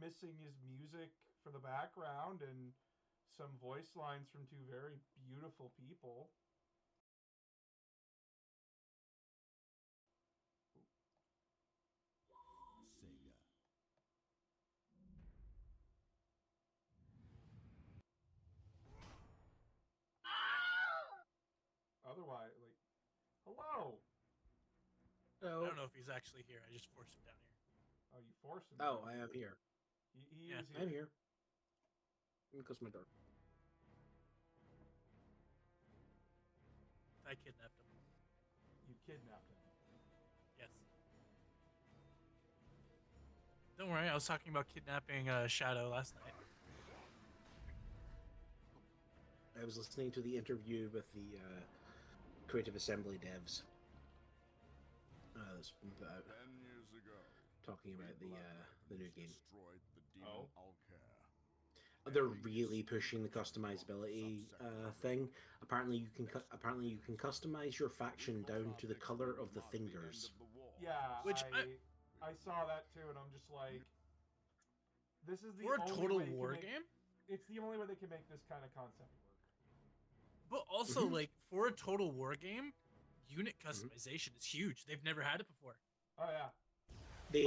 missing is music for the background and some voice lines from two very beautiful people. Sega. Otherwise, like, hello. I don't Oh, know if he's actually here. I just forced him down here. Oh, you forced him. oh, down. I am here. He Yeah. is here. I'm here. Let me close my door. I kidnapped him. You kidnapped him. Yes. Don't worry, I was talking about kidnapping Shadow last night. I was listening to the interview with the Creative Assembly devs. That's been put out, 10 years ago, talking about the new game. destroyed the demon Oh. Alcair. They're really pushing the customizability thing. Apparently, you can customize your faction down to the color of the fingers. Yeah, Which I saw that too, and I'm just like, this is the For a only total way they can war make, game? It's the only way they can make this kind of concept work. But also, Mhm. like, for a total war game, unit customization is huge. They've never had it before. Oh yeah. They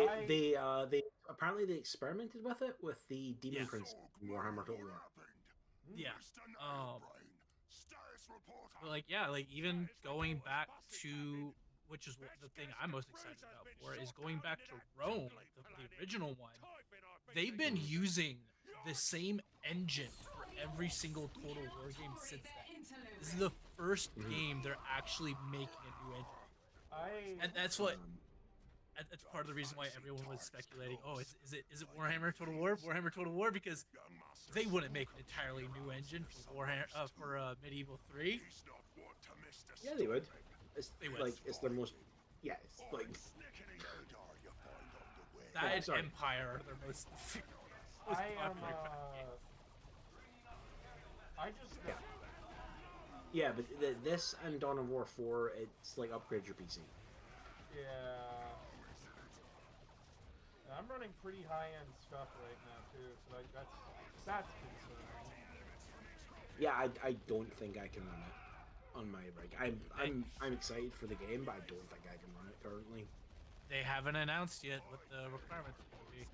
apparently they experimented with it with the Demon Yeah. Prince in Warhammer Total War. Yeah. But like, yeah, like even going back to, which is what the thing I'm most excited about for, is going back to Rome, like the original one. They've been using the same engine for every single Total War game since then. This is the first game they're actually making a new engine, and that's what. That's part of the reason why everyone was speculating. Oh, is it Warhammer Total War? Warhammer Total War, because they wouldn't make an entirely new engine for Warhammer for Medieval 3. Yeah, they would. It's They would. like it's their most. Yeah, it's like That Oh, and sorry. Empire are their most I am. popular games. I just. Yeah. Yeah, but this and Dawn of War 4, it's like upgrade your PC. Yeah. And I'm running pretty high-end stuff right now too, so like that's concerning. Yeah, I don't think I can run it on my rig. I'm excited for the game, but I don't think I can run it currently. They haven't announced yet what the requirements will be.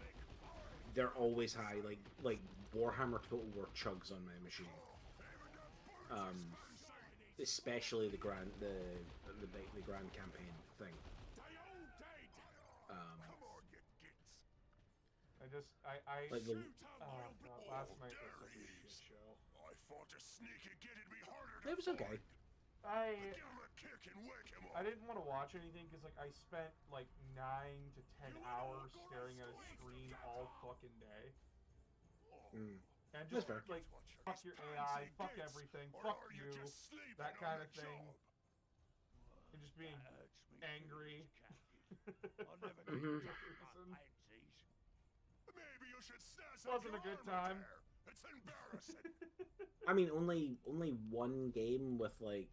They're always high, like Warhammer Total War chugs on my machine. Especially the grand campaign thing. I Like the, oh god, last night was such a shit show. I fought a sneak and get it me harder it was okay. I Give him a kick and wake him I up. didn't want to watch anything because like I spent like 9 to 10 hours staring at a screen all fucking day. Mm. And That's just fair. like fuck your AI, fuck everything, fuck you, that kind of thing. And just being angry. Mhm. Maybe you should snazz Wasn't up a your good armor time. there. It's embarrassing. I mean, only one game with like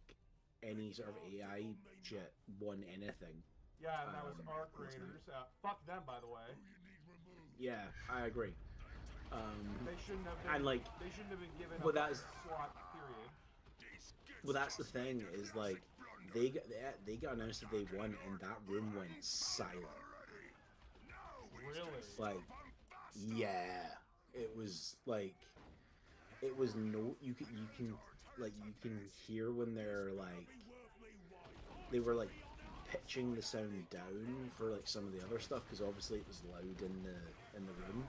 any sort of AI shit won anything. Yeah, and that was Arc last night. Raiders. Fuck them, by the way. Yeah, I agree. They shouldn't have been. And like, They shouldn't have been given a well, that's slot. Period. well, that's the thing is like they got announced that they won, and that room went silent. Really? Like, yeah, it was like it was no you can hear when they were like pitching the sound down for like some of the other stuff because obviously it was loud in the room.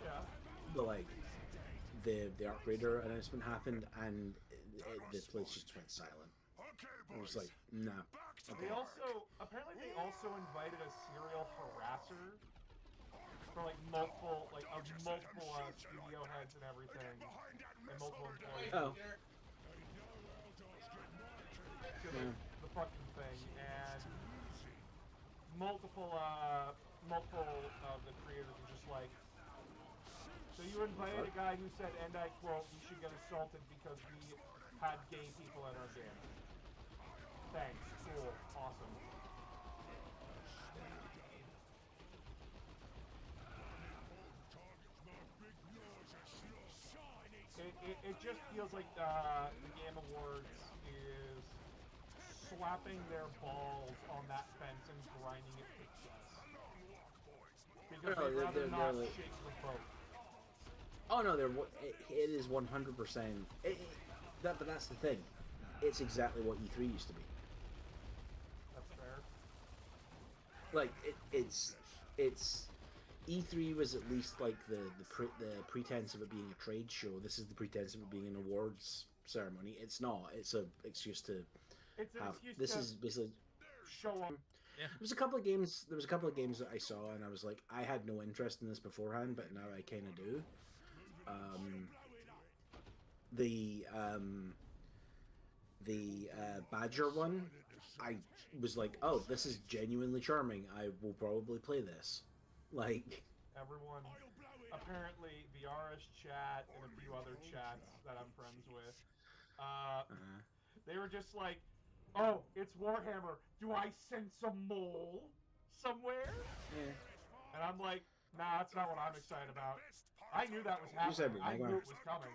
Yeah. But like the Arc Raider announcement happened and the place just went silent. I was like, nah. Okay. They also apparently they also invited a serial harasser for like multiple studio heads and everything, and multiple employees Oh. to the fucking thing, and multiple of the creators are just like, so you invited a guy who said, and I quote, "We should get assaulted because we had gay people at our game." Thanks, cool, awesome. It just feels like the Game Awards is slapping their balls on that fence and grinding it to dust. Because No, they'd rather they're not like- shake the boat. Oh no, it is 100%. But that's the thing. It's exactly what E3 used to be. That's fair. Like it's E3 was at least like the pretense of it being a trade show. This is the pretense of it being an awards ceremony. It's not. It's a excuse to It's an have. excuse This to is basically. show up. Yeah. There was a couple of games. There was a couple of games that I saw, and I was like, I had no interest in this beforehand, but now I kind of do. The Badger one, I was like, oh, this is genuinely charming. I will probably play this. Like, Everyone, apparently, the RS chat and a few other chats that I'm friends with, they were just like, oh, it's Warhammer. Do I sense a mole somewhere? And I'm like, nah, that's not what I'm excited about. I knew that was You said happening. I Mega knew Man. it was coming.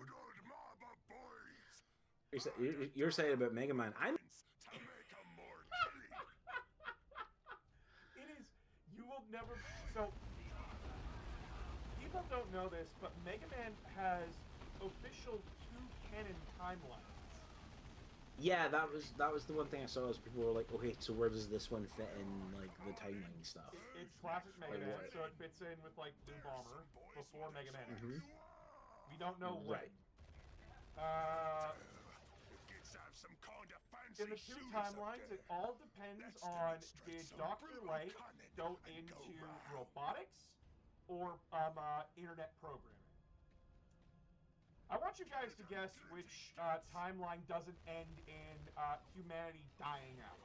you're saying about Mega Man. I'm. It is. You will never. So, people don't know this, but Mega Man has official 2 canon timelines. Yeah, that was the one thing I saw. Is people were like, okay, so where does this one fit in like the timeline stuff? It's classic Mega Like Man, what? so it fits in with like Blue Bomber before Mega Man X. Mhm. We don't know when. Right. In the 2 timelines, it all depends on did Dr. Light go into robotics or internet programming. I want you guys to guess which timeline doesn't end in humanity dying out.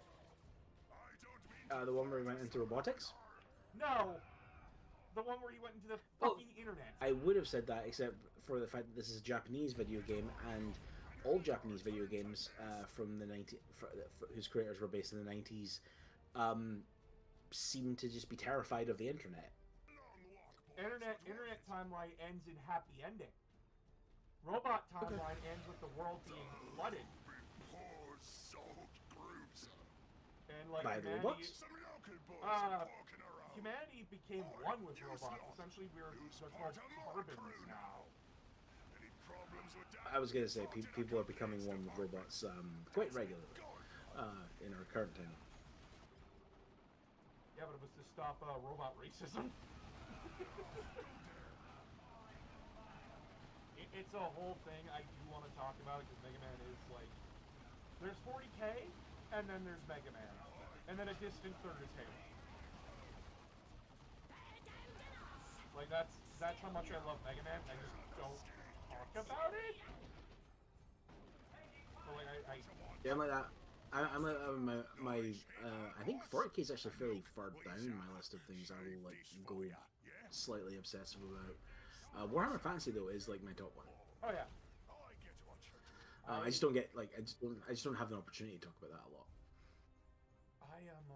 The one where we went into robotics. No! The one where he went into the Oh. fucking internet. I would have said that, except for the fact that this is a Japanese video game, and all Japanese video games from the whose creators were based in the 90s, seem to just be terrified of the internet. Internet timeline ends in happy ending. Robot timeline ends with the world being flooded. And like By the humanity, robots? humanity became one with robots. Essentially, they're called carbons now. I was gonna say people are becoming one with robots quite regularly in our current time. Yeah, but it was to stop robot racism. It's a whole thing I do want to talk about because Mega Man is like, there's 40K, and then there's Mega Man, and then a distant third is Halo. Like that's how much I love Mega Man. I just don't talk about it. So like Yeah, I'm like that. I'm like my I think 40K is actually fairly far down my list of things I will like go slightly obsessive about. Warhammer Fantasy though is like my top one. oh yeah. I just don't get like I just don't have the opportunity to talk about that a lot. I am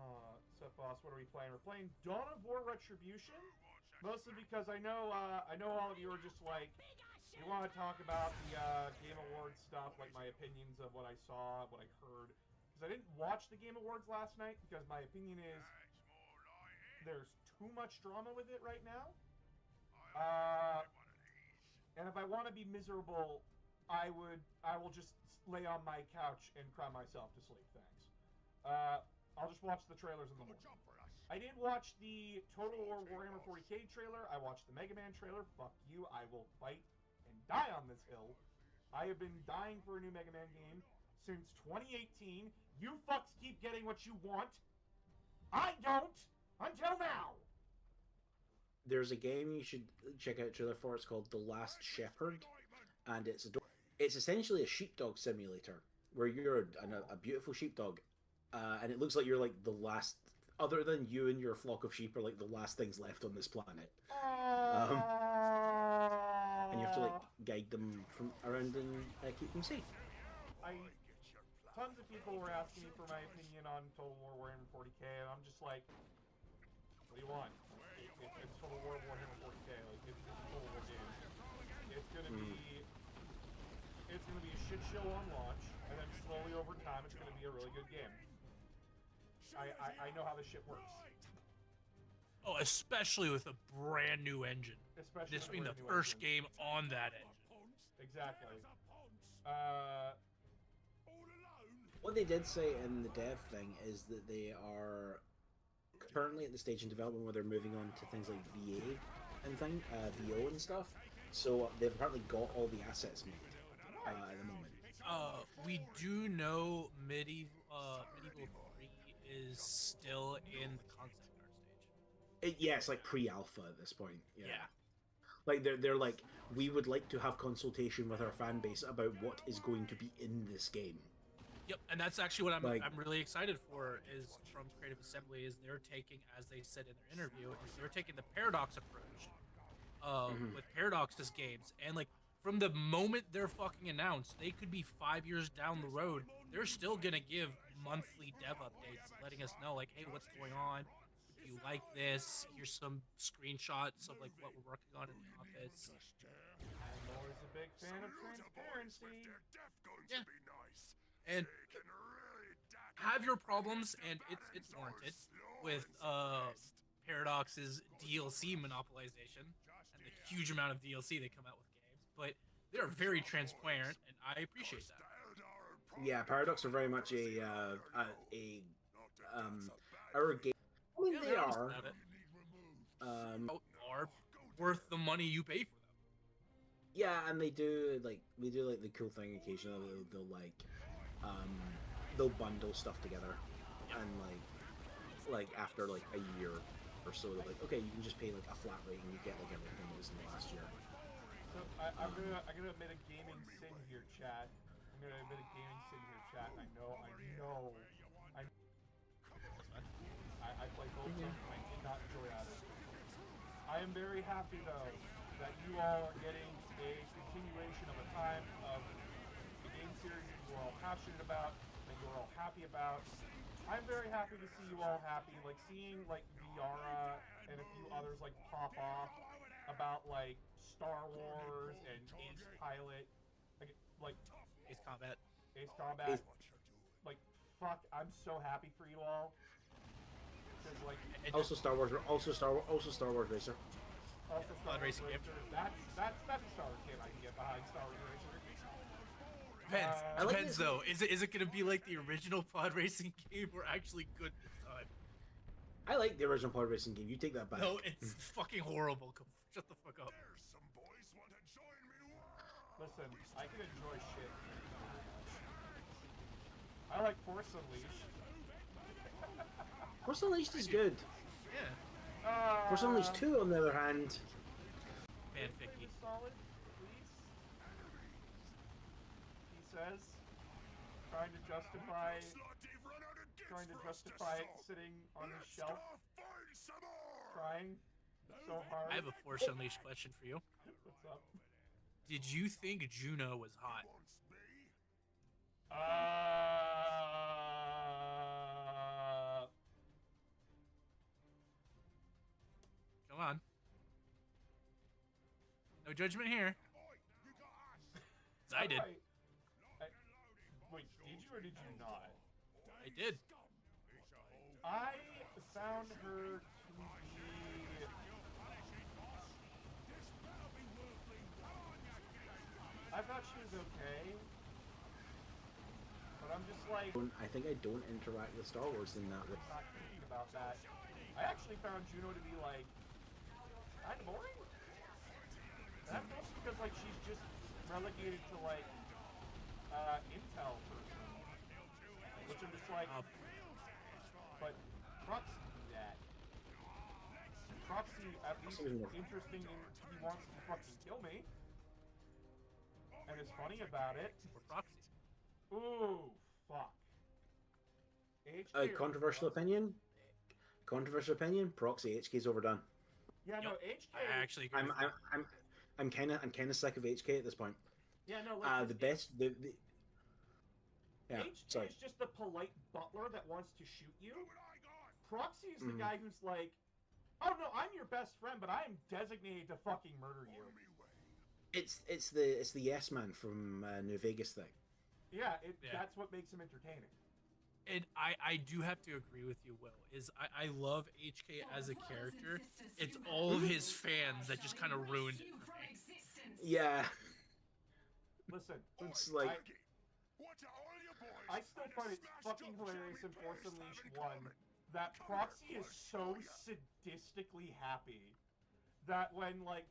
so boss. What are we playing? We're playing Dawn of War Retribution. Mostly because I know all of you are just like, you want to talk about the Game Awards stuff, like my opinions of what I saw, what I heard. Because I didn't watch the Game Awards last night because my opinion is there's too much drama with it right now. And if I want to be miserable, I will just lay on my couch and cry myself to sleep. Thanks. I'll just watch the trailers in the morning. I did watch the Total War Warhammer 40K trailer. I watched the Mega Man trailer. Fuck you. I will fight and die on this hill. I have been dying for a new Mega Man game since 2018. You fucks keep getting what you want. I don't until now. There's a game you should check out trailer for. It's called The Last Shepherd, and it's essentially a sheepdog simulator where you're a beautiful sheepdog, and it looks like you're like the last. Other than you and your flock of sheep are like the last things left on this planet. And you have to like guide them from around and keep them safe. Tons of people were asking me for my opinion on Total War Warhammer 40K, and I'm just like, what do you want? It's Total War Warhammer 40K. Like, it's a Total War game. It's gonna be going to be a shit show on launch, and then slowly over time, it's going to be a really good game. I know how this shit works. Oh, especially with a brand new engine. Especially This with a being the brand new first engine. game on that engine. Exactly. What they did say in the dev thing is that they are currently at the stage in development where they're moving on to things like VA and VO and stuff. So they've apparently got all the assets made at the moment. We do know Medieval 3 is still in the concept art stage. Yeah, it's like pre-alpha at this point. Yeah. Yeah. Like they're like, we would like to have consultation with our fan base about what is going to be in this game. Yep, and that's actually what Like- I'm really excited for is from Creative Assembly is they're taking, as they said in their interview, is they're taking the Paradox approach with Paradox's games, and like from the moment they're fucking announced, they could be 5 years down the road. They're still gonna give monthly dev updates, letting us know like, hey, what's going on? Do you like this? Here's some screenshots of like what we're working on in the office. I'm always a big fan of transparency. Yeah. And have your problems, and it's warranted with Paradox's DLC monopolization and the huge amount of DLC they come out with games, but they are very transparent, and I appreciate that. Yeah, Paradox are very much our game. I mean, Yeah, they they're honest are. about it. Are worth the money you pay for them. Yeah, and they do like the cool thing occasionally. They'll like they'll bundle stuff together, and like after like a year or so, they're like, okay, you can just pay like a flat rate and you get like everything that was in the last year. So I'm gonna admit a gaming sin here, chat. I'm gonna admit a gaming sin here, chat. And I play both of them. And I did not enjoy either. I am very happy though that you all are getting a continuation of a time of the game series that you are all passionate about, that you are all happy about. I'm very happy to see you all happy, like seeing like Viara and a few others like pop off about like Star Wars and Ace Pilot, like Ace Combat. Ace Combat. Like fuck, I'm so happy for you all. 'Cause, like, Also Star Wars Racer. also Star Pod Wars racing game. Racer. That's a Star Wars game I can get behind. Star Wars Racer. Depends. I like Depends this- though. Is it gonna be like the original pod racing game or actually good this time? I like the original pod racing game. You take that back. No, it's fucking horrible. Shut the fuck up. Listen, I can enjoy shit. I like Force Unleashed. Force Unleashed is good. Yeah. Force Unleashed 2, on the other hand, Fanficky. Solid, please. He says, trying to justify it sitting on his shelf, trying so hard. I have a Force Unleashed question for you. What's up? Did you think Juno was hot? Come on. No judgment here. 'Cause I did. Wait, did you or did you not? I did. I found her to be... I thought she was okay. But I'm just like... I think I don't interact with Star Wars in that way. not thinking about that. I actually found Juno to be like kind of boring. That's also because like she's just relegated to like Intel person, which I'm just like. But Proxy do that. Proxy at least Proxy is more- interesting in he wants to fucking kill me, and is funny about it. Or Proxy. Ooh, fuck. HK or Controversial Proxy? opinion. Controversial opinion. Proxy HK's overdone. Yeah, no, Yep. HK. I actually agree. I'm kind of sick of HK at this point. Yeah, no. Like, The best. Yeah. HK Sorry. is just the polite butler that wants to shoot you. Proxy is the Mhm. guy who's like, oh no, I'm your best friend, but I am designated to fucking murder you. It's the Yes Man from New Vegas thing. Yeah, Yeah. that's what makes him entertaining. And I do have to agree with you, Will. I love HK as a character. It's all of his fans that just kind of ruined it for me. Yeah, Listen, it's like I still find it fucking hilarious in Force Unleashed 1 that Proxy is so sadistically happy that when, like,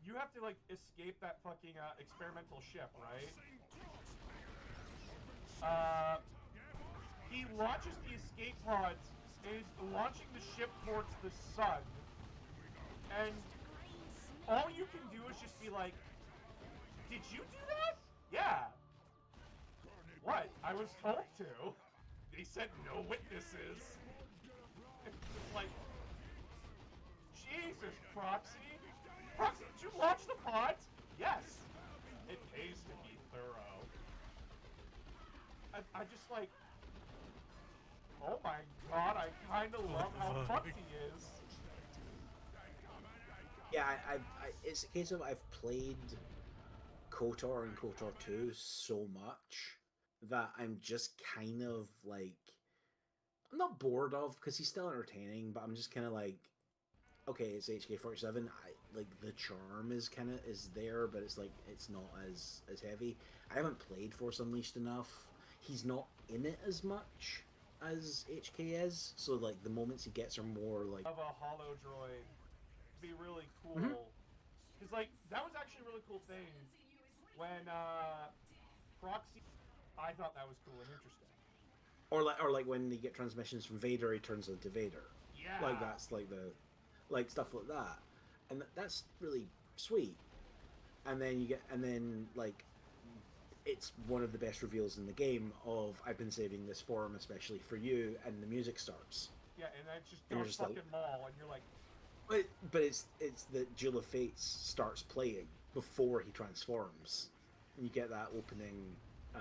you have to, like, escape that fucking experimental ship, right? He launches the escape pods and is launching the ship towards the sun. And all you can do is just be like, did you do that? Yeah. What? I was told to. They said no witnesses. It's like, Jesus, Proxy. Proxy, did you launch the pods? Yes. It pays to be thorough. I just like, oh my god, I kind of love how fucked he is. yeah, it's a case of I've played KOTOR and KOTOR 2 so much that I'm just kind of like, I'm not bored of because he's still entertaining, but I'm just kind of like, okay, it's HK47. Like the charm is there, but it's like it's not as heavy. I haven't played Force Unleashed enough. He's not in it as much as HK is, so like the moments he gets are more like Of a holo droid be really cool. Mhm. Cause like that was actually a really cool thing when Proxy. I thought that was cool and interesting. or like when you get transmissions from Vader, he turns into Vader. Yeah. Like that's like the like stuff like that, and that's really sweet. And then like it's one of the best reveals in the game of I've been saving this form especially for you, and the music starts. Yeah, and then it's just And you're Dark just fucking like- Maul, and you're like, But it's that Duel of Fates starts playing before he transforms, and you get that opening. I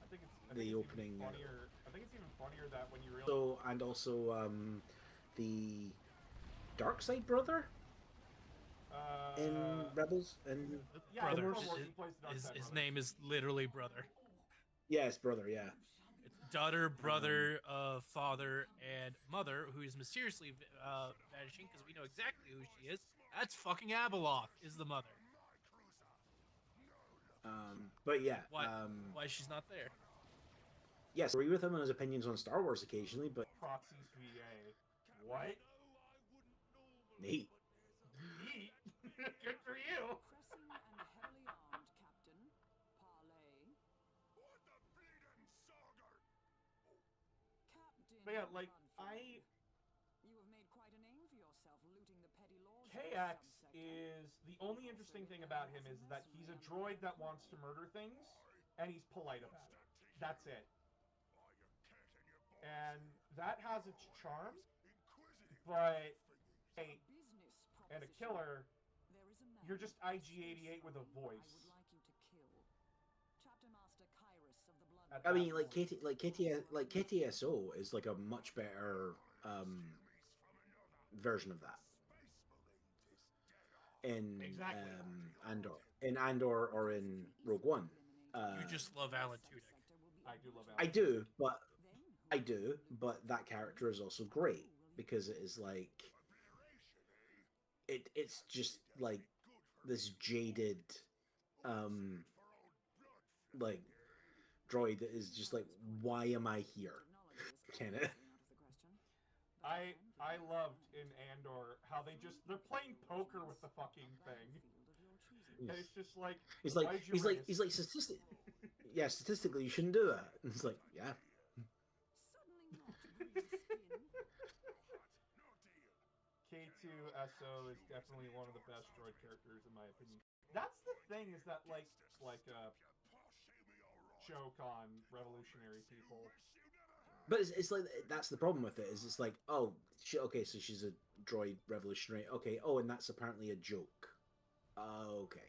think it's The even opening, funnier. I think it's even funnier that when you realize. So and also the Dark Side brother in Rebels and yeah, Brother. in Wars? Clone Wars, he plays the Dark Side His brother. name is literally Brother. yes, brother, yeah. It's daughter, brother, father, and mother, who is mysteriously vanishing because we know exactly who she is. That's fucking Abeloth is the mother. But yeah, Why she's not there? yes, I agree with him on his opinions on Star Wars occasionally, but Proxy's VA. What? neat. Neat. Good for you. Pressing and heavily armed, Captain. Parley. Captain. But yeah, like, Bloodflame. You have made quite a name for yourself looting the petty lords. of the KX subsector. is the only interesting thing about him is that he's a droid that wants to murder things, and he's polite about it. That's it. And that has its charm, but hey, Business and a proposition. killer, There is a man you're just whose IG-88 with a I voice. would like you to kill. Chapter Master Kyrus of the Blood. At I that mean, like point. KTSO is like a much better version of that in Exactly. Andor or in Rogue One. You just love Alan Tudyk. I do love I Alan. do, but that character is also great because it is like it's just like this jaded like droid that is just like, why am I here? Can it? I loved in Andor how they're playing poker with the fucking thing. And it's just like He's like why'd you raise- statistically you shouldn't do that. And it's like, yeah. K2SO is definitely one of the best droid characters in my opinion. That's the thing is that like a joke on revolutionary people. But it's like that's the problem with it is it's like, oh, okay, so she's a droid revolutionary. Okay, oh, and that's apparently a joke. Okay.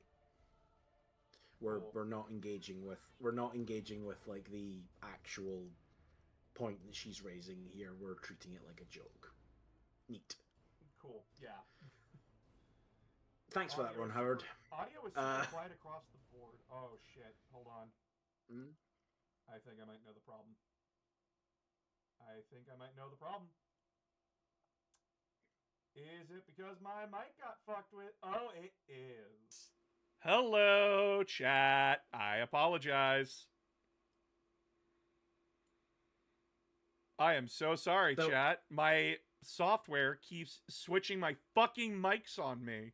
Cool. We're not engaging with like the actual point that she's raising here. We're treating it like a joke. Neat. Cool. Yeah. Thanks for that Audio one, is Howard. super- Audio is super quiet across the board. Oh shit! Hold on. Mm. I think I might know the problem. I think I might know the problem. Is it because my mic got fucked with? Oh, it is. Hello, chat. I apologize. I am so sorry, So- chat. My software keeps switching my fucking mics on me.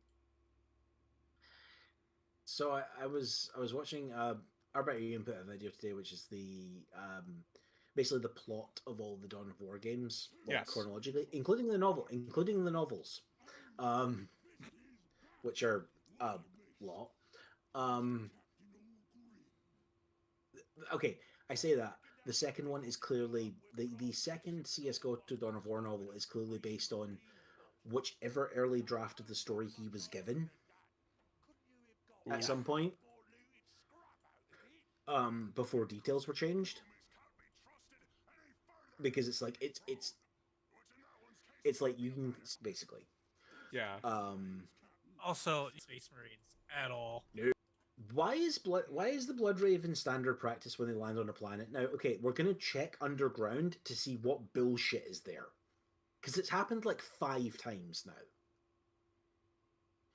So I was watching Arbiter input a video today, which is the basically the plot of all the Dawn of War games, like, Yes. chronologically, including the novels, which are a lot. Okay, I say that the second one is clearly the second CS:GO to Dawn of War novel is clearly based on whichever early draft of the story he was given at some point, before details were changed, because it's like it's like you can basically Yeah. Also, Space Marines at all. why is the Blood Raven standard practice when they land on a planet? Now, okay, we're gonna check underground to see what bullshit is there, because it's happened like 5 times now.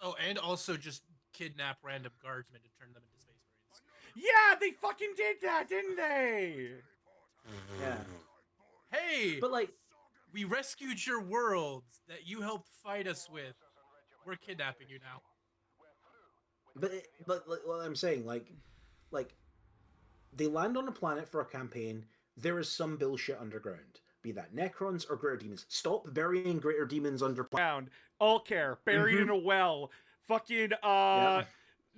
Oh, and also just kidnap random guardsmen to turn them into Space Marines. Yeah, they fucking did that, didn't they? Yeah, Hey, but like, we rescued your worlds that you helped fight us with. We're kidnapping you now. but like, what I'm saying, like they land on a planet for a campaign. There is some bullshit underground, be that Necrons or Greater Demons. Stop burying Greater Demons under. Found Ulcare buried in a well. Fucking Yeah.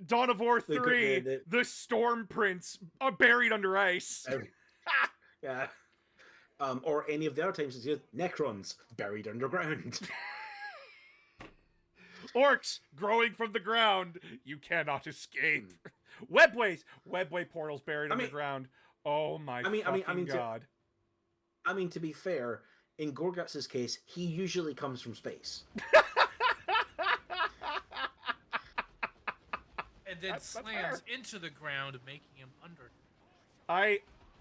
Dawn of War 3, the- the Storm Prince buried under ice. Yeah. Or any of the other times it's just Necrons buried underground. Orcs growing from the ground. You cannot escape. Webway portals buried I mean- underground. Oh my I mean, god. I mean, to be fair, in Gorguts's case, he usually comes from space. And then That's slams fair. into the ground, making him under. I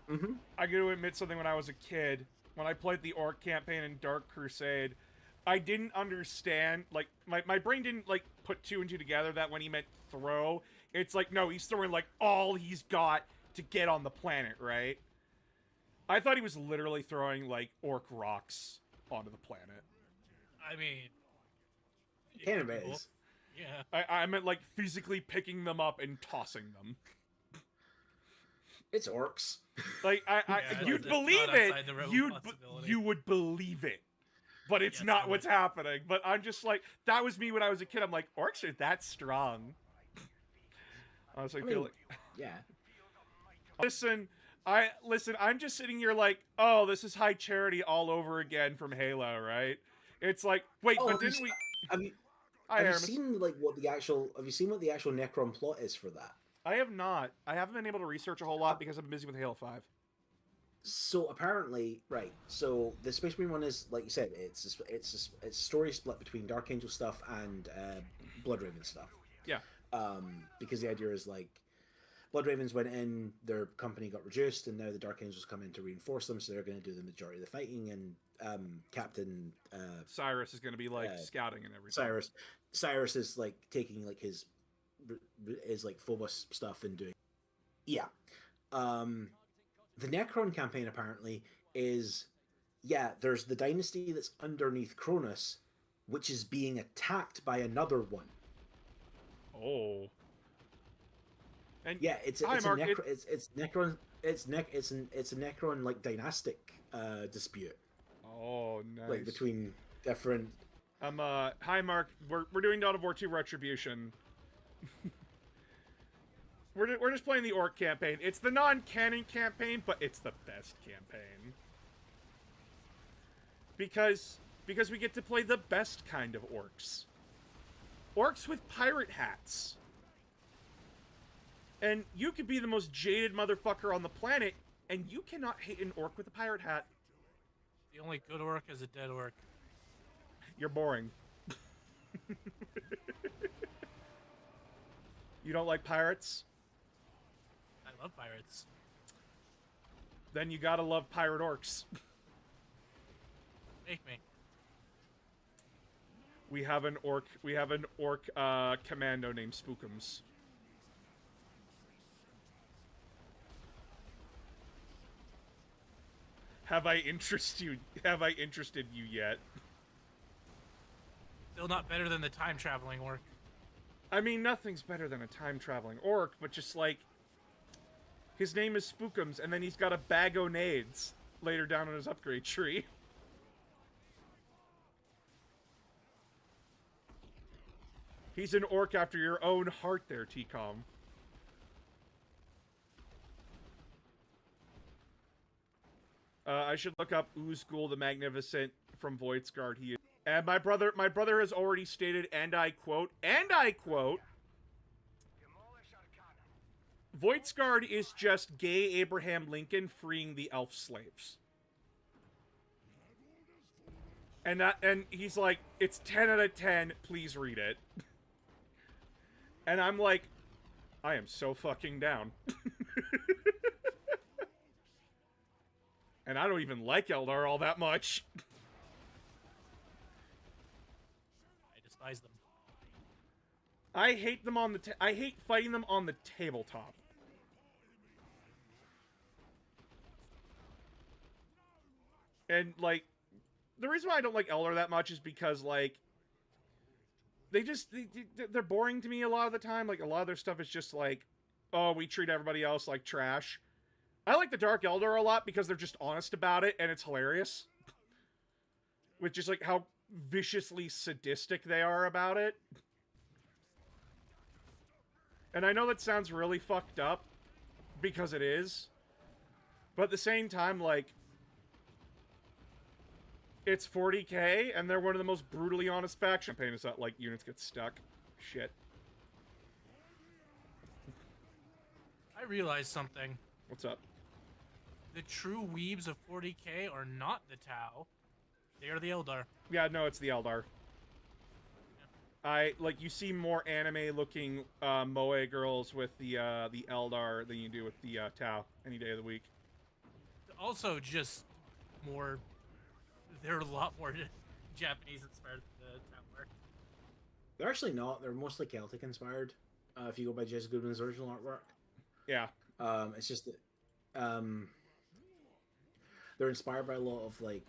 Mm-hmm. gotta admit something. When I was a kid, when I played the Orc campaign in Dark Crusade, I didn't understand, like, my brain didn't, like, put 2 and 2 together that when he meant throw, it's like, no, he's throwing, like, all he's got to get on the planet, right? I thought he was literally throwing, like, orc rocks onto the planet. I mean, it Kind of could be cool. is. Yeah. I meant, like, physically picking them up and tossing them. It's orcs. Like, Yeah, you'd that's believe not it. outside the realm of You possibility. would believe it. But it's Yes, not I what's would. happening. But I'm just like, that was me when I was a kid. I'm like, orcs are that strong. Honestly, I feel mean, like... Yeah. Listen, I'm just sitting here like, oh, this is high charity all over again from Halo, right? It's like, wait, Oh, but have you didn't we... Have you, Hi, have you Aramis. seen like what the actual Necron plot is for that? I have not. I haven't been able to research a whole lot because I've been busy with Halo 5. So apparently, right. So the Space Marine one is, like you said, it's a story split between Dark Angel stuff and Blood Raven stuff. Yeah. Because the idea is like Blood Ravens went in, their company got reduced, and now the Dark Angels come in to reinforce them, so they're going to do the majority of the fighting. And Captain Cyrus is going to be like scouting and everything. Cyrus is like taking like his like Phobos stuff and doing. Yeah. The Necron campaign apparently is, there's the dynasty that's underneath Cronus, which is being attacked by another one. Oh. And Yeah, it's Hi, a Mark, Necron. It's a Necron like dynastic dispute, Oh, nice. like between different. Hi, Mark. We're doing Dawn of War 2 Retribution. We're just playing the Orc campaign. It's the non-canon campaign, but it's the best campaign. Because we get to play the best kind of orcs. Orcs with pirate hats. And you could be the most jaded motherfucker on the planet, and you cannot hate an orc with a pirate hat. The only good orc is a dead orc. You're boring. You don't like pirates? I love pirates. Then you gotta love pirate orcs. Make me. We have an orc commando named Spookums. Have I interested you yet? Still not better than the time traveling orc. I mean, nothing's better than a time traveling orc, but just like his name is Spookums, and then he's got a bag o' nades later down on his upgrade tree. He's an orc after your own heart there, T-Com. I should look up Uzgul the Magnificent from Voidsguard. He is. And my brother has already stated, and I quote, Voidsguard is just gay Abraham Lincoln freeing the elf slaves. And he's like, it's 10 out of 10, please read it. And I'm like, I am so fucking down. And I don't even like Eldar all that much. I despise them. I hate them on the I hate fighting them on the tabletop. And like the reason why I don't like Eldar that much is because like they're boring to me a lot of the time. Like a lot of their stuff is just like, oh, we treat everybody else like trash. I like the Dark Eldar a lot because they're just honest about it and it's hilarious. With just like how viciously sadistic they are about it. And I know that sounds really fucked up because it is. But at the same time, like, it's 40k and they're one of the most brutally honest faction. Pain is that like units get stuck. Shit. I realized something. What's up? The true weebs of 40k are not the Tau. They are the Eldar. Yeah, no, it's the Eldar. You see more anime-looking moe girls with the Eldar than you do with the Tau any day of the week. Also, just more. They're a lot more Japanese inspired than the Tau are. They're actually not. They're mostly Celtic inspired. If you go by Jez Goodman's original artwork. Yeah. It's just that they're inspired by a lot of like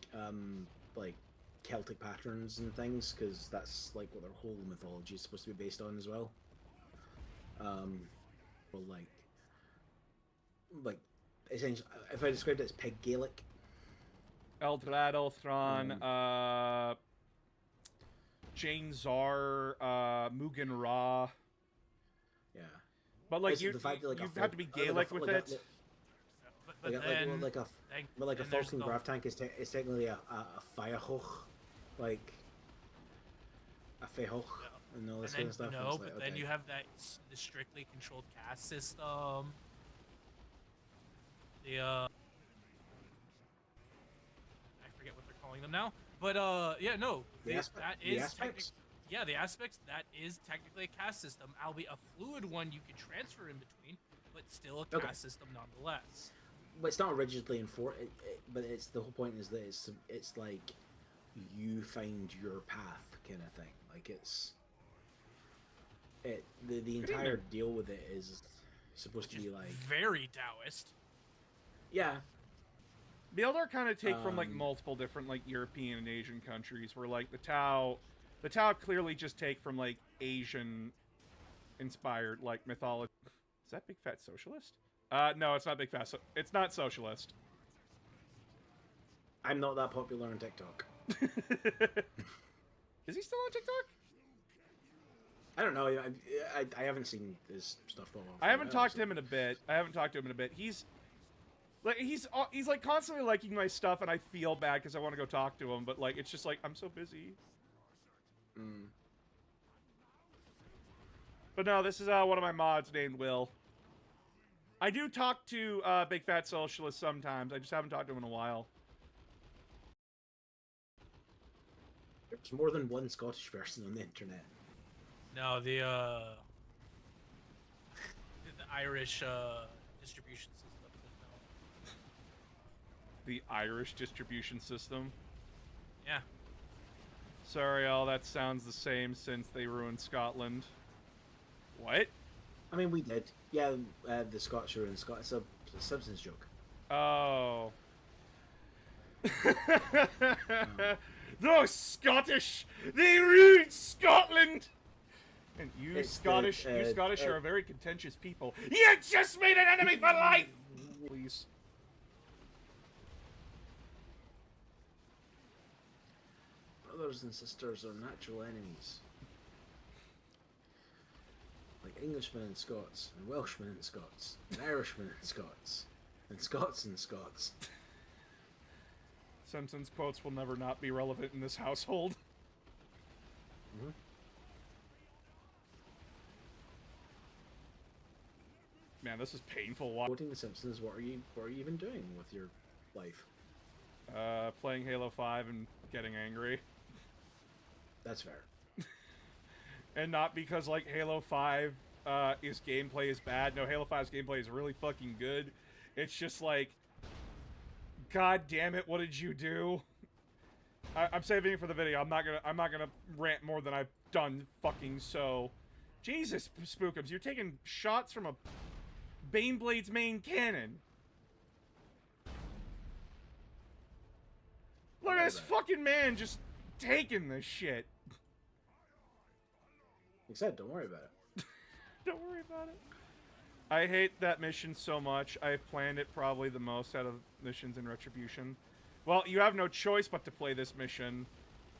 Celtic patterns and things, because that's like what their whole mythology is supposed to be based on as well. Well, like essentially, if I described it as Pig Gaelic. Eldrad, Elthron, Jane Czar, Mugen Ra. Yeah. But like It's you the fact that, like, you a have to be Fal- Gaelic with But Like then, a then there's Falcon the- Grav tank is technically a Firehoch, like a Fehoch, and all this and kind of then, stuff. no, and it's but like, then okay. you have the strictly controlled caste system. The I forget what they're calling them now, but yeah, no, The the aspects? the aspects, that is technically a caste system, albeit a fluid one you can transfer in between, but still a caste Okay. system nonetheless. But it's not rigidly enforced. But it's the whole point is that it's like you find your path kind of thing. Like the entire deal with it is supposed Which to is be like very Taoist. yeah. The Eldar kind of take from like Um, multiple different like European and Asian countries, where like the Tau clearly just take from like Asian inspired like mythology. Is that Big Fat Socialist? No, it's not Big Fat. It's not socialist. I'm not that popular on TikTok. Is he still on TikTok? I don't know. I haven't seen his stuff go on. I haven't talked to him in a bit. He's like constantly liking my stuff, and I feel bad because I want to go talk to him, but like it's just like I'm so busy. Mm. But no, this is one of my mods named Will. I do talk to Big Fat Socialist sometimes. I just haven't talked to him in a while. There's more than one Scottish person on the internet. No, Irish distribution system. The Irish distribution system. Yeah. Sorry, all that sounds the same since they ruined Scotland. What? I mean, we did. Yeah, the Scots are in Scotland. It's a Simpsons joke. Oh. Those Scottish! They ruined Scotland! And you It's Scottish, the, you uh, Scottish uh, are a very contentious people. You just made an enemy for life! Please. Brothers and sisters are natural enemies. Like Englishmen and Scots, and Welshmen and Scots, and Irishmen and Scots, and Scots and Scots. Simpsons quotes will never not be relevant in this household. Mm-hmm. Man, this is painful. Quoting the Simpsons, what are you even doing with your life? Playing Halo 5 and getting angry. That's fair. And not because, like, Halo 5, his gameplay is bad. No, Halo 5's gameplay is really fucking good. It's just like, God damn it, what did you do? I'm saving it for the video. I'm not gonna rant more than I've done fucking so. Jesus, Spookums, you're taking shots from a Baneblade's main cannon. Look at this fucking man just taking this shit. Except, don't worry about it. Don't worry about it. I hate that mission so much. I've planned it probably the most out of missions in Retribution. Well, you have no choice but to play this mission.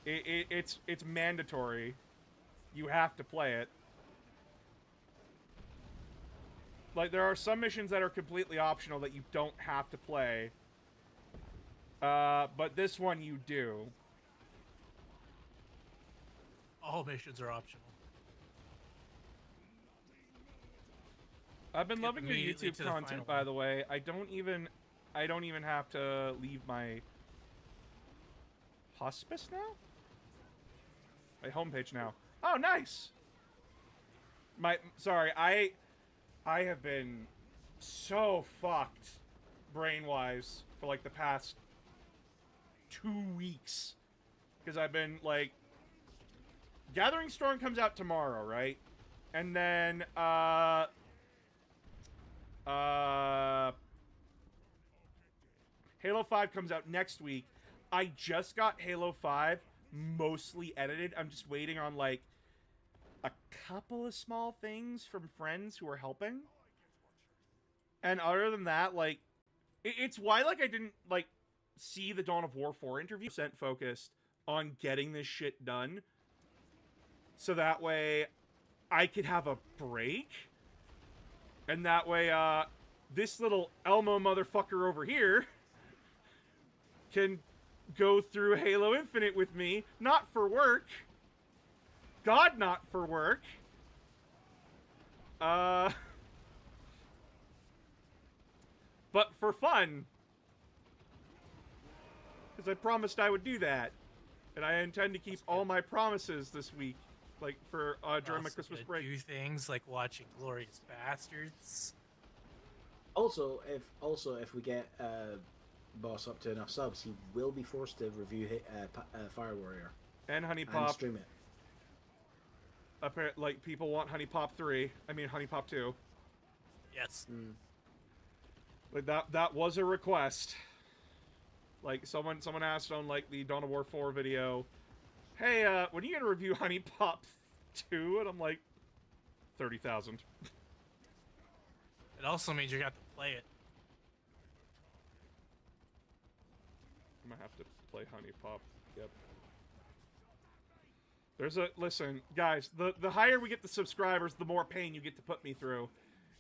It's mandatory. You have to play it. Like, there are some missions that are completely optional that you don't have to play. But this one you do. All missions are optional. I've been Skip loving your immediately YouTube to the content, final by one. the way. I don't even have to leave my hospice now? My homepage now. Oh, nice. Sorry, I have been so fucked brain-wise for like the past 2 weeks. Because I've been like, Gathering Storm comes out tomorrow, right? And then Halo 5 comes out next week. I just got Halo 5 mostly edited. I'm just waiting on like a couple of small things from friends who are helping. And other than that, like, it's why, like, I didn't, like, see the Dawn of War 4 interview. % focused on getting this shit done. So that way I could have a break. And that way, this little Elmo motherfucker over here can go through Halo Infinite with me. Not for work. God, not for work. But for fun. Because I promised I would do that. And I intend to keep all my promises this week. Like, for, during my Also Christmas gonna break. do things like watching Glorious Bastards. Also, if we get Boss up to enough subs, he will be forced to review Fire Warrior And Honey and Pop. stream it. Like, people want Honey Pop 3. I mean, Honey Pop 2. Yes. Like, that was a request. Like, someone asked on, like, the Dawn of War 4 video, hey, when are you gonna review Honey Pop 2? And I'm like, 30,000. It also means you got to play it. I'm gonna have to play Honey Pop. Yep. Listen, guys, the higher we get the subscribers, the more pain you get to put me through.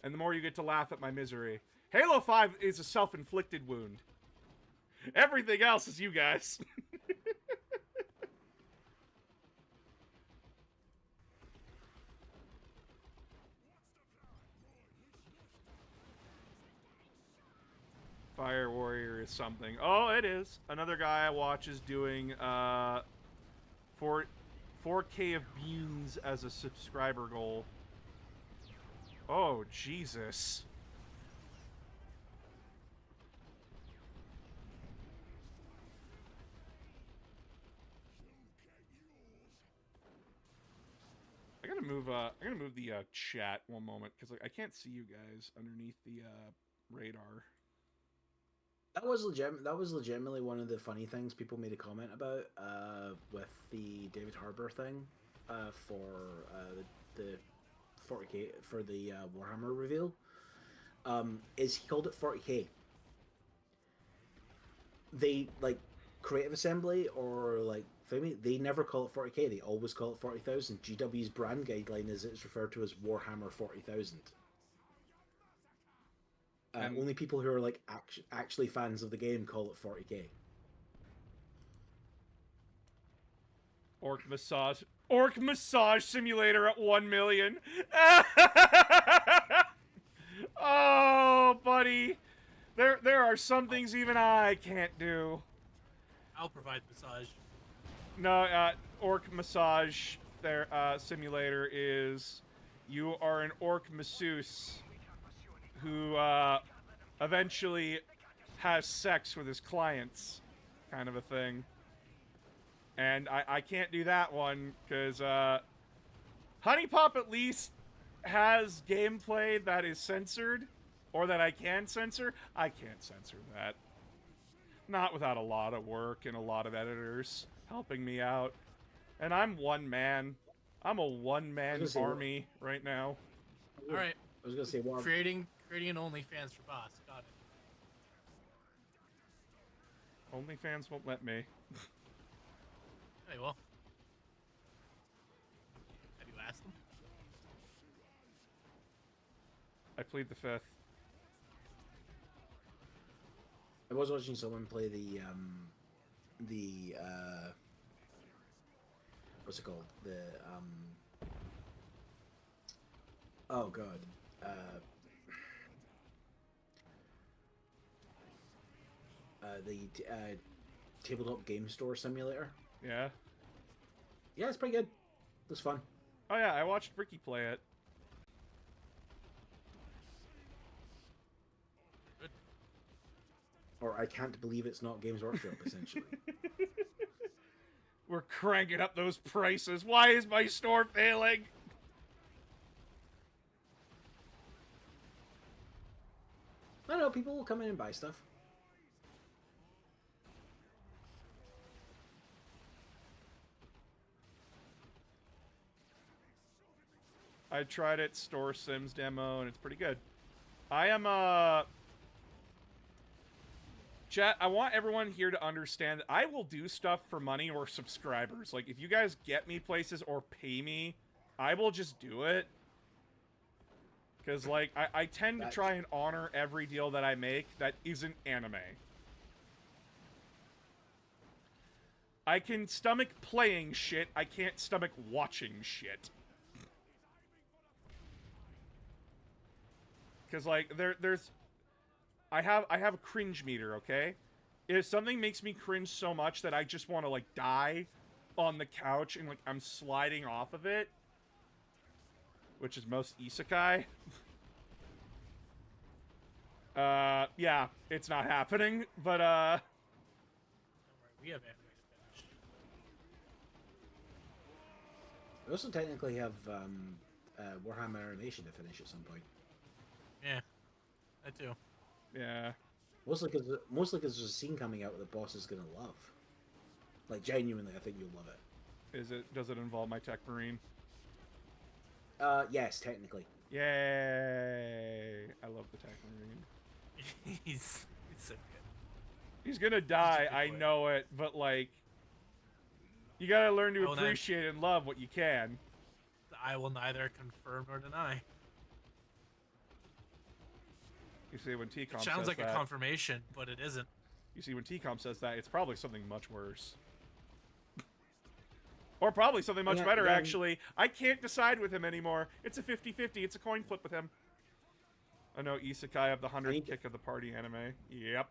And the more you get to laugh at my misery. Halo 5 is a self-inflicted wound. Everything else is you guys. Fire Warrior is something. Oh, it is. Another guy I watch is doing 4K of Bunes as a subscriber goal. Oh, Jesus. I'm gonna move the chat one moment because like I can't see you guys underneath the radar. That was legit. That was legitimately one of the funny things people made a comment about with the David Harbour thing for the 40K for the Warhammer reveal. Is he called it 40K? They like Creative Assembly or like Femi, they never call it 40K. They always call it 40,000. GW's brand guideline is it's referred to as Warhammer 40,000. Only people who are like actually fans of the game call it 40K. Orc massage simulator at 1 million. Oh, buddy. There are some things even I can't do. I'll provide massage. No, orc massage simulator is you are an orc masseuse who eventually has sex with his clients, kind of a thing. And I can't do that one because Honey Pop at least has gameplay that is censored, or that I can censor. I can't censor that. Not without a lot of work and a lot of editors helping me out. And I'm one man. I'm a one-man army right now. All right. I was gonna say Warhammer. Creating an OnlyFans for Boss. Got it. OnlyFans won't let me. Hey, well. Have you asked them? I plead the fifth. I was watching someone play the what's it called? Oh god. The tabletop game store simulator. Yeah. Yeah, it's pretty good. It was fun. Oh yeah, I watched Ricky play it. Or I can't believe it's not Games Workshop, essentially. We're cranking up those prices. Why is my store failing? I know, people will come in and buy stuff. I tried it, Store Sims demo, and it's pretty good. I am, Chat, I want everyone here to understand that I will do stuff for money or subscribers. Like, if you guys get me places or pay me, I will just do it. Because, like, I tend to try and honor every deal that I make that isn't anime. I can stomach playing shit, I can't stomach watching shit. Because, like, there's... I have a cringe meter, okay? If something makes me cringe so much that I just want to, like, die on the couch and, like, I'm sliding off of it, which is most isekai, yeah, it's not happening, but, Don't worry, we have anime to finish. We also technically have Warhammer Animation to finish at some point. Yeah, I do. yeah. Mostly because there's a scene coming out that the boss is gonna love. Like, genuinely, I think you'll love it. Does it involve my Tech Marine? Yes, technically. Yay! I love the Tech Marine. he's so good. He's gonna die, I know it, but, like, you gotta learn to Oh, no. appreciate and love what you can. I will neither confirm nor deny. You see, when TCOM It says sounds like that, a confirmation, but it isn't. You see, when TCOM says that, it's probably something much worse. Or probably something much better, actually. I can't decide with him anymore. It's a 50-50. It's a coin flip with him. I know Isekai of the 100th kick of the party anime. Yep.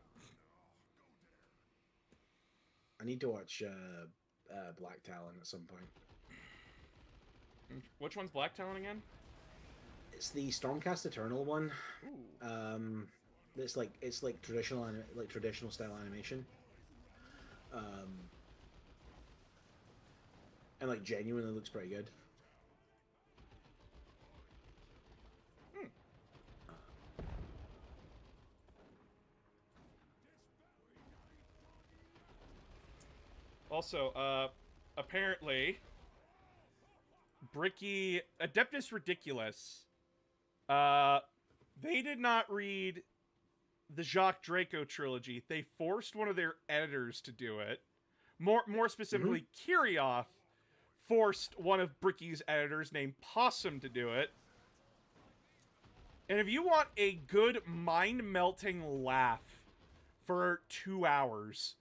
I need to watch Black Talon at some point. Which one's Black Talon again? It's the Stormcast Eternal one. Ooh. It's like traditional style animation. And like genuinely looks pretty good. Also, apparently, Bricky Adeptus Ridiculous. They did not read the Jacques Draco trilogy. They forced one of their editors to do it. More specifically, Kirioth forced one of Bricky's editors named Possum to do it. And if you want a good mind-melting laugh for 2 hours,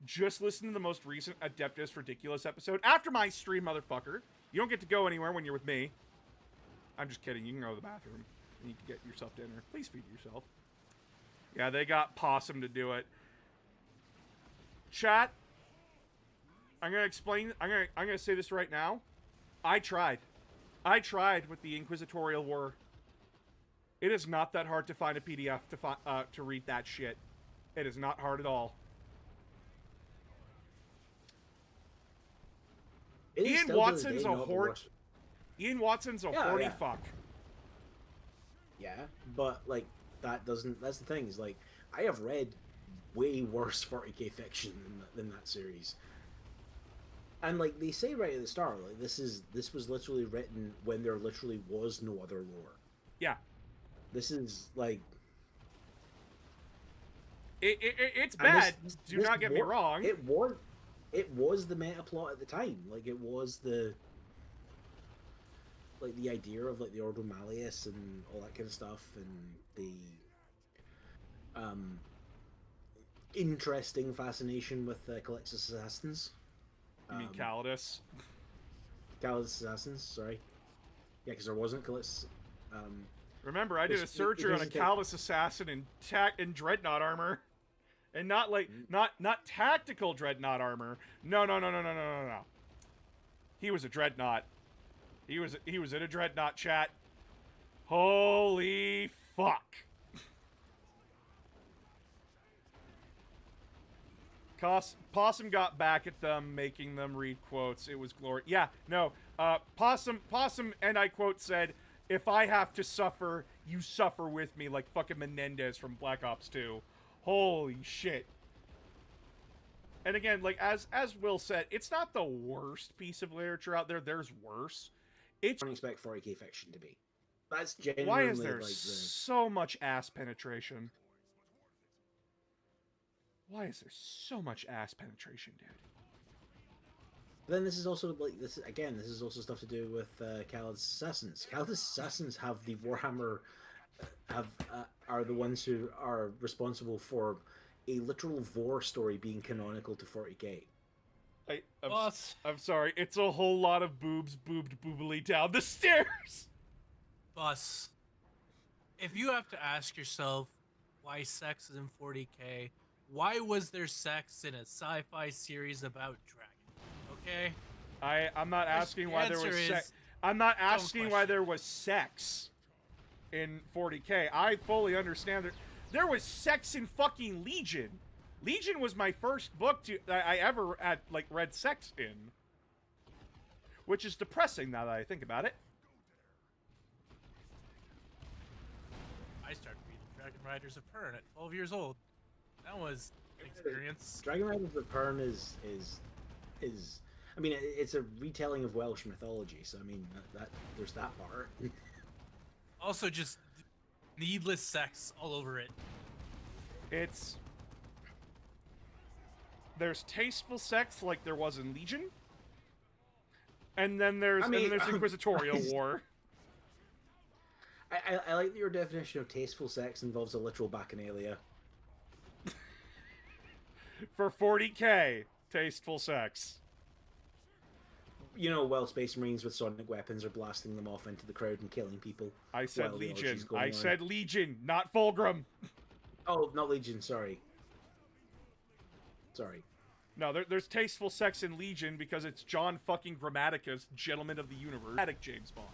just listen to the most recent Adeptus Ridiculous episode. After my stream, motherfucker. You don't get to go anywhere when you're with me. I'm just kidding. You can go to the bathroom. You can get yourself dinner. Please feed yourself. Yeah, they got Possum to do it. Chat, I'm gonna explain. I'm gonna say this right now. I tried with the Inquisitorial War. It is not that hard to find a PDF to read that shit. It is not hard at all. Ian Watson's a Ian Watson's a horny fuck. Yeah, but like that's the thing is like I have read way worse 40k fiction than that series. And like they say right at the start, like this was literally written when there literally was no other lore. Yeah. This is like it's bad. Do not get me wrong. It was the meta plot at the time. Like it was the idea of like the Ordo Malleus and all that kind of stuff, and the interesting fascination with Calixtus Assassins. You mean Calidus? Calidus Assassins, sorry. Yeah, because there wasn't Calixtus. Remember, I did a surgery on a Calidus Assassin in Dreadnought armor. And not like not tactical Dreadnought armor. No. He was a Dreadnought. He was in a Dreadnought, chat. Holy fuck. Possum got back at them, making them read quotes. It was glory. Yeah, no. Possum, and I quote, said, "If I have to suffer, you suffer with me," like fucking Menendez from Black Ops 2. Holy shit. And again, like as Will said, it's not the worst piece of literature out there. There's worse. It's I don't expect 40k fiction to be. That's genuinely why is there like so much ass penetration? Why is there so much ass penetration, dude? Then this is also like this is also stuff to do with Calidus Assassins. Calidus Assassins have the Warhammer are the ones who are responsible for a literal Vor story being canonical to 40k. I'm sorry, it's a whole lot of boobed boobily down the stairs. Bus. If you have to ask yourself why sex is in 40k, why was there sex in a sci-fi series about dragons? Okay? I'm not asking why there was sex. I'm not asking why there was sex in 40k. I fully understand that there was sex in fucking Legion. Legion was my first book I ever had like read sex in, which is depressing now that I think about it. I started reading Dragon Riders of Pern at 12 years old. That was an experience. Dragon Riders of Pern is I mean it's a retelling of Welsh mythology, so I mean that there's that part. Also, just needless sex all over it. There's tasteful sex like there was in Legion, and then there's Inquisitorial War. I like that your definition of tasteful sex involves a literal bacchanalia. For 40k, tasteful sex. You know, while Space Marines with sonic weapons are blasting them off into the crowd and killing people. I said Legion. I said Legion, not Fulgrim. Oh, not Legion, sorry. Sorry. No, there's tasteful sex in Legion because it's John fucking Grammaticus, Gentleman of the Universe. James Bond.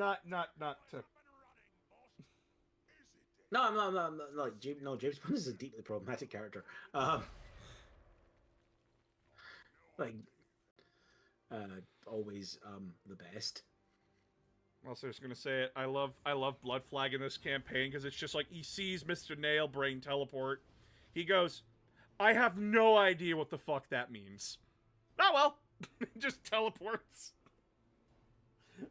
not to. No, I'm not like James. No, James Bond is a deeply problematic character. Like, always the best. Also, just gonna say it. I love Blood Flag in this campaign because it's just like he sees Mr. Nail Brain teleport. He goes, "I have no idea what the fuck that means." Oh well, just teleports.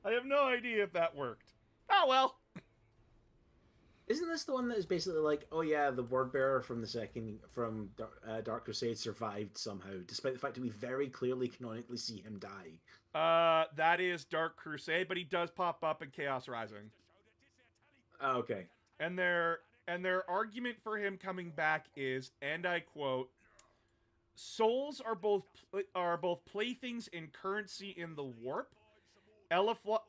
I have no idea if that worked. Oh well. Isn't this the one that is basically like, oh yeah, the word bearer from Dark Crusade survived somehow, despite the fact that we very clearly canonically see him die? That is Dark Crusade, but he does pop up in Chaos Rising. Oh, okay. And their argument for him coming back is, and I quote, "Souls are both playthings and currency in the warp.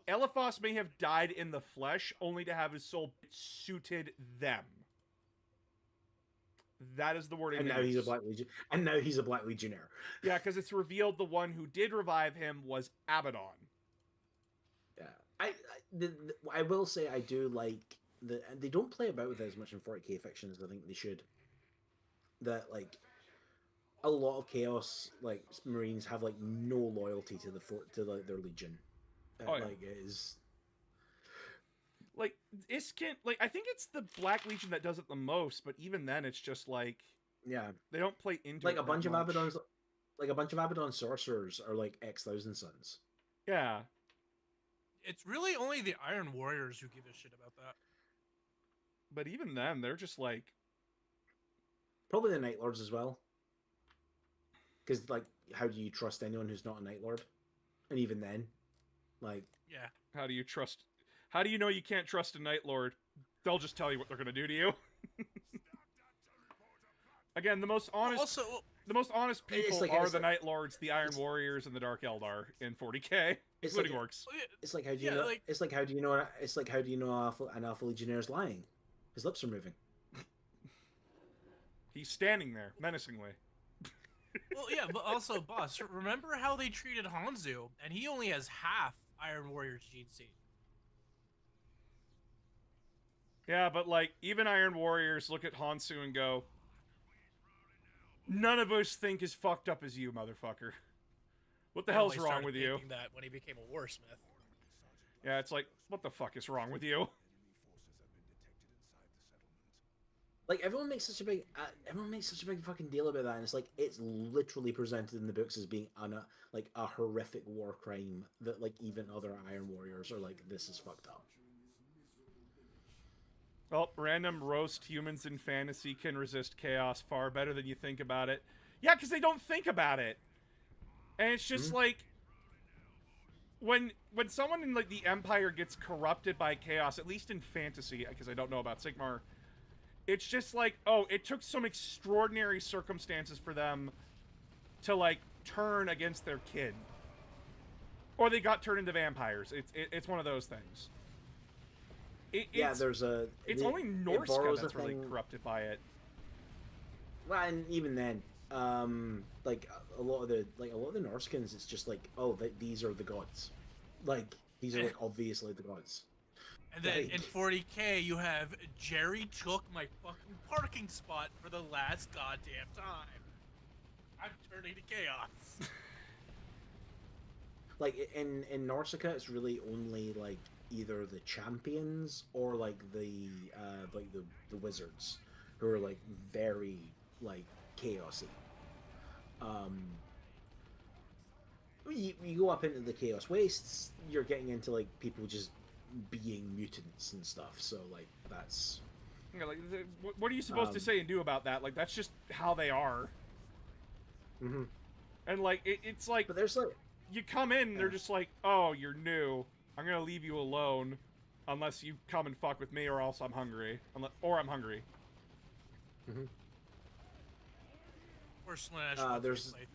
Eliphas may have died in the flesh, only to have his soul suited them." That is the wording. And now he's a Black Legion. And now he's a Black Legionnaire. Yeah, because it's revealed the one who did revive him was Abaddon. Yeah, I will say I do like they don't play about with it as much in 40k fiction as I think they should. That like a lot of Chaos like Marines have like no loyalty to their Legion. Oh, yeah. Like it is. Like Iskin, like I think it's the Black Legion that does it the most, but even then, it's just like Yeah, they don't play into like it a bunch of that much. Abaddon's, like a bunch of Abaddon sorcerers are like X-Thousand Sons. Yeah, It's really only the Iron Warriors who give a shit about that. but even then, they're just like, Probably the Night Lords as well. Because like, how do you trust anyone who's not a Night Lord? And even then, like, Yeah. how do you trust? How do you know you can't trust a Night Lord? They'll just tell you what they're gonna do to you. Again, the most honest people like- are it's the like- Night Lords, the Iron Warriors, and the Dark Eldar in 40k, It's including like- orcs. it's like how do you Yeah, know? like- It's like how do you know? It's like how do you know an Alpha Legionnaire is lying? His lips are moving. He's standing there menacingly. Well, yeah, but also, boss, remember how they treated Hanzo, and he only has half Iron Warrior's gene seed. Yeah, but like even Iron Warriors look at Hansu and go, "None of us think as fucked up as you, motherfucker. What the They hell's only wrong started with you?" thinking that when he became a warsmith. Yeah, it's like, what the fuck is wrong with you? Like everyone makes such a big fucking deal about that, and it's like it's literally presented in the books as being like a horrific war crime that like even other Iron Warriors are like, this is fucked up. Well, random roast humans in fantasy can resist chaos far better than you think about it. Yeah, because they don't think about it. And it's just like when someone in like the Empire gets corrupted by chaos, at least in fantasy, because I don't know about Sigmar, it's just like, oh, it took some extraordinary circumstances for them to like turn against their kid, or they got turned into vampires. It's one of those things. Yeah, there's a. It's it- only it Norsca borrows that's a really thing- corrupted by it. Well, and even then, like a lot of the Norskins, it's just like, oh, these are the gods. Like these are like obviously the gods. And then Like- in 40k, you have Jerry took my fucking parking spot for the last goddamn time. I'm turning to chaos. Like in Norsca, it's really only like either the champions or like the wizards who are like very like chaosy. You go up into the Chaos Wastes, you're getting into like people just being mutants and stuff. So like that's Yeah, like, what are you supposed to say and do about that? Like, that's just how they are. Mhm. And like, it's like But there's like you come in, and they're just like, "Oh, you're new. I'm gonna leave you alone, unless you come and fuck with me, or else I'm hungry. Or I'm hungry." Or slash. there's- plaything.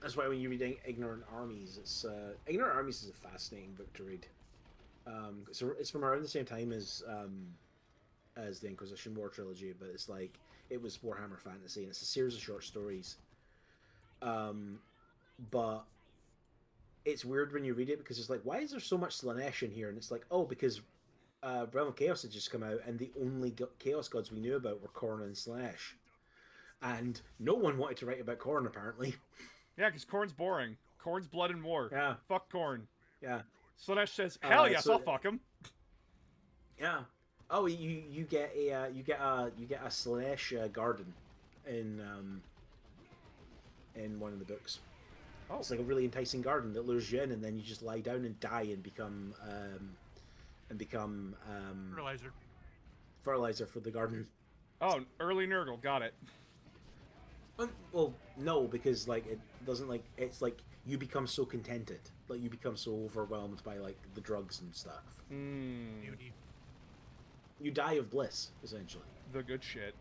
That's why when you read Ignorant Armies, it's Ignorant Armies is a fascinating book to read. So it's from around the same time as as the Inquisition War trilogy, but it's like it was Warhammer Fantasy, and it's a series of short stories. But it's weird when you read it because it's like, why is there so much Slaanesh in here? And it's like, oh, because Realm of Chaos had just come out, and the only Chaos gods we knew about were Khorne and Slaanesh, and no one wanted to write about Khorne apparently. Yeah, because Khorne's boring. Khorne's blood and war. Yeah. Fuck Khorne. Yeah. Slaanesh says, "Hell yes, so- I'll fuck him." Yeah. Oh, you get a Slaanesh garden in one of the books. Oh. It's like a really enticing garden that lures you in, and then you just lie down and die and become Fertilizer. fertilizer for the garden. Oh, early Nurgle, got it. Well, no, because like it doesn't like it's like you become so contented, like you become so overwhelmed by like the drugs and stuff. Beauty. You die of bliss, essentially. The good shit.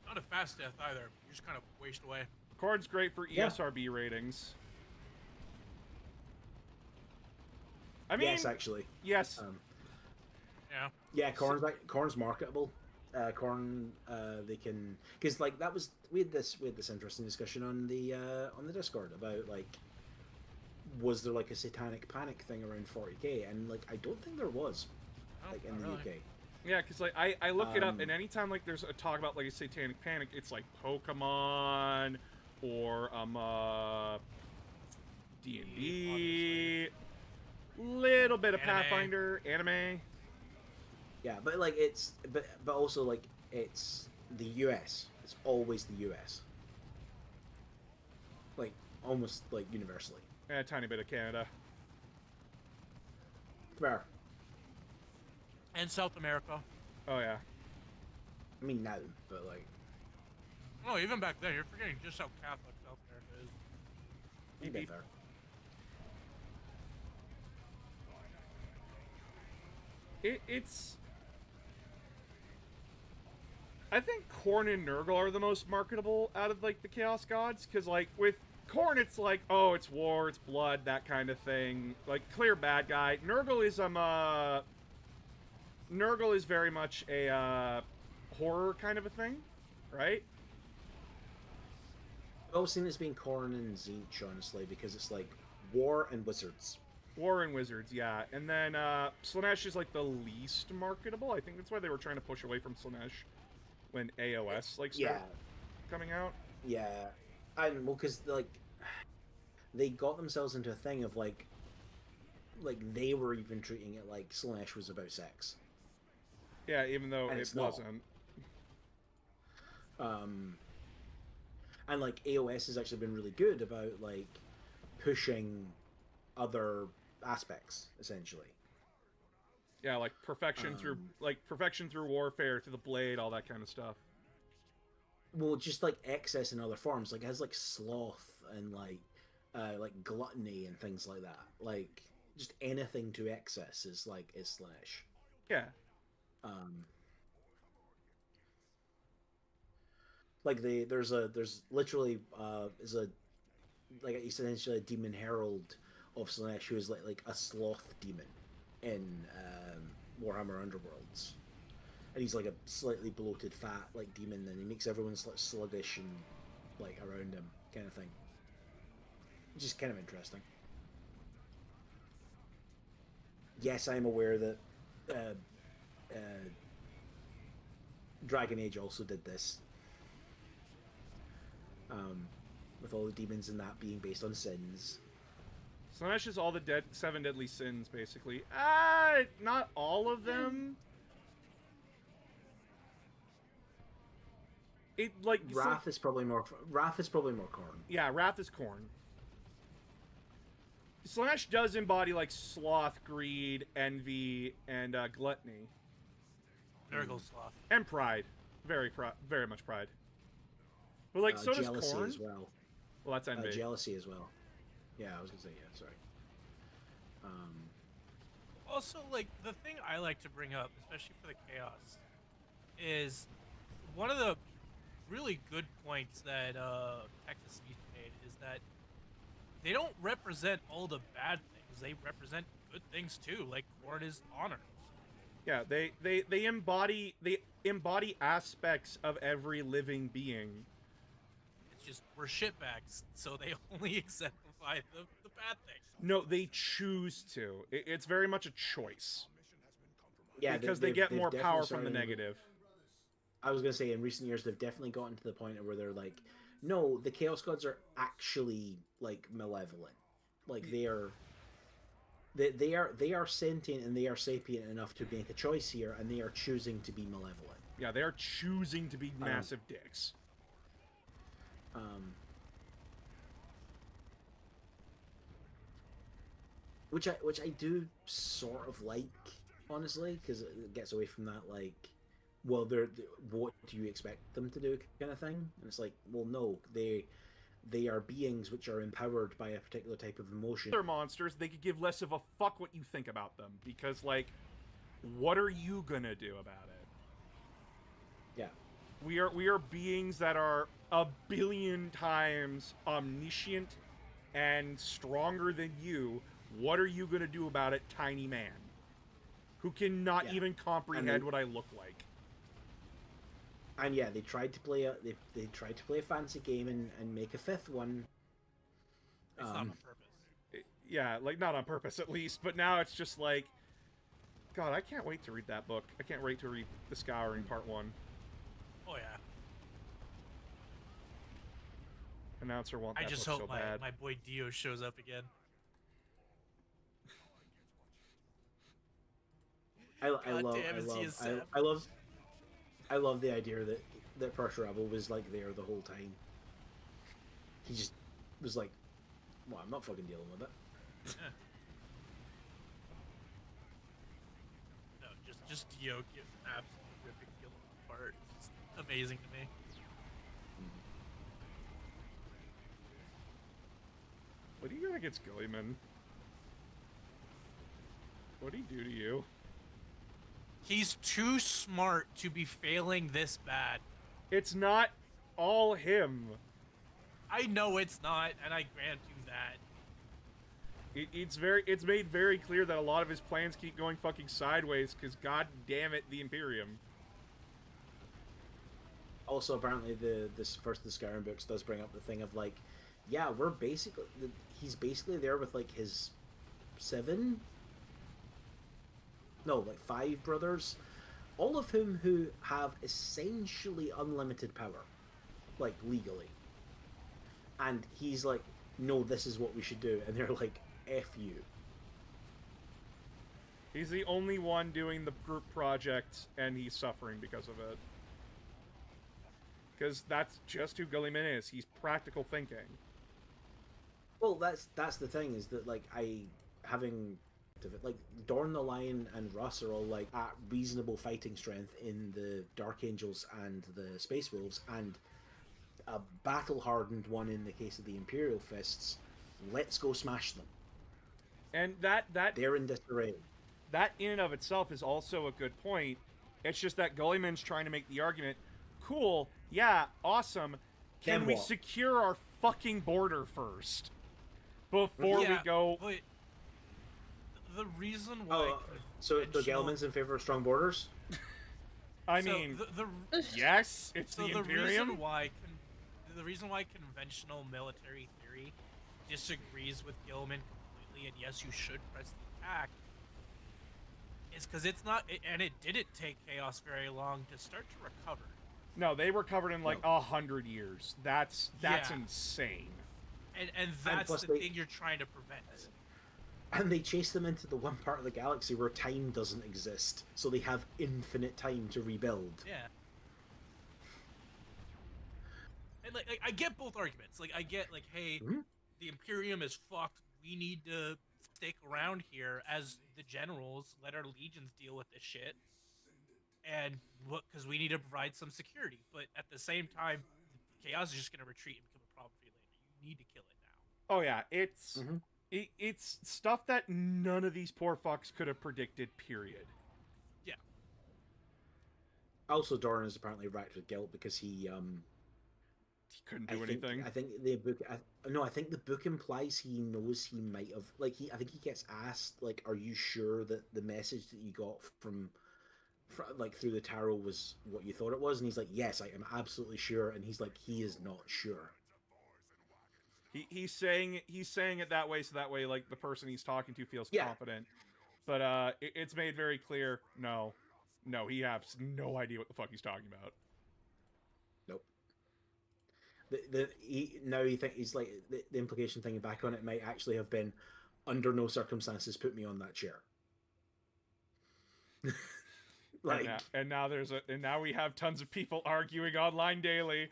Not a fast death either. You just kind of waste away. Khorne's great for Yeah. ESRB ratings. I mean, Yes, actually. yes. Yeah. Yeah, Khorne's marketable. Khorne, they can, because like that was we had this interesting discussion on the Discord about like, was there like a satanic panic thing around 40k, and like I don't think there was, Oh, like in not the really. UK. Yeah, because like I look it up, Um, and anytime like there's a talk about like a satanic panic, it's like Pokemon or D&D, little bit of Anime. Pathfinder, anime. Yeah, but like it's but also like it's the US. It's always the US. Like almost like universally. And a tiny bit of Canada. Fair. And South America. Oh yeah. I mean now, but like Oh, even back then, you're forgetting just how Catholic South America is. Beep, okay, beep. fair. It's. I think Khorne and Nurgle are the most marketable out of like the Chaos Gods, because like with Khorne, it's like, oh, it's war, it's blood, that kind of thing. Like clear bad guy. Nurgle is very much a horror kind of a thing, right? I've always seen it as being Khorne and Tzeentch, honestly, because it's like war and wizards. War and wizards, yeah. And then Slaanesh is like the least marketable. I think that's why they were trying to push away from Slaanesh when AOS like started coming out. Yeah, and well, because like they got themselves into a thing of like they were even treating it like Slaanesh was about sex. Yeah, even though And it it's not. wasn't. And like AOS has actually been really good about like pushing other aspects, essentially. Yeah, like perfection through warfare, to the blade, all that kind of stuff. Well, just like excess in other forms, like it has like sloth and like gluttony and things like that. Like just anything to excess is Slaanesh. Yeah. Like there's literally is a like essentially a demon herald of Slaanesh who is like a sloth demon in Warhammer Underworlds, and he's like a slightly bloated, fat like demon, and he makes everyone like sluggish and like around him, kind of thing. Which is kind of interesting. Yes, I'm aware that Dragon Age also did this. With all the demons in that being based on sins. Slaanesh is all the 7 deadly sins, basically. Not all of them. It like Wrath is probably more Khorne. Yeah, Wrath is Khorne. Slaanesh does embody like sloth, greed, envy, and gluttony, Nurgle sloth. and pride. Very much pride. But like so does Jealousy Khorne. as well. Well, that's envy. Jealousy as well. Yeah, I was gonna say yeah. Sorry. Also, like, the thing I like to bring up, especially for the Chaos, is one of the really good points that Texas Speech made is that they don't represent all the bad things. They represent good things, too. Like, Khorne is honor. Yeah, they embody aspects of every living being. It's just we're shitbags, so they only exemplify the bad things. No, they choose to. It's very much a choice. Yeah, Because they get they've more definitely power from the started- negative. I was gonna say in recent years they've definitely gotten to the point where they're like, no, the Chaos Gods are actually like malevolent. Like they are sentient and they are sapient enough to make a choice here, and they are choosing to be malevolent. Yeah, they are choosing to be massive dicks. Which I do sort of like, honestly, because it gets away from that like, well, what do you expect them to do kind of thing, and it's like, well, no, they are beings which are empowered by a particular type of emotion. They're monsters. They could give less of a fuck what you think about them, because like, what are you gonna do about it? Yeah. We are beings that are a billion times omniscient and stronger than you. What are you gonna do about it, tiny man? Who cannot even comprehend what I look like. And yeah, they tried to play a fancy game and make a fifth one. It's not on purpose. Yeah, like not on purpose at least, but now it's just like, God, I can't wait to read that book. I can't wait to read The Scouring Part 1. Oh yeah. Announcer want that I just book hope so bad. my boy Dio shows up again. I love the idea that Pershurabble was like there the whole time. He just was like, well, I'm not fucking dealing with it. No, just Dio absolutely ripping Gilliman apart. It's amazing to me. What do you got against Gilliman? What did he do to you? He's too smart to be failing this bad. It's not all him. I know it's not, and I grant you that. It's made very clear that a lot of his plans keep going fucking sideways because god damn it, the Imperium. Also, apparently, this first of the Skyrim books does bring up the thing of like, yeah, he's basically there with like his 5 brothers, all of whom who have essentially unlimited power, like legally. And he's like, no, this is what we should do, and they're like, F you. He's the only one doing the group project, and he's suffering because of it. Because that's just who Gilliman is. He's practical thinking. Well, that's the thing, is that like like Dorn the Lion and Russ are all like at reasonable fighting strength in the Dark Angels and the Space Wolves, and a battle hardened one in the case of the Imperial Fists. Let's go smash them. And that they're in disarray. That in and of itself is also a good point. It's just that Gulliman's trying to make the argument, cool, yeah, awesome. Can we secure our fucking border first? Before we go... But the reason why... So Gilliman's in favor of strong borders? I mean, yes, it's the Imperium. The reason why conventional military theory disagrees with Gilliman completely, and yes, you should press the attack, is because it's not, and it didn't take Chaos very long to start to recover. No, they recovered in like 100 years. That's insane. And that's the thing you're trying to prevent. And they chase them into the one part of the galaxy where time doesn't exist, so they have infinite time to rebuild. Yeah. And like I get both arguments. Like I get like, hey, the Imperium is fucked. We need to stick around here as the generals. Let our legions deal with this shit. And because we need to provide some security. But at the same time, Chaos is just going to retreat and become a problem for you later. You need to kill it now. Oh yeah, it's stuff that none of these poor fucks could have predicted. Period. Yeah. Also, Doran is apparently racked with guilt because he couldn't do anything. I think the book. I think the book implies he knows he might have. Like I think he gets asked, like, "Are you sure that the message that you got from like through the tarot was what you thought it was? And he's like, yes, I am absolutely sure. And he's like, he is not sure. He's saying it that way, so that way, like, the person he's talking to feels Yeah. confident. But it's made very clear, no, he has no idea what the fuck he's talking about. Nope. Now you think he's like the implication thinking back on it might actually have been, under no circumstances put me on that chair. Like, and now we have tons of people arguing online daily.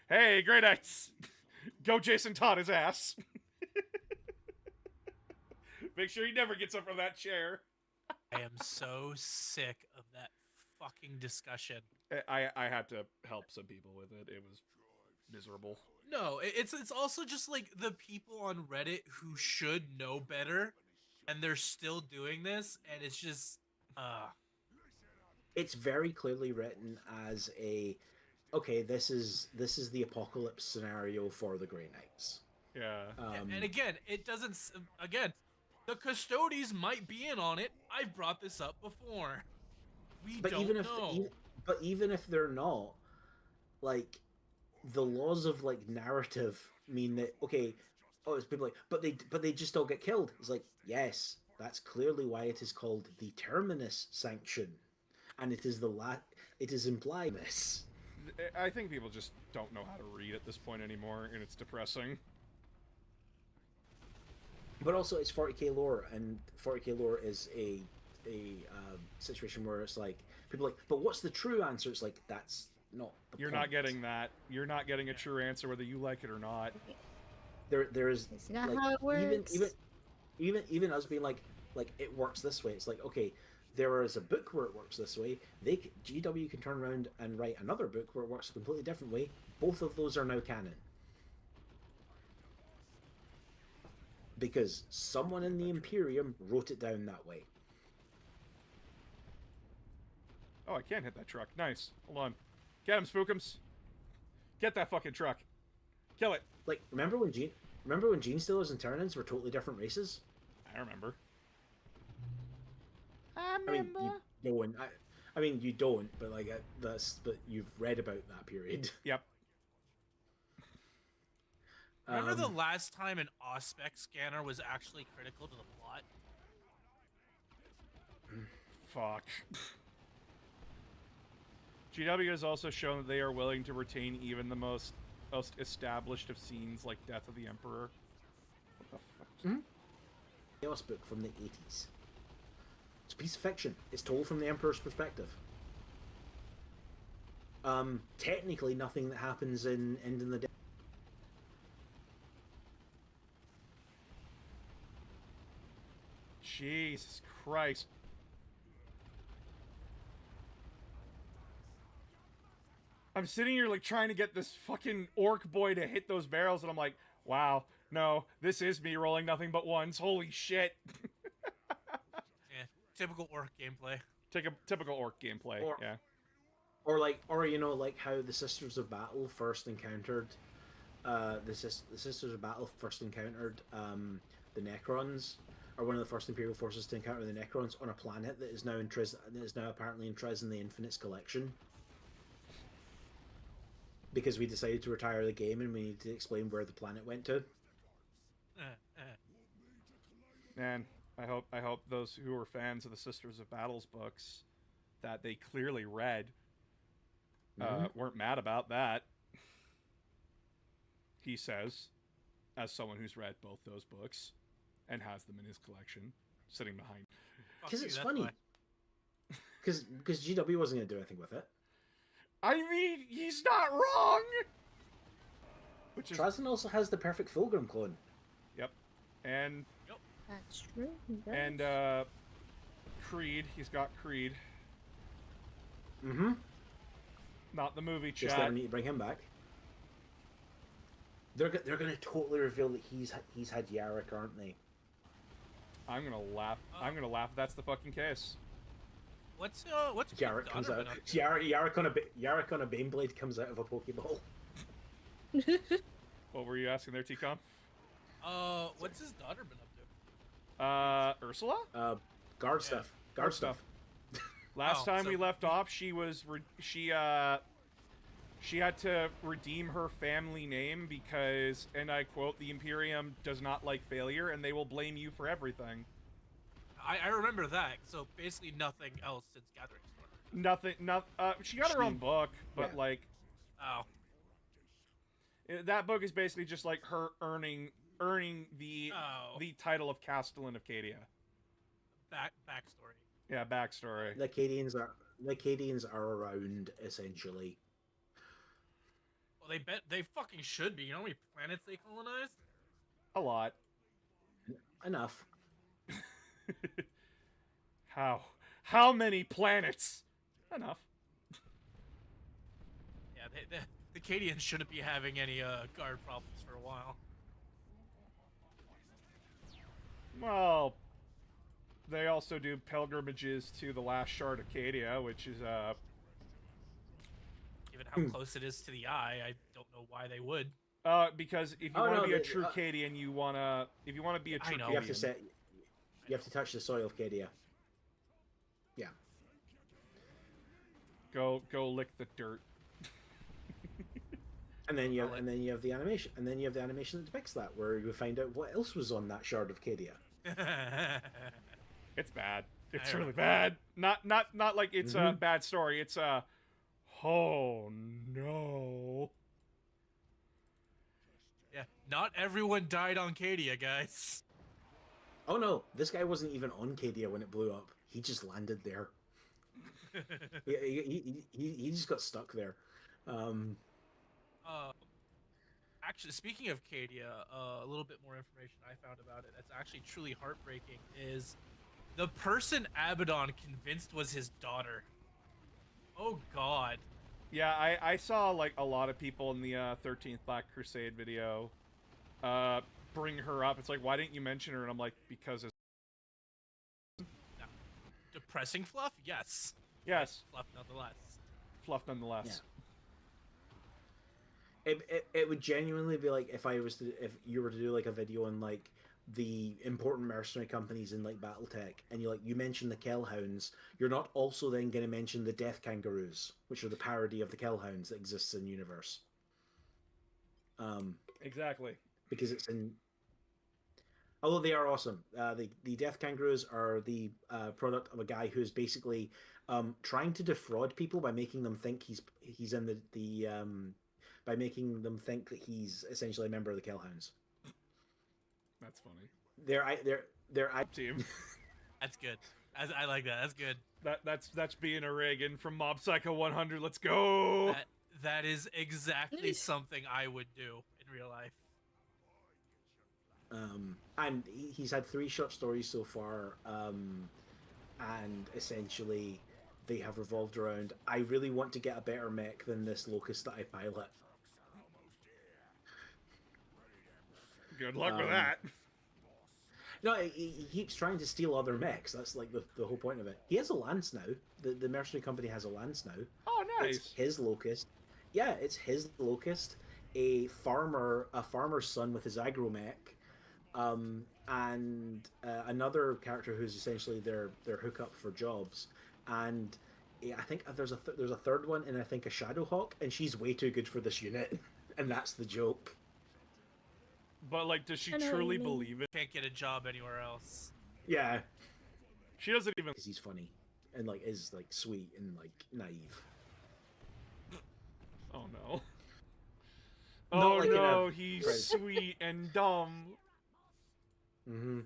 Hey, Grey Knights, go Jason Todd his ass. Make sure he never gets up from that chair. I am so sick of that fucking discussion. I had to help some people with it. It was miserable. No, it's also just like the people on Reddit who should know better, and they're still doing this, and it's just it's very clearly written as okay, this is the apocalypse scenario for the Grey Knights. Yeah. And again, it doesn't. Again, the Custodes might be in on it. I've brought this up before. We but don't even if know. even if they're not, like, the laws of like narrative mean that, okay, it's people like, but they just all get killed. It's like, yes, that's clearly why it is called the Terminus Sanction, and it is it is implied this. I think people just don't know how to read at this point anymore, and it's depressing. But also, it's 40k lore, and 40k lore is a situation where it's like, people are like, but what's the true answer? It's like, that's not the You're point. not getting that. You're not getting a true answer whether you like it or not. There is, It's not like, how it works. even us being like it works this way. It's like, okay, there is a book where it works this way. GW can turn around and write another book where it works a completely different way. Both of those are now canon. Because someone in the Imperium wrote it down that way. Oh, I can hit that truck. Nice. Hold on. Get him, Spookums. Get that fucking truck. Kill it. Like, remember when Gene Stealers and Tyranids were totally different races? I remember. I mean, you don't. I mean, you don't, but like but you've read about that period. Yep. Remember the last time an Auspex scanner was actually critical to the plot? Fuck. GW has also shown that they are willing to retain even the most established of scenes like Death of the Emperor. What the fuck? Chaos book from the 80s. It's a piece of fiction. It's told from the Emperor's perspective. Technically, nothing that happens in End in the Day. Jesus Christ. I'm sitting here like trying to get this fucking orc boy to hit those barrels, and I'm like, wow, no, this is me rolling nothing but ones. Holy shit. Yeah, typical orc gameplay. Typical orc gameplay, yeah. Or you know, like how the Sisters of Battle first encountered the Sisters of Battle first encountered the Necrons, or one of the first Imperial forces to encounter the Necrons on a planet that is now apparently in Trez in the Infinites collection. Because we decided to retire the game and we need to explain where the planet went to. Man, I hope those who are fans of the Sisters of Battles books that they clearly read weren't mad about that. He says, as someone who's read both those books and has them in his collection, sitting behind. Because it's funny. Because GW wasn't going to do anything with it. I mean, he's not wrong. Trazyn also has the perfect Fulgrim clone. Yep, and That's true. he does. and Creed. He's got Creed. Mm-hmm. Not the movie. Just Chat. that I need to bring him back. They're going to totally reveal that he's had Yarrick, aren't they? I'm gonna laugh. I'm gonna laugh. If that's the fucking case. What's Yarrick comes out. Yarrick on a Baneblade comes out of a Pokeball. What were you asking there, T-Com? What's his daughter been up to? Ursula? Guard stuff. Guard stuff. Last Oh, time so- we left off, she had to redeem her family name because, and I quote, "The Imperium does not like failure, and they will blame you for everything." I remember that. So basically nothing else since Gathering Storm. She got her own book, but Yeah. like Oh, that book is basically just like her earning the Oh. the title of Castellan of Cadia. backstory. Yeah, backstory. The Acadians are around essentially. Well, they fucking should be. You know how many planets they colonized? A lot. Enough. How many planets? Enough. Yeah, the Acadians shouldn't be having any guard problems for a while. Well, they also do pilgrimages to the last shard of Cadia, which is Given how close it is to the eye, I don't know why they would. because if you Oh, want to no, be a they- true Cadian, if you want to be a I true know. You have to Cadian, you have to touch the soil of Cadia. Yeah. go lick the dirt. And then you have, I'll let- and then you have the animation, and then you have the animation that depicts that, where you find out what else was on that shard of Cadia. It's bad. It's I really bad. Not like it's a Mhm. bad story. It's a oh no. Yeah, not everyone died on Cadia, guys. Oh no, this guy wasn't even on Cadia when it blew up. He just landed there. He just got stuck there. Actually, speaking of Cadia, a little bit more information I found about it that's actually truly heartbreaking is the person Abaddon convinced was his daughter. Oh God. Yeah, I saw like a lot of people in the 13th Black Crusade video bring her up. It's like, why didn't you mention her? And I'm like, because it's... Depressing fluff? Yes. Yes, Fluff nonetheless. fluff nonetheless. It would genuinely be like if you were to do like a video on like the important mercenary companies in like BattleTech, and you mention the Kellhounds, you're not also then going to mention the Death Kangaroos, which are the parody of the Kellhounds that exists in universe. Exactly. Because it's in. Although they are awesome, the Death Kangaroos are the product of a guy who is basically trying to defraud people by making them think he's in the by making them think that he's essentially a member of the Kellhounds. That's funny. They're Team. That's good. I like that. That's good. That's being a Reagan from Mob Psycho 100. Let's go. That is exactly something I would do in real life. And he's had 3 short stories so far, and essentially they have revolved around, I really want to get a better mech than this Locust that I pilot. Good luck with that. No, he keeps trying to steal other mechs. That's like the whole point of it. He has a Lance now. The mercenary company has a Lance now. Oh, nice. It's his Locust. Yeah, it's his Locust. A farmer's son with his agromech, and another character who's essentially their hookup for jobs. And I think there's a third one, and I think a Shadowhawk, and she's way too good for this unit, and that's the joke. But like, does she I know what truly you mean. believe it? Can't get a job anywhere else. Yeah, She doesn't even. because he's funny and like is like sweet and like naive. Oh no. Not Oh like in a- no, he's Right. sweet and dumb. Mm-hmm.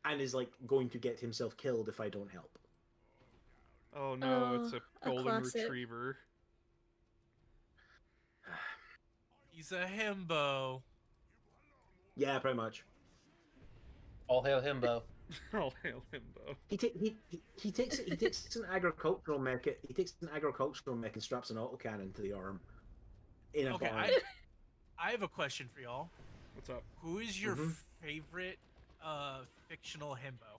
And is like going to get himself killed if I don't help. Oh no, it's Oh, a a golden classic. retriever. He's a himbo. Yeah, pretty much. All hail himbo. All hail himbo. He takes an agricultural mech. He takes an agricultural mech and straps an autocannon to the arm. In a Okay, barn. I have a question for y'all. What's up? Who is your Mhm. favorite fictional himbo?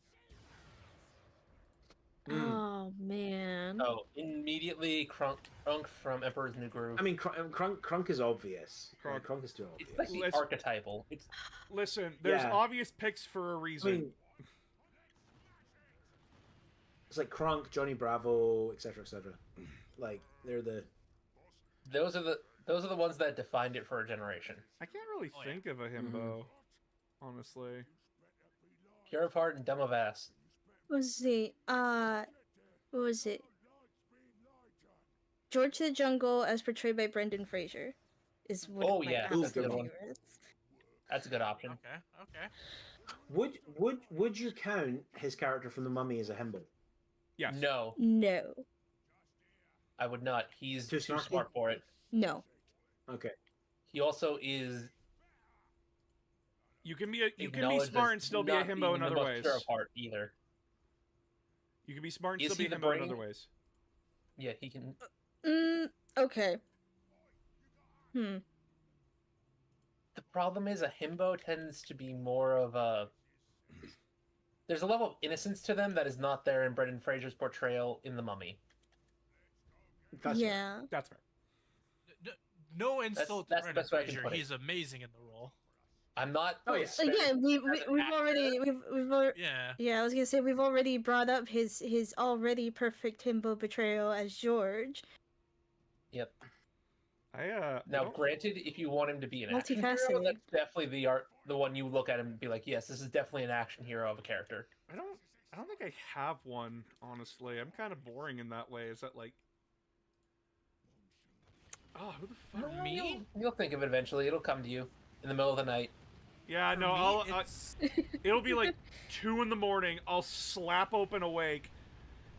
Oh man. Oh, immediately Crunk from Emperor's New Groove. I mean, Crunk is obvious. Crunk. Crunk is too It's obvious. like the Let's- archetypal. It's Listen, there's Yeah. obvious picks for a I reason. mean, It's like Kronk, Johnny Bravo, etc., etc. Like they're the. Those are the ones that defined it for a generation. I can't really Oh, yeah. think of a himbo, honestly. Pure of heart and dumb of ass. What was it? George the Jungle, as portrayed by Brendan Fraser, is one Oh, of my yeah, absolute that's a good one. favorites. That's a good option. Okay. Would you count his character from The Mummy as a himbo? Yes. No, No, I would not. He's Too too snarky? smart for it. no. Okay. He also is You can be acknowledged smart as and still be a not himbo being in the other most ways. pure of heart either. You can be smart and Is still be he a the himbo in brain? other ways. Yeah, he can. Okay. The problem is a himbo tends to be more of a. There's a level of innocence to them that is not there in Brendan Fraser's portrayal in The Mummy. That's Yeah. That's fair. No insult that's to the Brendan best way I can Fraser. put it. He's amazing in the role. I'm not. Oh, yeah. Again, we've already Yeah. yeah. I was gonna say we've already brought up his already perfect himbo portrayal as George. Yep. I Now, don't- granted, if you want him to be an action hero, Multifaceted. that's definitely the one you look at him and be like, yes, this is definitely an action hero of a character. I don't think I have one, honestly. I'm kind of boring in that way. Is that like oh, who the fuck? For me? You'll think of it eventually. It'll come to you in the middle of the night. Yeah, For no, me, it's- it'll be like 2 a.m. I'll slap open Awake,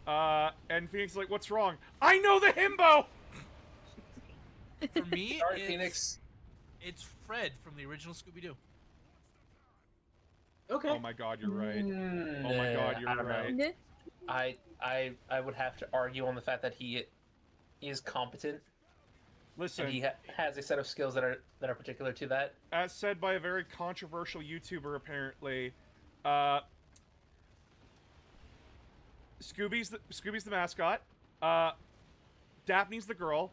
and Phoenix is like, "What's wrong?" I know the himbo. For me, Sorry, it's, Phoenix. it's Fred from the original Scooby-Doo. Okay. Oh my god, you're right. Mm, Oh my god, you're I don't right. know. I would have to argue on the fact that he is competent Listen, and he has a set of skills that are particular to that. as said by a very controversial YouTuber, apparently, Scooby's the mascot. Daphne's the girl.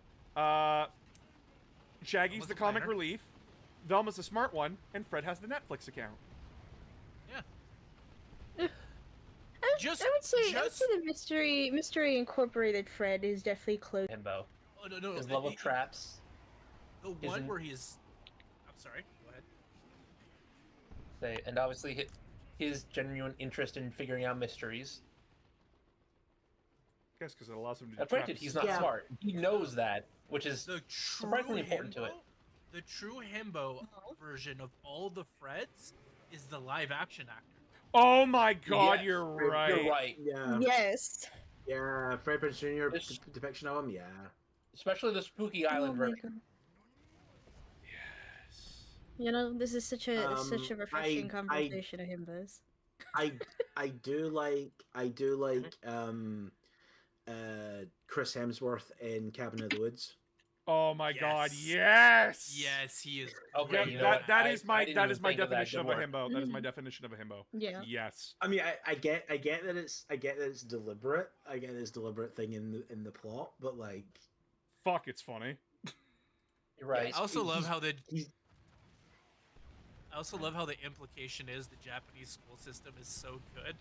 Shaggy's Velma's the the comic planner. relief. Velma's the smart one, and Fred has the Netflix account. Yeah. I Just- would say just- the Mystery Incorporated Fred is definitely close. Himbo. Oh, no. His love of he- traps. The one isn't- where he's. I'm sorry. Go ahead. And obviously his genuine interest in figuring out mysteries. I guess because it allows him to do Now, granted, traps. he's not Yeah. smart. He knows that, which is The true surprisingly important to it. The true himbo version of all the Freds is the live-action actor. Oh my god, Yes, you're right. You're right. Yeah. Yes. Yeah. Fred Prinze Jr. This- depiction of him. Yeah. Especially the Spooky Island Oh my version. God. Yes. You know, this is such a refreshing I- conversation of himbos. I do like Chris Hemsworth in Cabin in the Woods. Oh my god, Yes. yes. Yes, he is. Okay, Yeah, you know that what? that I- is I my didn't that even is my think of that. definition of a Good work. himbo. That is my Mhm. definition of a himbo. Yeah. Yes. I mean, I get that it's deliberate. I get this deliberate thing in the plot, but like, Fuck, it's funny. You're right. I also love he's- how the. he's I also love how the implication is the Japanese school system is so good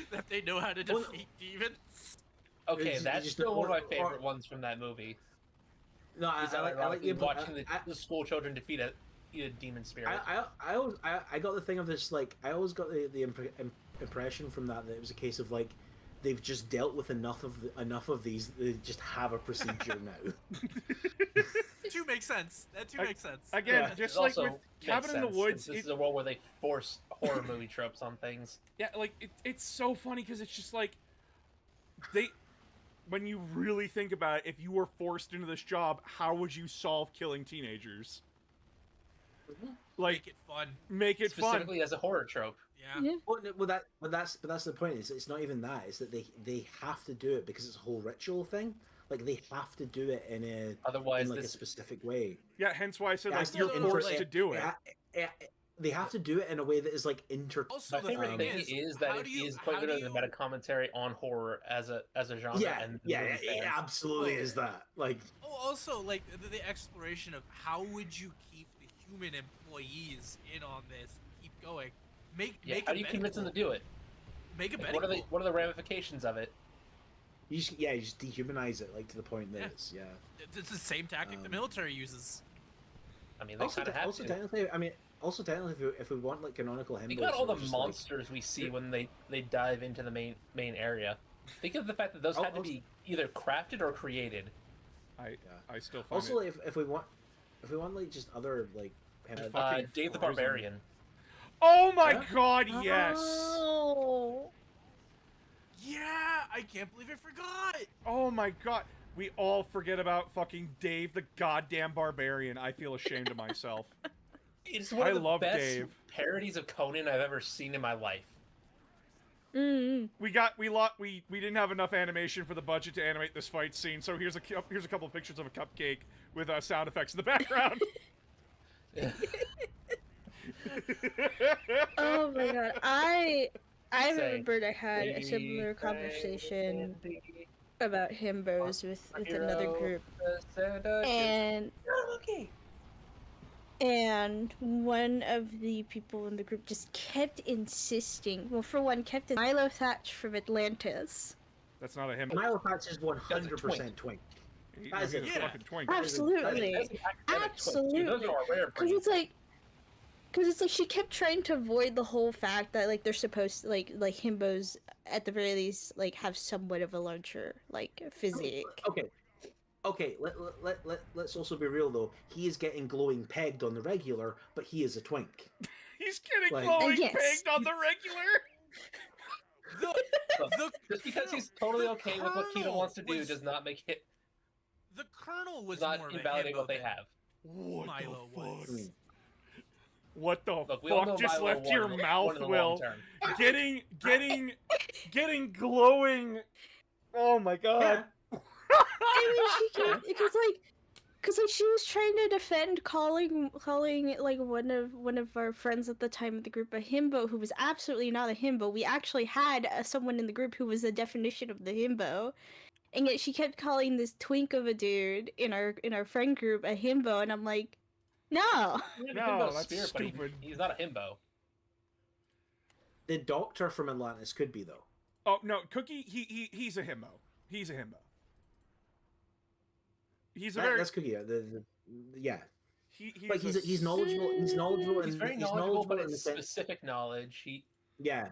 that they know how to Well, defeat demons. Okay, It's that's just still one of my or- favorite ones from that movie. no, I Is like ironically the impl- watching I- the school children defeat a demon spirit. I got the thing of this, like, I always got the impression from that it was a case of like they've just dealt with enough of these, they just have a procedure now. That too makes sense. That too I- makes sense. Again, Yeah. just It like also with makes Cabin in the sense, Woods, since this it- is a world where they force horror movie tropes on things. yeah, like it's so funny because it's just like they, when you really think about it, if you were forced into this job, how would you solve killing teenagers? Like, Make it fun. make it fun. Specifically as a horror trope. Yeah. Yeah. Well, that's the point. It's not even that. It's that they have to do it because it's a whole ritual thing. Like they have to do it in Otherwise, like a this specific way. Yeah, hence why I said It like has to you're be forced inter- to do it. They have to do it in a way that is like inter. Also, my the favorite thing thing is that how it do you- is quite how good do as a you- meta commentary on horror as a genre. Yeah, and yeah, movie it fans. absolutely is that. Like, Oh, also, like the exploration of how would you keep the human employees in on this? Keep going. Yeah, Make how a do you Betty convince them to Boop. do it? Make a Like, Betty Boop. what are the ramifications of it? you just dehumanize it like to the point that Yeah. it's It's the same tactic the military uses. I mean, they Also, kind of have also to. technically, if we want like canonical himbos, Think about all the or just, like- monsters we see when they dive into the main area. Think of the fact that those had to be either crafted or created. I still find Also, it. if we want like just other like fucking Dave the frozen. Barbarian. Oh my Yeah? god, yes! Oh. Yeah, I can't believe I forgot. Oh my god. We all forget about fucking Dave the goddamn Barbarian. I feel ashamed of myself. It's one I of the love best Dave. parodies of Conan I've ever seen in my life. Mm. We didn't have enough animation for the budget to animate this fight scene, so here's a couple of pictures of a cupcake with sound effects in the background. Oh my god. I Say, remembered I had a similar conversation about himbos with another group. And one of the people in the group just kept insisting. Well, for one, kept Milo Thatch from Atlantis. That's not a him. Milo Thatch is 100% twink. That is He's a a fucking twink. Absolutely, absolutely. Those are rare Because it's like she kept trying to avoid the whole fact that like they're supposed to like himbos at the very least like have somewhat of a larger like physique. Okay, let's also be real though. He is getting glowing pegged on the regular, but he is a twink. He's getting Like- glowing Yes. pegged on the regular. Just because he's totally okay with what Keto wants to do does not make it The Colonel was not more of a invalidate himbo what they than have. What Milo the fuck? was. What the Look, we all know fuck just Milo left won your in the- mouth, won in the long Will? term. Getting glowing. Oh my god. I mean, because she was trying to defend calling like one of our friends at the time of the group a himbo who was absolutely not a himbo. We actually had someone in the group who was the definition of the himbo, and yet she kept calling this twink of a dude in our friend group a himbo, and I'm like, no. He had a No, himbo that's spirit, but stupid. he's not a himbo. The Doctor from Atlantis could be though. Oh no, Cookie. He's a himbo. He's a himbo. He's a very. That's Cookie. Yeah. He's Like he's knowledgeable. He's knowledgeable. He's and very he's knowledgeable, but in the it's sense. specific knowledge. Yeah.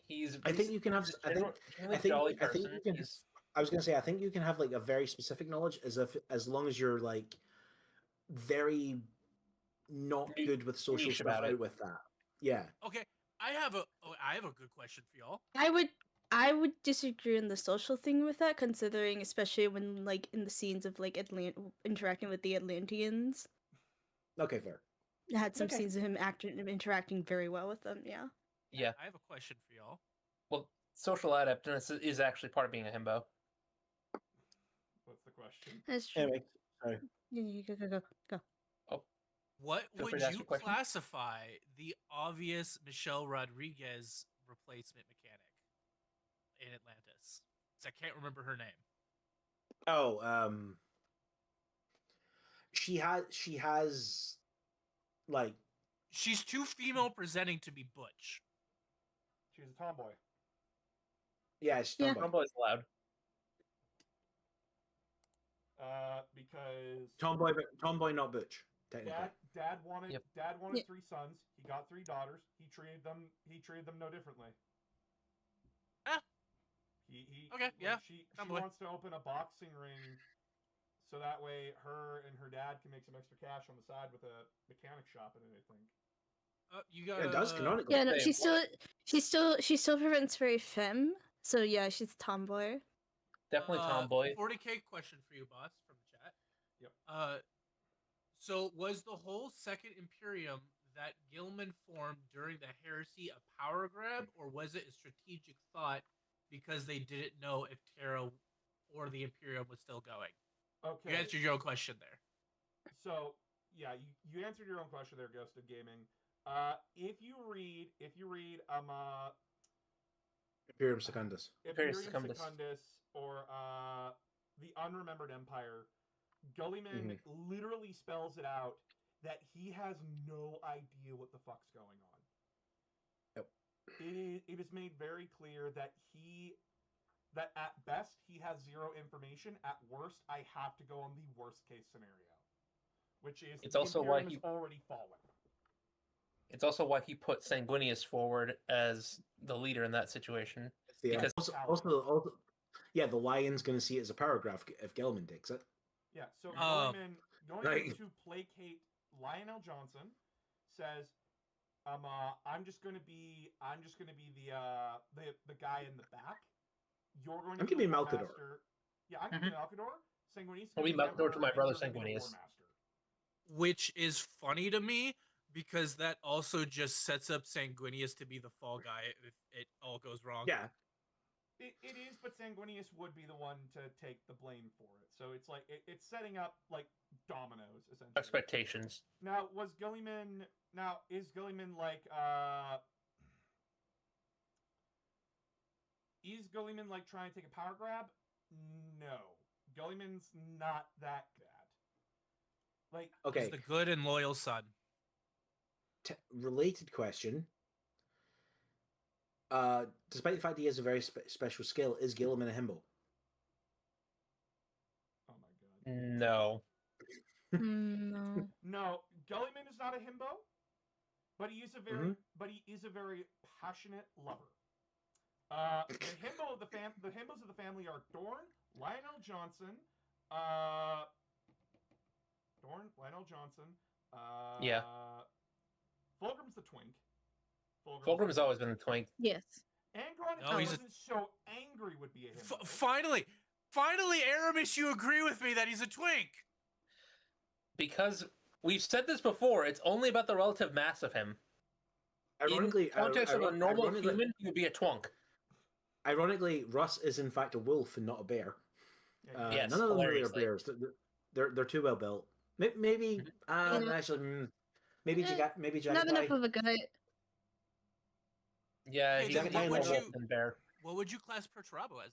He's. I think you can have. he's I think. generally I think. jolly I think person. you can. He's- I was gonna say. I think you can have like a very specific knowledge, as long as you're like very not Niche- good with social niche stuff about it. out with that. Yeah. Okay, I have a good question for y'all. I would disagree on the social thing with that, considering especially when like in the scenes of like interacting with the Atlanteans, Okay. Fair. it had some Okay. scenes of him interacting very well with them. Yeah. Yeah. I have a question for y'all. Well, social adaptness is actually part of being a himbo. What's the question? That's true. Anyway, sorry. Go. What Feel free would to ask you your question. classify the obvious Michelle Rodriguez replacement mechanic in Atlantis? 'Cause I can't remember her name. Oh, she has like She's too female presenting to be butch. She's a tomboy. yeah, she's Yeah. tomboy. Himbo is allowed. Because Tomboy, not butch. Technically. dad wanted Yep. dad wanted Yeah. 3 sons. He got 3 daughters. He treated them no differently. Ah. He Okay, like, yeah, She tomboy. wants to open a boxing ring, so that way her and her dad can make some extra cash on the side with a mechanic shop in it. I think. You got. Yeah, it does canonically. Yeah, no, Say she still prevents very femme. So yeah, she's tomboy. Definitely tomboy. 40K question for you, boss, from the chat. Yep. So was the whole Second Imperium that Gilman formed during the heresy a power grab, or was it a strategic thought because they didn't know if Terra or the Imperium was still going? Okay. You answered your own question there. So yeah, you answered your own question there, Ghost of Gaming. If you read Imperium Secundus. Imperium Secundus. Secundus or the Unremembered Empire, Gulliman literally spells it out that he has no idea what the fuck's going on. Yep. It is made very clear that that at best he has zero information. At worst, I have to go on the worst case scenario, which is It's the also why Imperium he- has already fallen. It's also why he put Sanguinius forward as the leader in that situation. Yeah. Because- Also, yeah, the Lion's going to see it as a paragraph if Gelman takes it. Yeah, so Um, going right. to placate Lionel Johnson says, I'm just gonna be the guy in the back. You're going to I'm gonna be the War Malcador. Master. Yeah, I'm gonna be Malcador. Sanguinius I'll be gonna Malcador to my Emperor, brother and you're gonna be the Sanguinius. War Master. Which is funny to me because that also just sets up Sanguinius to be the fall guy if it all goes wrong. Yeah. It is, but Sanguinius would be the one to take the blame for it. So it's like it's setting up like dominoes essentially. Expectations. Now, is Gilliman like is Gilliman like trying to take a power grab? No. Gilliman's not that bad. Like Okay. He's the good and loyal son. Related question. Despite the fact he has a very special skill, is Gilliman a himbo? oh my god. No. No. No, Gilliman is not a himbo, but he is a very passionate lover. The himbos of the family are Dorn, Lionel Johnson, Yeah. Fulgrim's the twink. Fulgrim's always been the twink. Yes. Angron, if No, he he's a- wasn't so angry, would be a himbo. Finally, Aramis, you agree with me that he's a twink. Because we've said this before, it's only about the relative mass of him. Ironically, In context of a normal ironically- human, he would be a twunk. Ironically, Russ is in fact a wolf and not a bear. Yes, None of them really are hilariously. bears. They're too well built. Maybe Yeah. actually, maybe maybe Not enough Jagatai. of a gut. Yeah, Hey, he's then more what would wolf you- than bear. What would you class Perturabo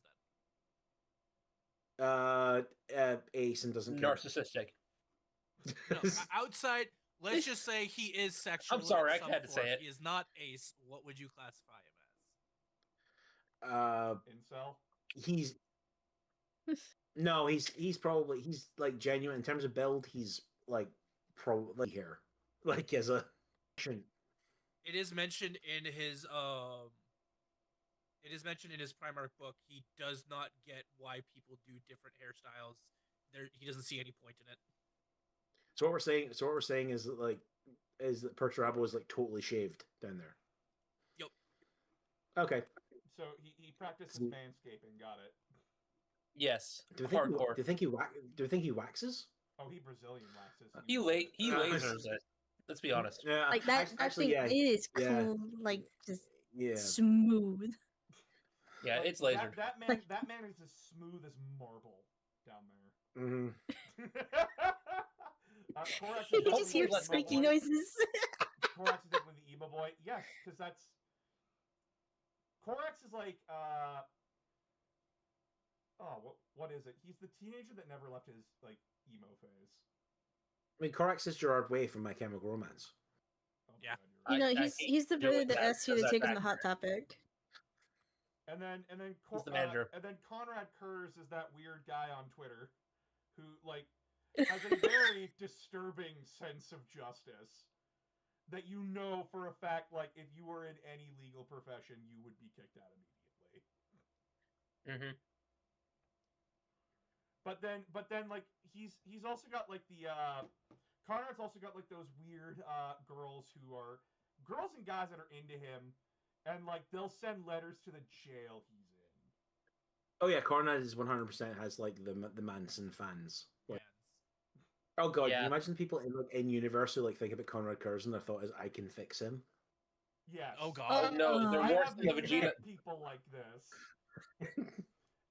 as Ace and doesn't count. Narcissistic. then? No, outside, let's just say he is sexual. I'm sorry, in I some had to say form. it. He is not ace. What would you classify him as? Incel. He's no, he's probably like genuine in terms of build. He's like probably here, like as a. It is mentioned in his Primarch book. He does not get why people do different hairstyles. He doesn't see any point in it. So what we're saying is that that Perturabo is like totally shaved down there. Yep. Okay. So he practices manscaping. Got it. Yes, Do you think hardcore. do you think he waxes? Oh, he Brazilian waxes. He lasers it. Let's be honest. Yeah. Like that Actually, thing yeah. is yeah. cool, like just Yeah. smooth. Yeah, Like, it's lasered. That man is as smooth as marble down there. Mm-hmm. Korax You is can just hear definitely the emo squeaky boy. noises. Korax is definitely the emo boy. Yes, because that's Korax is like what is it? He's the teenager that never left his like emo phase. I mean, Korax is Gerard Way from My Chemical Romance. Oh my Yeah. God, You you're right. know, I he's the hate doing brother that that asked you to because take that on the hot topic. And then He's the manager. and then Conrad Kurz is that weird guy on Twitter who like has a very disturbing sense of justice that you know for a fact, like if you were in any legal profession, you would be kicked out immediately. Mm-hmm. But then like he's also got like the Conrad's also got like those weird girls and guys that are into him, and like they'll send letters to the jail he's in. Oh yeah, Conrad is 100% has like the Manson fans. Like, oh god, Yeah. can you imagine people in universe who like think about Conrad Kurz and their thought is I can fix him. Yes. Oh god. Oh no, they're I worse have than the Vegeta. met people like this.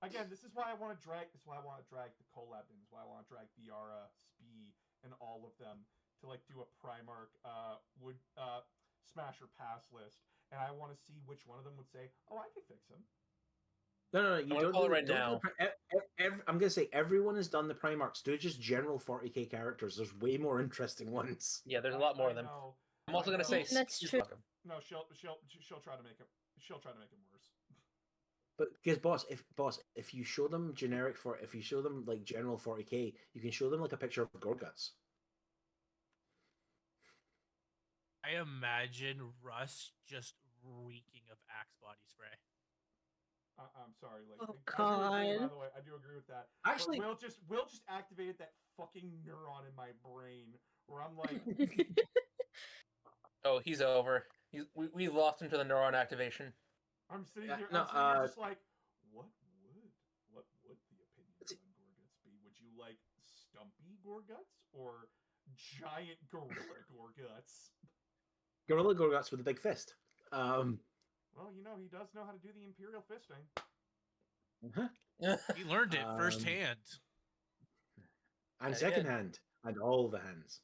Again, this is why I want to drag the collab in. This is why I want to drag Viara, Spee, and all of them to like do a Primarch smash or pass list, and I want to see which one of them would say, "Oh, I can fix him." No, you gonna don't call it do- right don't now. do I'm gonna say everyone has done the Primarchs. Do just general 40k characters. There's way more interesting ones. Yeah, there's a lot more I of them. know. I'm also I gonna know. say That's Spee true. fuck him. No, she'll try to make him. She'll try to make him worse. But because if you show them if you show them like general 40k, you can show them like a picture of Gorguts. I imagine Russ just reeking of Axe body spray. I'm sorry, like. Oh, I do agree, by God. the way, I do agree with that. Actually, but Will just activated that fucking neuron in my brain where I'm like, Oh, he's over. We lost him to the neuron activation. I'm sitting Yeah, here, no, I'm sitting here just like, what would the opinions on Gorguts be? Would you like stumpy Gorguts or giant gorilla Gorguts? Gorilla Gorguts with a big fist. Well, you know, he does know how to do the Imperial fisting. He learned it firsthand. And Yeah, second hand, and all the hands.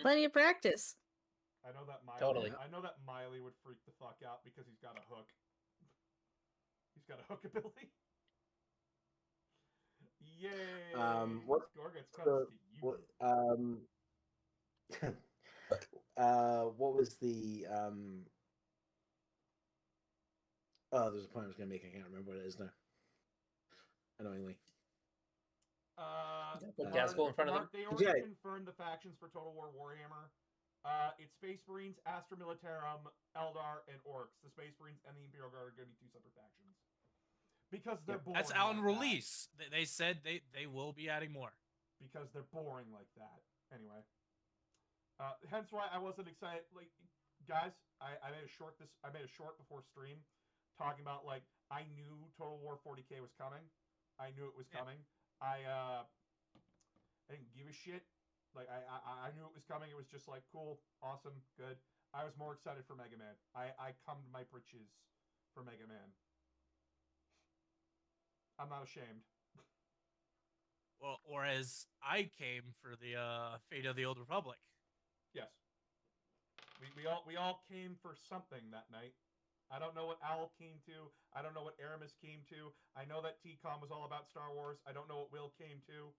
Plenty of practice. I know that Miley. Totally. I know that Miley would freak the fuck out because he's got a hook. He's got a hook ability. Yay! What? Gorguts comes So, to you. what was the Oh, there's a point I was going to make. I can't remember what it is now. Annoyingly. Put Gaskell in front of them. They already Yeah. confirmed the factions for Total War Warhammer. It's Space Marines, Astra Militarum, Eldar, and Orcs. The Space Marines and the Imperial Guard are going to be two separate factions. Because they're boring. That's out in like that. release. They said they will be adding more. Because they're boring like that. Anyway. Hence why I wasn't excited. Like, guys, I made a short before stream talking about, like, I knew Total War 40k was coming. I knew it was coming. I didn't give a shit. Like, I knew it was coming. It was just like, cool, awesome, good. I was more excited for Mega Man. I cummed my britches for Mega Man. I'm not ashamed. Well, or as I came for the Fate of the Old Republic. Yes. We all came for something that night. I don't know what Owl came to. I don't know what Aramis came to. I know that TCOM was all about Star Wars. I don't know what Will came to.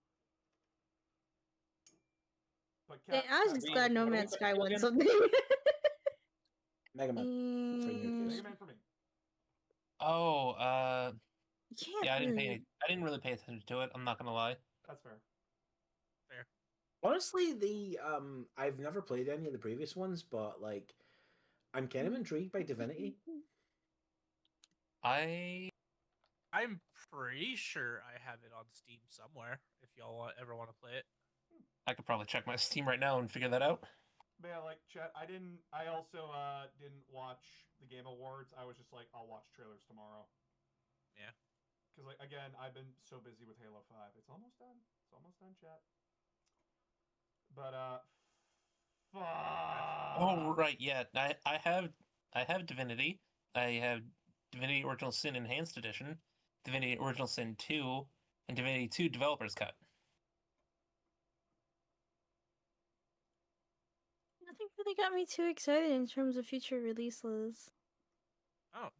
But I was just glad No Man's Sky won something. Mega Man. For you, Mega Man for me. Oh, You can't yeah, I really... didn't really pay attention to it. I'm not gonna lie. That's fair. Honestly, I've never played any of the previous ones, but like, I'm kind of intrigued by Divinity. I'm pretty sure I have it on Steam somewhere. If y'all ever want to play it. I could probably check my Steam right now and figure that out. But yeah, like chat. I also didn't watch the Game Awards. I was just like, I'll watch trailers tomorrow. Yeah. Because like again, I've been so busy with Halo 5. It's almost done. It's almost done, chat. But fuck. Oh right, yeah. I have Divinity. I have Divinity Original Sin Enhanced Edition, Divinity Original Sin 2, and Divinity 2 Developer's Cut. Nothing really got me too excited in terms of future releases. Oh,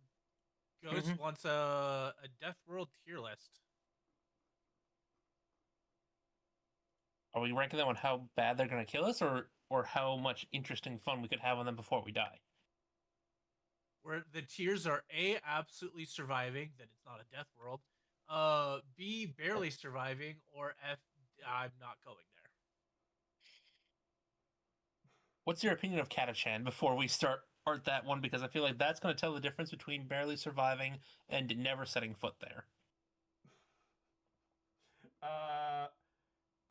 Ghost wants a Death World tier list. Are we ranking them on how bad they're going to kill us, or how much interesting fun we could have on them before we die? Where the tiers are A, absolutely surviving, that it's not a death world. B, barely surviving, or F, I'm not going there. What's your opinion of Katachan before we start that one? Because I feel like that's going to tell the difference between barely surviving and never setting foot there.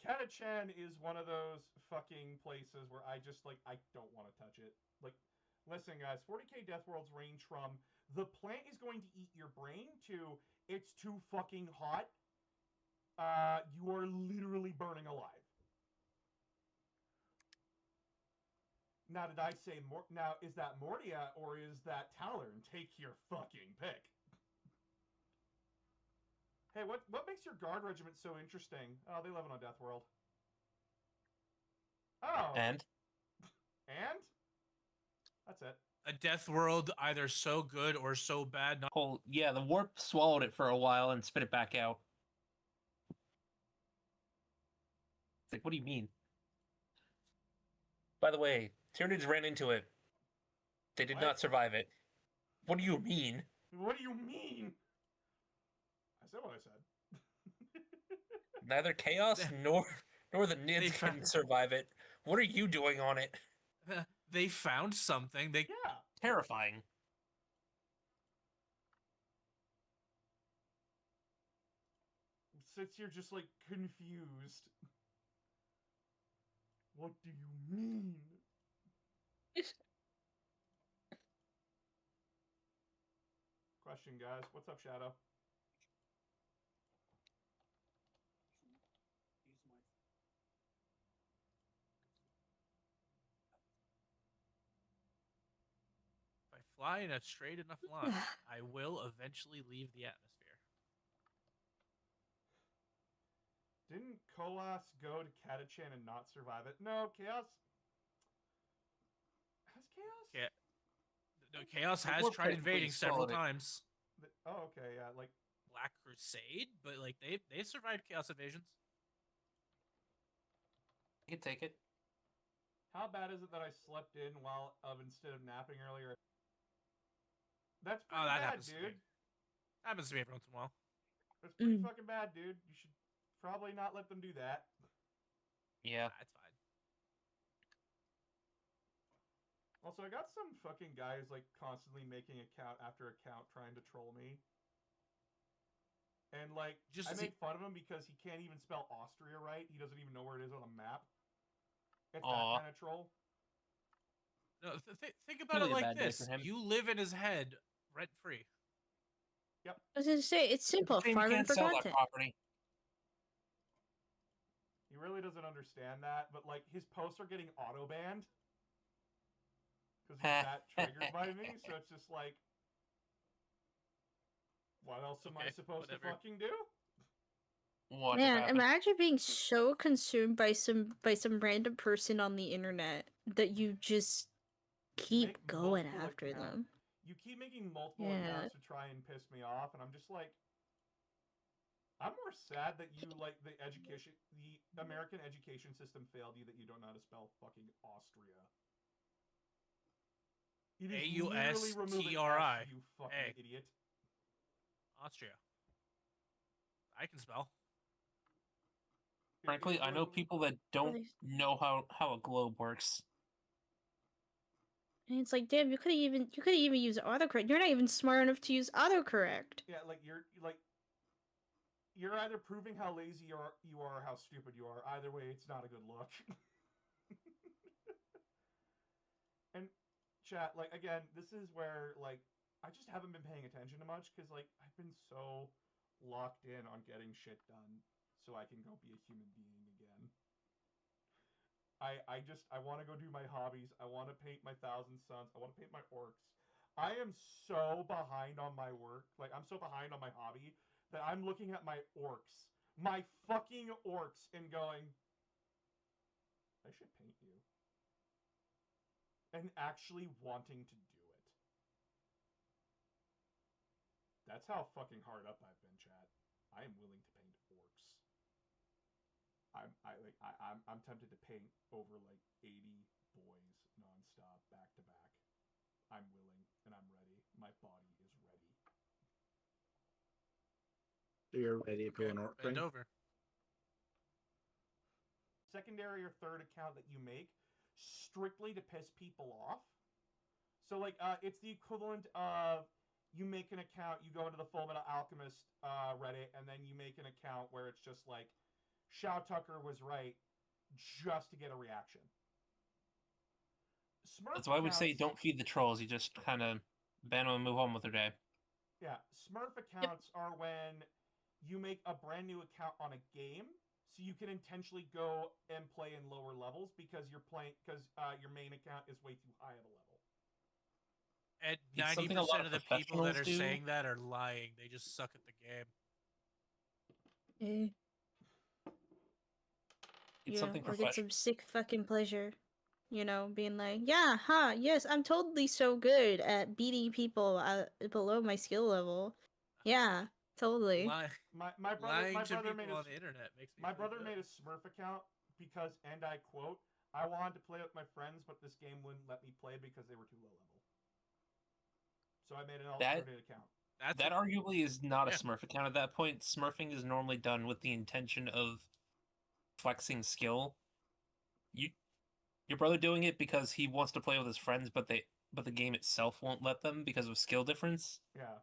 Katachan is one of those fucking places where I just, like, I don't want to touch it. Like, listen, guys, 40k Death Worlds range from the plant is going to eat your brain to it's too fucking hot. You are literally burning alive. Now, did I say more? Now, is that Mordia or is that Talern? Take your fucking pick. Hey, what makes your guard regiment so interesting? Oh, they live on Death World. Oh. And? That's it. A death world either so good or so bad. Not Oh, yeah, the warp swallowed it for a while and spit it back out. It's like, what do you mean? By the way, Tyranids ran into it. They did What? not survive it. What do you mean? What do you mean? I said what I said. Neither Chaos nor the Nids can survive it. What are you doing on it? They found something. They Yeah. Terrifying. Sits here just like confused. What do you mean? Question, guys. What's up, Shadow? If I fly in a straight enough line, I will eventually leave the atmosphere. Didn't Kolas go to Katachan and not survive it? No, Chaos. Has Chaos? Yeah. No, Chaos Like, has we're tried technically invading several solid. times. Oh, okay, yeah. Like, Black Crusade, but like they survived Chaos invasions. You can take it. how bad is it that I slept in while instead of napping earlier? That's pretty that bad, happens to me. dude. Happens to me every once in a while. That's pretty fucking bad, dude. You should probably not let them do that. Yeah. That's fine. Also, I got some fucking guy who's like constantly making account after account trying to troll me. And like, I make fun of him because he can't even spell Austria right. He doesn't even know where it is on a map. It's that kind of troll. No, think about Really it a like bad day this: for him. you live in his head, rent free. Yep. I was gonna say it's simple. Shame you Farming can't for sell that content. property. He really doesn't understand that, but like his posts are getting auto banned because he's that triggered by me. So it's just like, what else am I supposed to fucking do? Man, imagine being so consumed by some random person on the internet that you just keep Make going multiple after accounts. them. You keep making multiple Yeah. accounts to try and piss me off, and I'm just like, I'm more sad that you like the American education system failed you that you don't know how to spell fucking Austria. It is literally removing A-U-S-T-R-I. S, you fucking idiot. Austria. I can spell. Frankly, I know people that don't know how a globe works. And it's like, damn, you could even use autocorrect. You're not even smart enough to use autocorrect. Yeah, like you're either proving how lazy you are or how stupid you are. Either way, it's not a good look. And chat, like again, this is where like I just haven't been paying attention to much because like I've been so locked in on getting shit done so I can go be a human being again. I want to go do my hobbies. I want to paint my Thousand Suns. I want to paint my orcs. I am so behind on my work. Like, I'm so behind on my hobby that I'm looking at my orcs. My fucking orcs and going, I should paint you. And actually wanting to do it. That's how fucking hard up I've been, chat. I am willing to paint orcs. I'm tempted to paint over like 80 boys nonstop, back to back. I'm willing and I'm ready. My body is ready. So you're ready to pull an orc Bend ring? over. Secondary or third account that you make strictly to piss people off. So like it's the equivalent of you make an account, you go into the Full Metal Alchemist Reddit, and then you make an account where it's just like Shao Tucker was right just to get a reaction. Smurf That's why I would say accounts- don't feed the trolls. You just kind of ban them and move on with their day. Yeah, Smurf accounts are when you make a brand new account on a game, so you can intentionally go and play in lower levels because your main account is way too high of a level. And It's something a lot 90% of of the people that are professionals do. saying that are lying. They just suck at the game. It's Yeah, something or get some professional. sick fucking pleasure. You know, being like, yeah, yes, I'm totally so good at beating people below my skill level. Yeah, totally. My brother Lying to made people a, on the internet makes me my feel brother good. made a Smurf account because, and I quote, I wanted to play with my friends, but this game wouldn't let me play because they were too low level. So I made an alternate account. That arguably is not a Yeah. Smurf account at that point. Smurfing is normally done with the intention of flexing skill. Your brother doing it because he wants to play with his friends, but the game itself won't let them because of skill difference. Yeah.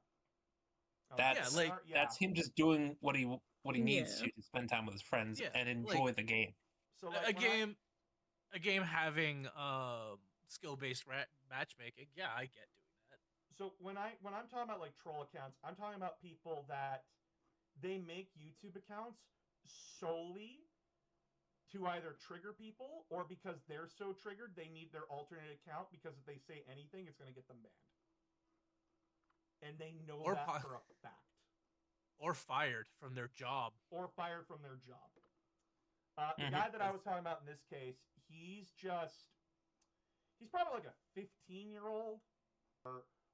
Oh, That's like- that's him just doing what he needs Yeah. to spend time with his friends Yeah, and enjoy the game. So a like game having skill-based matchmaking. Yeah, I get doing that. So when I'm talking about like troll accounts, I'm talking about people that they make YouTube accounts solely to either trigger people or because they're so triggered they need their alternate account because if they say anything it's going to get them banned. And they know Or that for a fact. Or fired from their job. Or fired from their job. The guy that I was talking about in this case, he's probably like a 15-year-old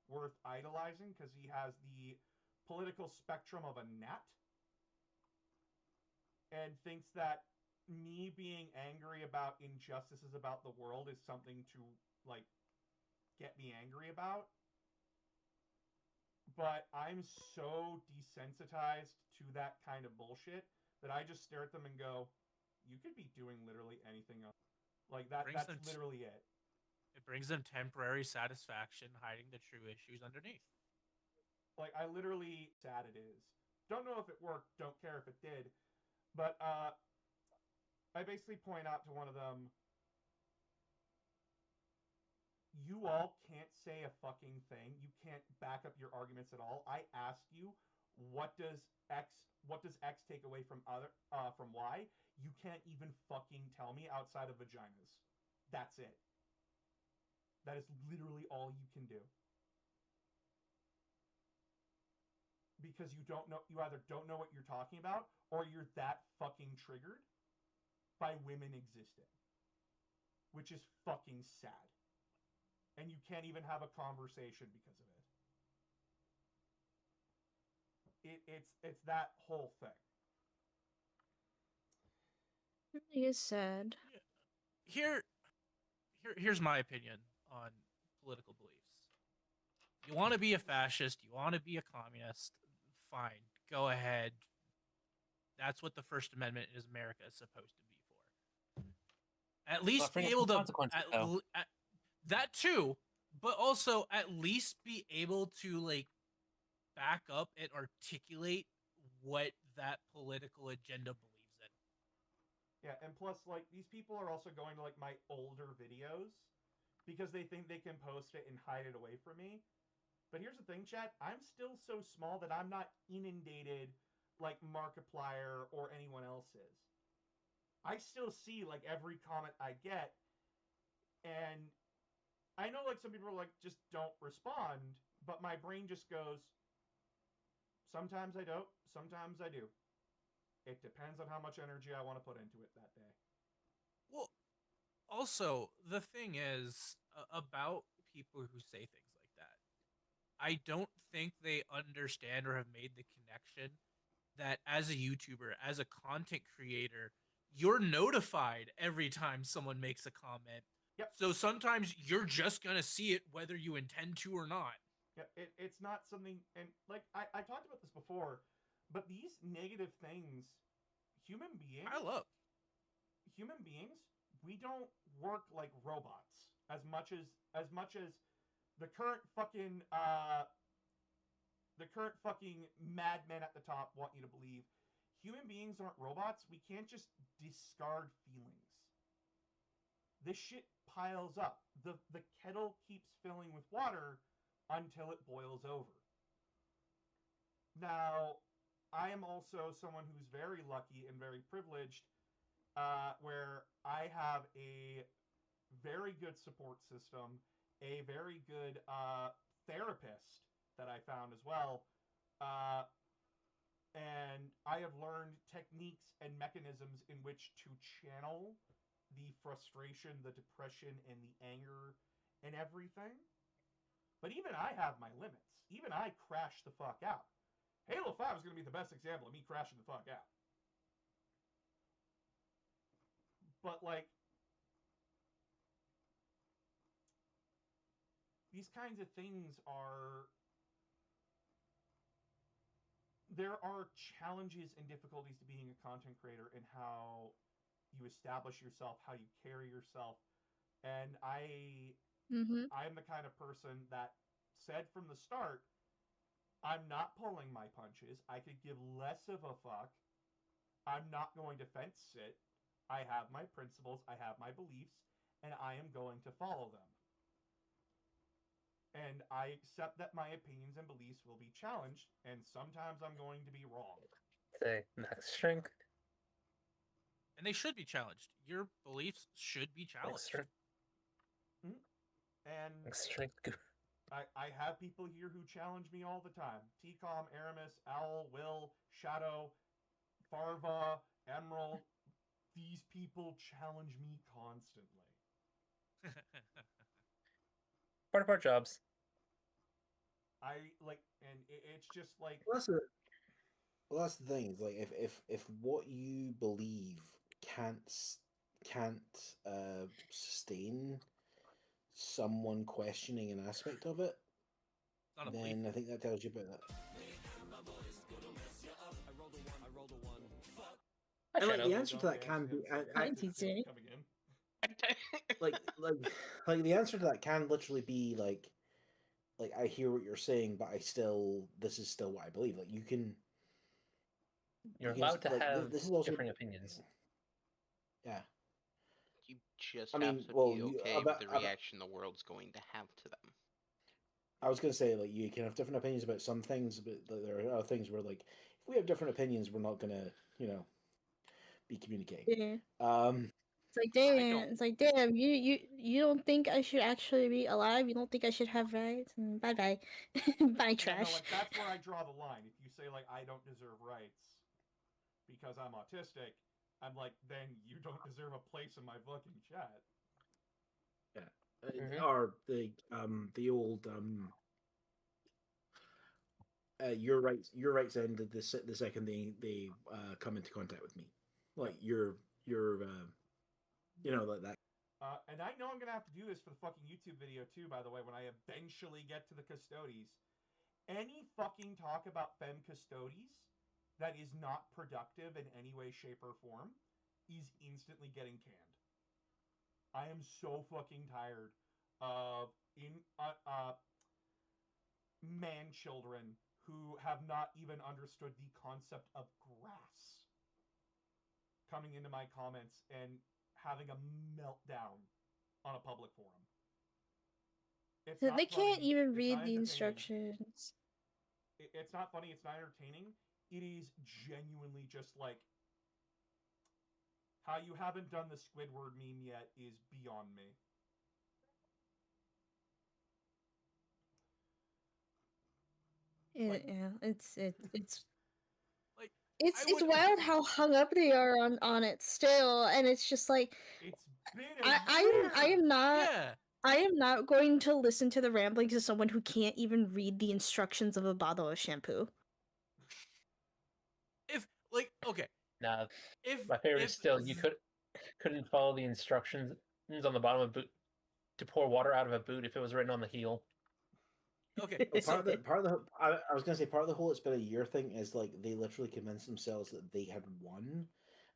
worth idolizing because he has the political spectrum of a gnat and thinks that me being angry about injustices about the world is something to like get me angry about. But I'm so desensitized to that kind of bullshit that I just stare at them and go, you could be doing literally anything else. Like that's literally it. It brings them temporary satisfaction hiding the true issues underneath. Like I literally sad it is. Don't know if it worked, don't care if it did. But I basically point out to one of them, you all can't say a fucking thing. You can't back up your arguments at all. I asked you, what does X take away from Y? You can't even fucking tell me outside of vaginas. That's it. That is literally all you can do. Because you either don't know what you're talking about, or you're that fucking triggered by women existing. Which is fucking sad. And you can't even have a conversation because of it. It's that whole thing. It is sad. Here's my opinion on political beliefs. You want to be a fascist, you want to be a communist, fine, go ahead. That's what the First Amendment in America is supposed to be for. At least be able to that too, but also at least be able to like back up and articulate what that political agenda believes in. Yeah, and plus like these people are also going to like my older videos because they think they can post it and hide it away from me. But here's the thing, chat, I'm still so small that I'm not inundated like Markiplier or anyone else is. I still see like every comment I get, and I know like some people are like just don't respond, but my brain just goes, sometimes I don't, sometimes I do. It depends on how much energy I want to put into it that day. Well, also, the thing is about people who say things like that, I don't think they understand or have made the connection that as a YouTuber, as a content creator, you're notified every time someone makes a comment. Yep. So sometimes you're just going to see it whether you intend to or not. Yeah, it's not something, and like I talked about this before, but these negative things, human beings, we don't work like robots as much as the current fucking madmen at the top want you to believe. Human beings aren't robots. We can't just discard feelings. This shit piles up. The kettle keeps filling with water until it boils over. Now, I am also someone who's very lucky and very privileged, where I have a very good support system, a very good therapist that I found as well, and I have learned techniques and mechanisms in which to channel the frustration, the depression, and the anger and everything. But even I have my limits. Even I crash the fuck out. Halo 5 is going to be the best example of me crashing the fuck out. But, like, these kinds of things are there are challenges and difficulties to being a content creator and how you establish yourself, how you carry yourself. And Mm-hmm. I'm the kind of person that said from the start, I'm not pulling my punches. I could give less of a fuck. I'm not going to fence sit. I have my principles, I have my beliefs, and I am going to follow them. And I accept that my opinions and beliefs will be challenged, and sometimes I'm going to be wrong. Say next strength. And they should be challenged. Your beliefs should be Next challenged. strength. And Next strength. I have people here who challenge me all the time. T-Com, Aramis, Owl, Will, Shadow, Farva, Emerald. These people challenge me constantly. Part of our jobs. I like, and it's just like, That's the thing. Is like if what you believe can't sustain someone questioning an aspect of it, Not a belief. then I think that tells you about that. And like the answer to that can be, Hi, TJ. coming in. like the answer to that can literally be like I hear what you're saying, but this is still what I believe. Like you can. You're Because, allowed to like, have this is also- differing opinions. Yeah. You just I have mean, to well, be you- okay about- with the reaction the world's going to have to them. I was gonna say, like, you can have different opinions about some things, but there are other things where, like, if we have different opinions, we're not gonna, be communicating. Yeah. Um, It's like damn. You don't think I should actually be alive? You don't think I should have rights? Bye bye, bye Yeah, no, trash. like that's where I draw the line. If you say like I don't deserve rights because I'm autistic, I'm like, then you don't deserve a place in my fucking chat. Mhm. or the old your rights ended the second they come into contact with me, like you're like that. And I know I'm gonna have to do this for the fucking YouTube video too, by the way, when I eventually get to the Custodes. Any fucking talk about Femme Custodes that is not productive in any way, shape, or form is instantly getting canned. I am so fucking tired of man children who have not even understood the concept of grass coming into my comments and having a meltdown on a public forum. It's So not they can't funny, even it's read not the entertaining. instructions. It's not funny, it's not entertaining. It is genuinely just like how you haven't done the Squidward meme yet is beyond me. Like- Yeah, it's Like, it's I it's would- wild how hung up they are on it still, and it's just like It's been a I year! am not. yeah. I am not going to listen to the ramblings of someone who can't even read the instructions of a bottle of shampoo. If like okay, Nah, if my favorite if is still you couldn't follow the instructions on the bottom of a boot to pour water out of a boot if it was written on the heel. okay. Well, so, I was gonna say part of the whole it's been a year thing is like they literally convinced themselves that they had won,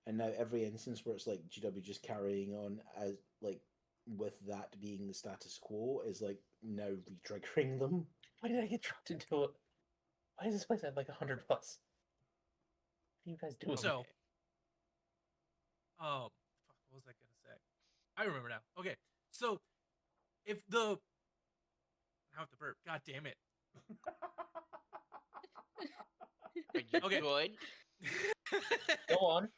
and now every instance where it's like GW just carrying on as like with that being the status quo is like now re-triggering them. Why did I get dropped into it? Why is this place at like 100+? What are you guys doing? So, fuck, what was I gonna say? I remember now. Okay, so if the I have to burp. God damn it. Are you Okay. good? Go on.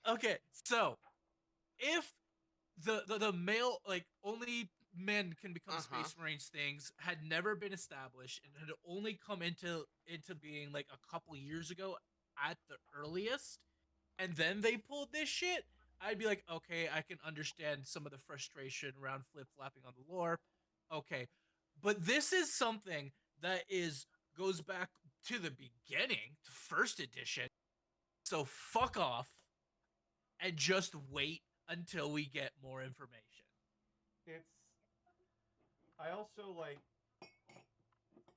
Okay, so if the male like only men can become Space Marines things had never been established and had only come into being like a couple years ago at the earliest, and then they pulled this shit, I'd be like, okay, I can understand some of the frustration around flip-flopping on the lore. Okay. But this is something that goes back to the beginning, to first edition. So fuck off and just wait until we get more information. I also like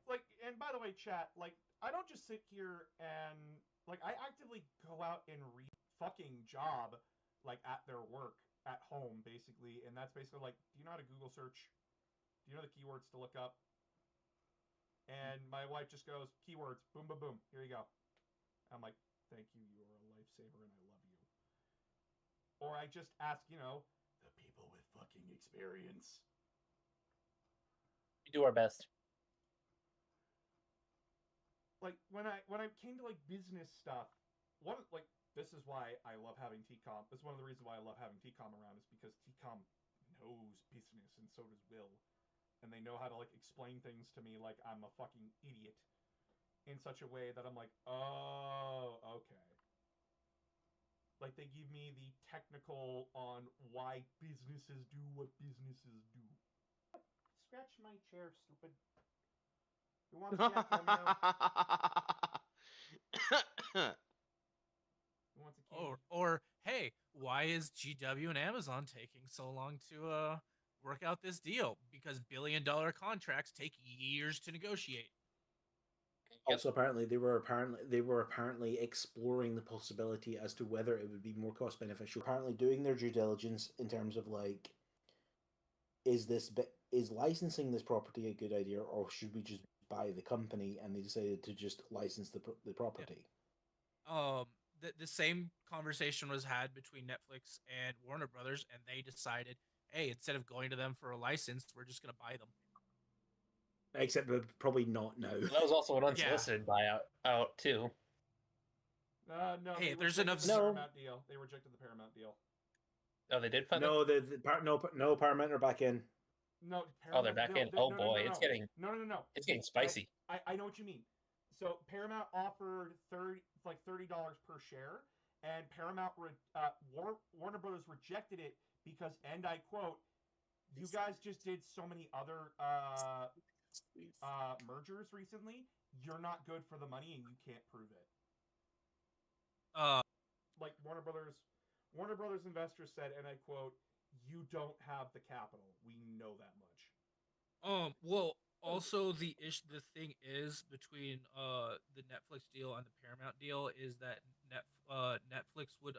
like, and by the way, chat, like, I don't just sit here and like I actively go out and read fucking job like at their work at home basically, and that's basically like, do you know how to Google search? Do you know the keywords to look up? And my wife just goes, keywords, boom, boom, boom, here you go. I'm like, thank you, you are a lifesaver and I love you. Or I just ask, you know, the people with fucking experience. We do our best. Like when I came to like business stuff, this is why I love having TCOM. This is one of the reasons why I love having TCOM around, is because TCOM knows business and so does Will. And they know how to like explain things to me like I'm a fucking idiot in such a way that I'm like, oh, okay. Like they give me the technical on why businesses do what businesses do. Scratch my chair, stupid. Who wants a cameo? Who wants a cameo? Or hey, why is GW and Amazon taking so long to work out this deal? Because billion-dollar contracts take years to negotiate. Also, apparently they were apparently exploring the possibility as to whether it would be more cost beneficial. Apparently, doing their due diligence in terms of like, is licensing this property a good idea, or should we just buy the company? And they decided to just license the property. Yeah. The same conversation was had between Netflix and Warner Brothers, and they decided, hey, instead of going to them for a license, we're just gonna buy them. Except probably not now. That was also an unsolicited buyout out too. No. Hey, they there's rejected enough. the Paramount deal. They rejected the Paramount deal. Oh, they did find no, no Paramount are back in. No. Oh, they're back in. Oh boy, no. it's getting No. It's getting spicy. I know what you mean. So Paramount offered $30 per share, and Warner Brothers rejected it because, and I quote, "You guys just did so many other mergers recently. You're not good for the money, and you can't prove it." Like Warner Brothers investors said, and I quote, "You don't have the capital. We know that much." Well, also the thing is between the Netflix deal and the Paramount deal is that Netflix would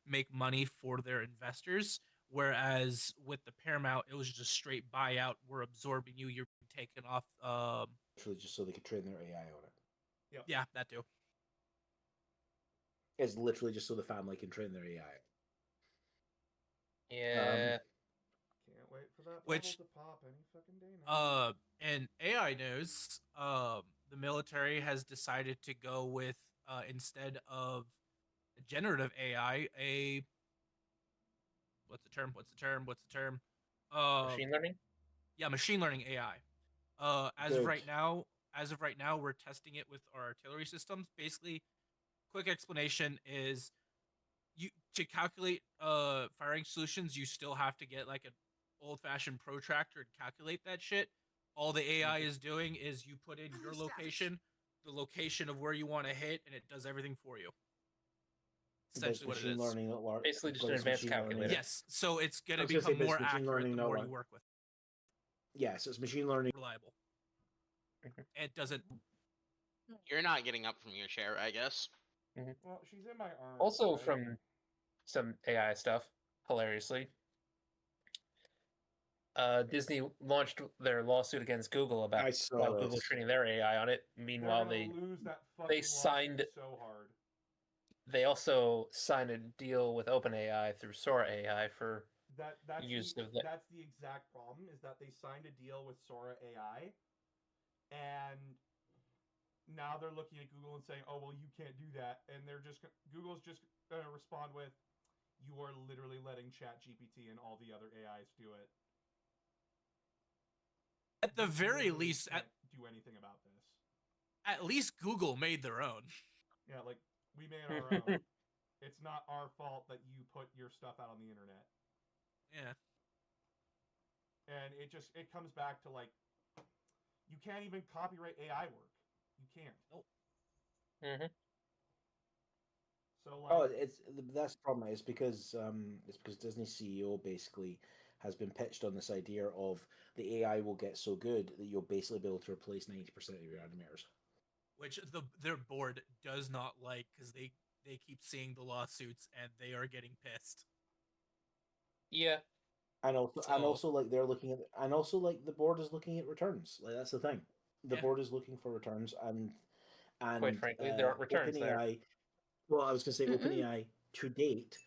make money for their investors, whereas with the Paramount it was just a straight buyout. We're absorbing you. You're taken off. Literally just so they could train their AI on it. Yep. Yeah, that too. It's literally just so the family can train their AI. Yeah. Can't wait for that Which, bubble to pop any fucking day now. in AI news, the military has decided to go with instead of generative AI, what's the term? Machine learning? Yeah, machine learning AI. As of right now, we're testing it with our artillery systems. Basically, quick explanation is to calculate firing solutions, you still have to get like an old-fashioned protractor and calculate that shit. All the AI is doing is you put in your location, the location of where you want to hit, and it does everything for you. Essentially what it is. Basically just an advanced calculator. Yes, so it's going to become more accurate the more you work with. Yes, it's machine learning. Reliable. It doesn't... You're not getting up from your chair, I guess. Well, she's in my arm. Also, right? from some AI stuff, hilariously, Disney launched their lawsuit against Google about Google training their AI on it. Meanwhile, they signed so hard. They also signed a deal with OpenAI through Sora AI for use of that. That's the exact problem, is that they signed a deal with Sora AI, and now they're looking at Google and saying, "Oh, well, you can't do that," and Google's just gonna respond with, "You are literally letting ChatGPT and all the other AIs do it." At the very least, do anything about this. At least Google made their own. Yeah, like we made our own. It's not our fault that you put your stuff out on the internet. Yeah. And it comes back to like, you can't even copyright AI work. You can't. Nope. Mm-hmm. So like, that's the problem. It's because Disney CEO basically has been pitched on this idea of the AI will get so good that you'll basically be able to replace 90% of your animators. Which their board does not like, because they keep seeing the lawsuits and they are getting pissed. Yeah. And also like they're looking at, and also like the board is looking at returns. Like that's the thing. The board is looking for returns, and quite frankly, there aren't returns there. Well, I was going to say OpenAI to date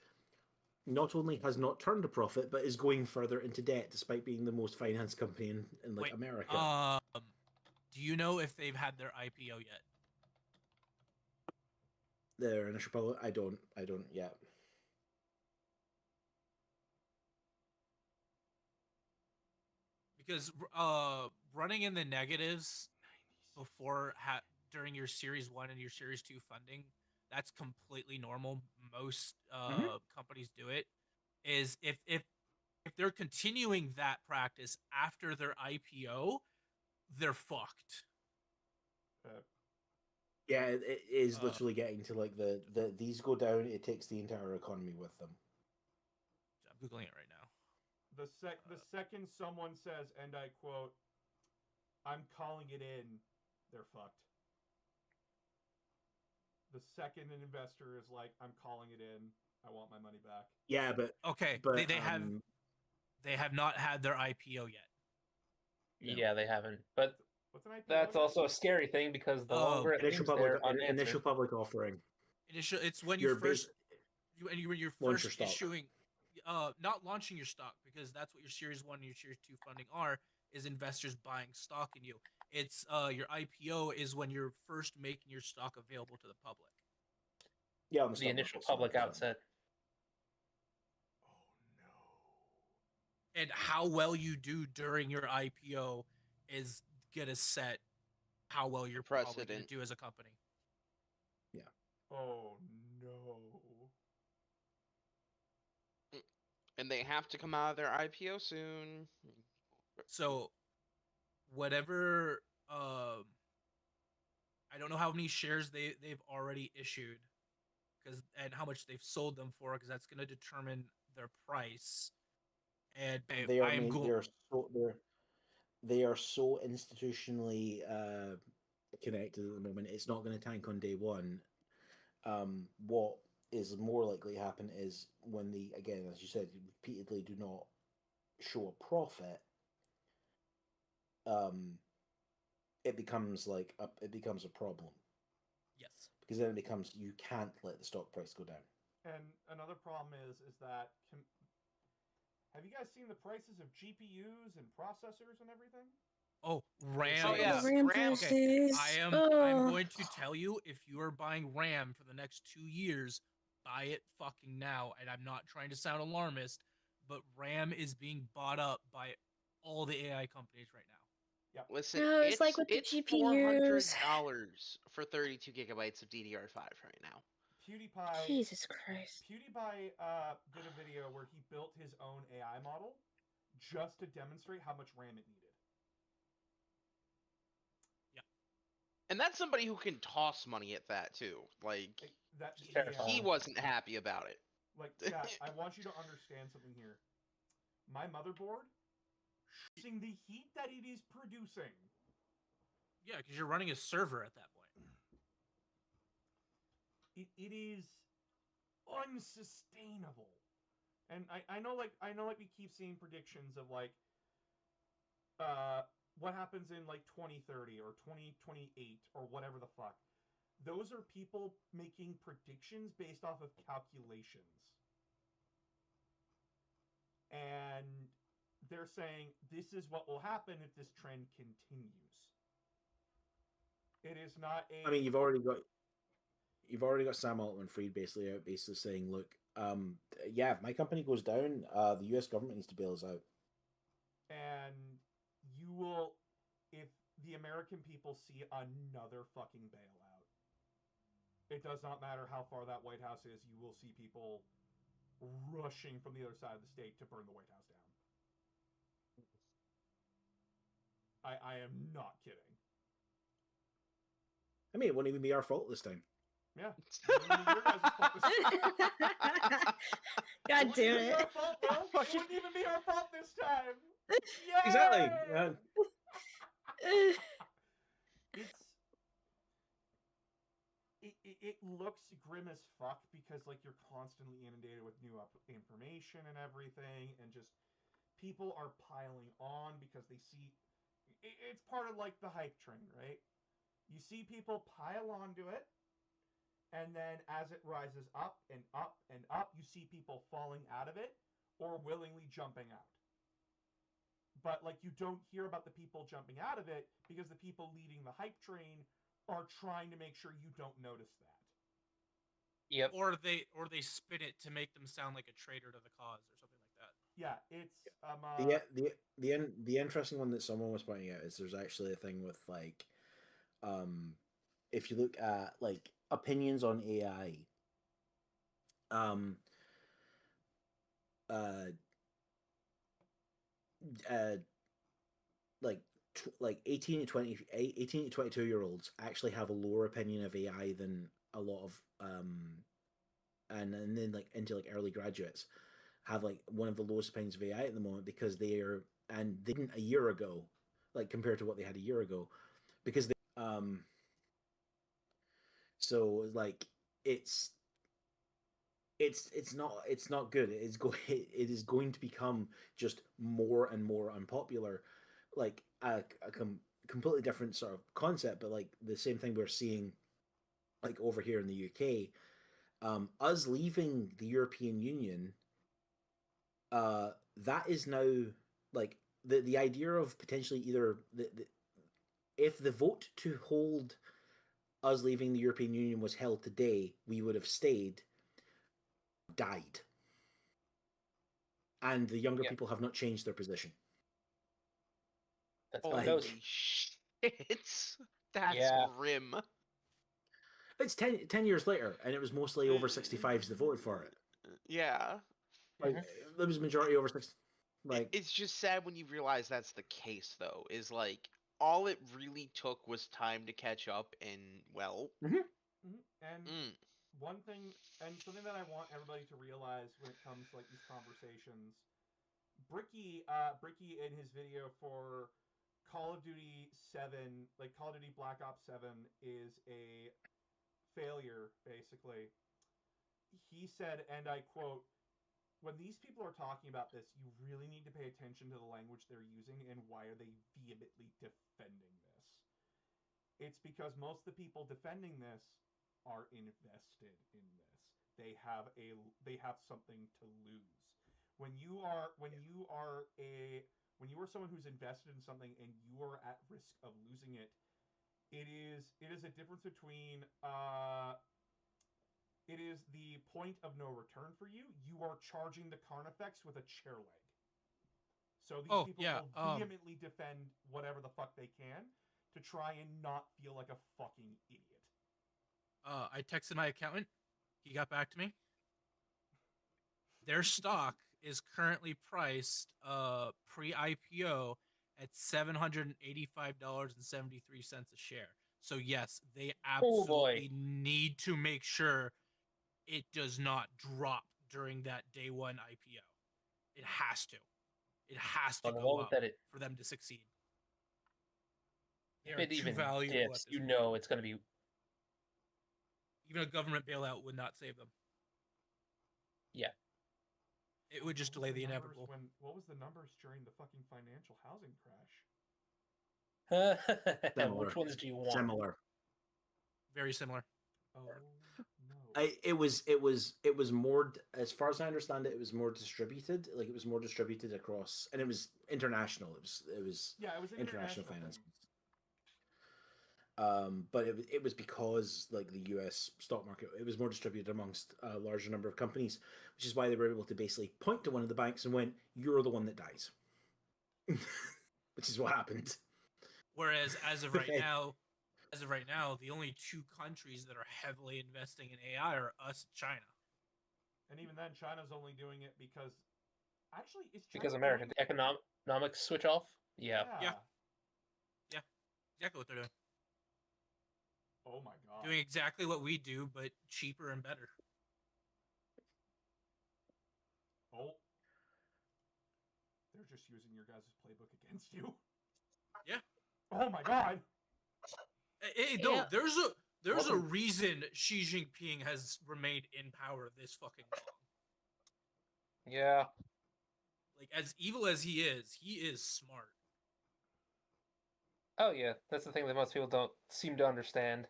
not only has not turned a profit, but is going further into debt, despite being the most financed company in like America. Do you know if they've had their IPO yet? Their initial public, I don't yet. Because running in the negatives before during your Series 1 and your Series 2 funding, that's completely normal. Most companies do it. Is if they're continuing that practice after their IPO, they're fucked. Yeah, it is literally getting to like the these go down, it takes the entire economy with them. I'm Googling it right now. The second someone says, and I quote, "I'm calling it in," they're fucked. The second an investor is like, "I'm calling it in, I want my money back." Yeah, but okay, but they have not had their IPO yet. Yeah, they haven't. But that's also a scary thing, because the longer it leaves there unanswered, initial public offering. It's when you first issuing, not launching your stock, because that's what your Series 1 and your Series 2 funding are, is investors buying stock in you. It's your IPO is when you're first making your stock available to the public. Yeah, the initial public outset. And how well you do during your IPO is gonna set how well you're probably gonna do as a company. Yeah. Oh no. And they have to come out of their IPO soon. So, whatever, I don't know how many shares they've already issued, and how much they've sold them for, because that's going to determine their price. And they are so institutionally connected at the moment. It's not going to tank on day one. What is more likely to happen is when again, as you said, repeatedly do not show a profit, it becomes a problem. Yes. Because then it becomes, you can't let the stock price go down. And another problem is that have you guys seen the prices of GPUs and processors and everything? Oh, RAM. Oh, yeah. RAM Okay. I'm going to tell you, if you are buying RAM for the next 2 years, buy it fucking now. And I'm not trying to sound alarmist, but RAM is being bought up by all the AI companies right now. Yep. Listen, it's like with the it's GPUs. $400 for 32 gigabytes of DDR5 right now. PewDiePie. Jesus Christ. PewDiePie did a video where he built his own AI model just to demonstrate how much RAM it needed. Yeah. And that's somebody who can toss money at that too. Like, he wasn't happy about it. Like, chat, I want you to understand something here. My motherboard, using the heat that it is producing. Yeah, because you're running a server at that point. It is unsustainable. And I know we keep seeing predictions of like what happens in like 2030 or 2028 or whatever the fuck. Those are people making predictions based off of calculations. And they're saying this is what will happen if this trend continues. It is not a. I mean, you've already got Sam Altman-Fried basically saying, look, yeah, if my company goes down, the U.S. government needs to bail us out. And you will, if the American people see another fucking bailout, it does not matter how far that White House is, you will see people rushing from the other side of the state to burn the White House down. I am not kidding. I mean, it won't even be our fault this time. Yeah. Your guys' fault this God damn it. Our fault, bro. It wouldn't even be our fault this time. Yeah. Exactly. It looks grim as fuck because like you're constantly inundated with new information and everything, and just people are piling on because they see it's part of like the hype train, right? You see people pile onto it, and then as it rises up and up and up, you see people falling out of it or willingly jumping out. But like you don't hear about the people jumping out of it because the people leading the hype train are trying to make sure you don't notice that. Yep. Or they spin it to make them sound like a traitor to the cause or something like that. Yeah, it's the interesting one that someone was pointing out is there's actually a thing with like if you look at like opinions on AI, like 18 to 22-year-olds actually have a lower opinion of AI than a lot of and then like into like early graduates have like one of the lowest opinions of AI at the moment because they didn't a year ago, like compared to what they had a year ago, because they so like it's not good. It is going to become just more and more unpopular, like a completely different sort of concept, but like the same thing we're seeing like over here in the UK. Us leaving the European Union, that is now like the idea of potentially either if the vote to hold us leaving the European Union was held today, we would have stayed, died. And the younger people have not changed their position. That's Holy shit. That's grim. It's 10 years later, and it was mostly over 65s that voted for it. Yeah. Like, there was a majority over 60. Like, it's just sad when you realize that's the case, though. Is like all it really took was time to catch up, and well. And one thing, and something that I want everybody to realize when it comes to like these conversations, Bricky in his video for Call of Duty 7, like Call of Duty Black Ops 7 is a failure, basically. He said, and I quote, "When these people are talking about this, you really need to pay attention to the language they're using and why are they vehemently defending this. It's because most of the people defending this are invested in this. They have something to lose. When you are someone who's invested in something and you are at risk of losing it, it is a difference between it is the point of no return for you. You are charging the Carnifex with a chair leg. So these people will vehemently defend whatever the fuck they can to try and not feel like a fucking idiot. I texted my accountant. He got back to me. Their stock is currently priced pre-IPO at $785.73 a share. So yes, they absolutely need to make sure it does not drop during that day one IPO. It has to. It has to go up for them to succeed. If it even dips, you know it's going to be... Even a government bailout would not save them. Yeah. It would just delay the inevitable. What was the numbers during the fucking financial housing crash? Which ones do you want? Similar. Very similar. Oh no. It was more, as far as I understand it, it was more distributed. Like it was more distributed across, and it was international. It was international finance. But it was because like the US stock market, it was more distributed amongst a larger number of companies, which is why they were able to basically point to one of the banks and went, "You're the one that dies," which is what happened. Whereas as of right now, the only two countries that are heavily investing in AI are us and China. And even then, China's only doing it because actually it's because American economic switch off. Yeah. Exactly what they're doing. Oh my god. Doing exactly what we do, but cheaper and better. Oh. They're just using your guys' playbook against you. Yeah. Oh my god. Hey, no, there's a reason Xi Jinping has remained in power this fucking long. Yeah. Like, as evil as he is smart. Oh yeah, that's the thing that most people don't seem to understand.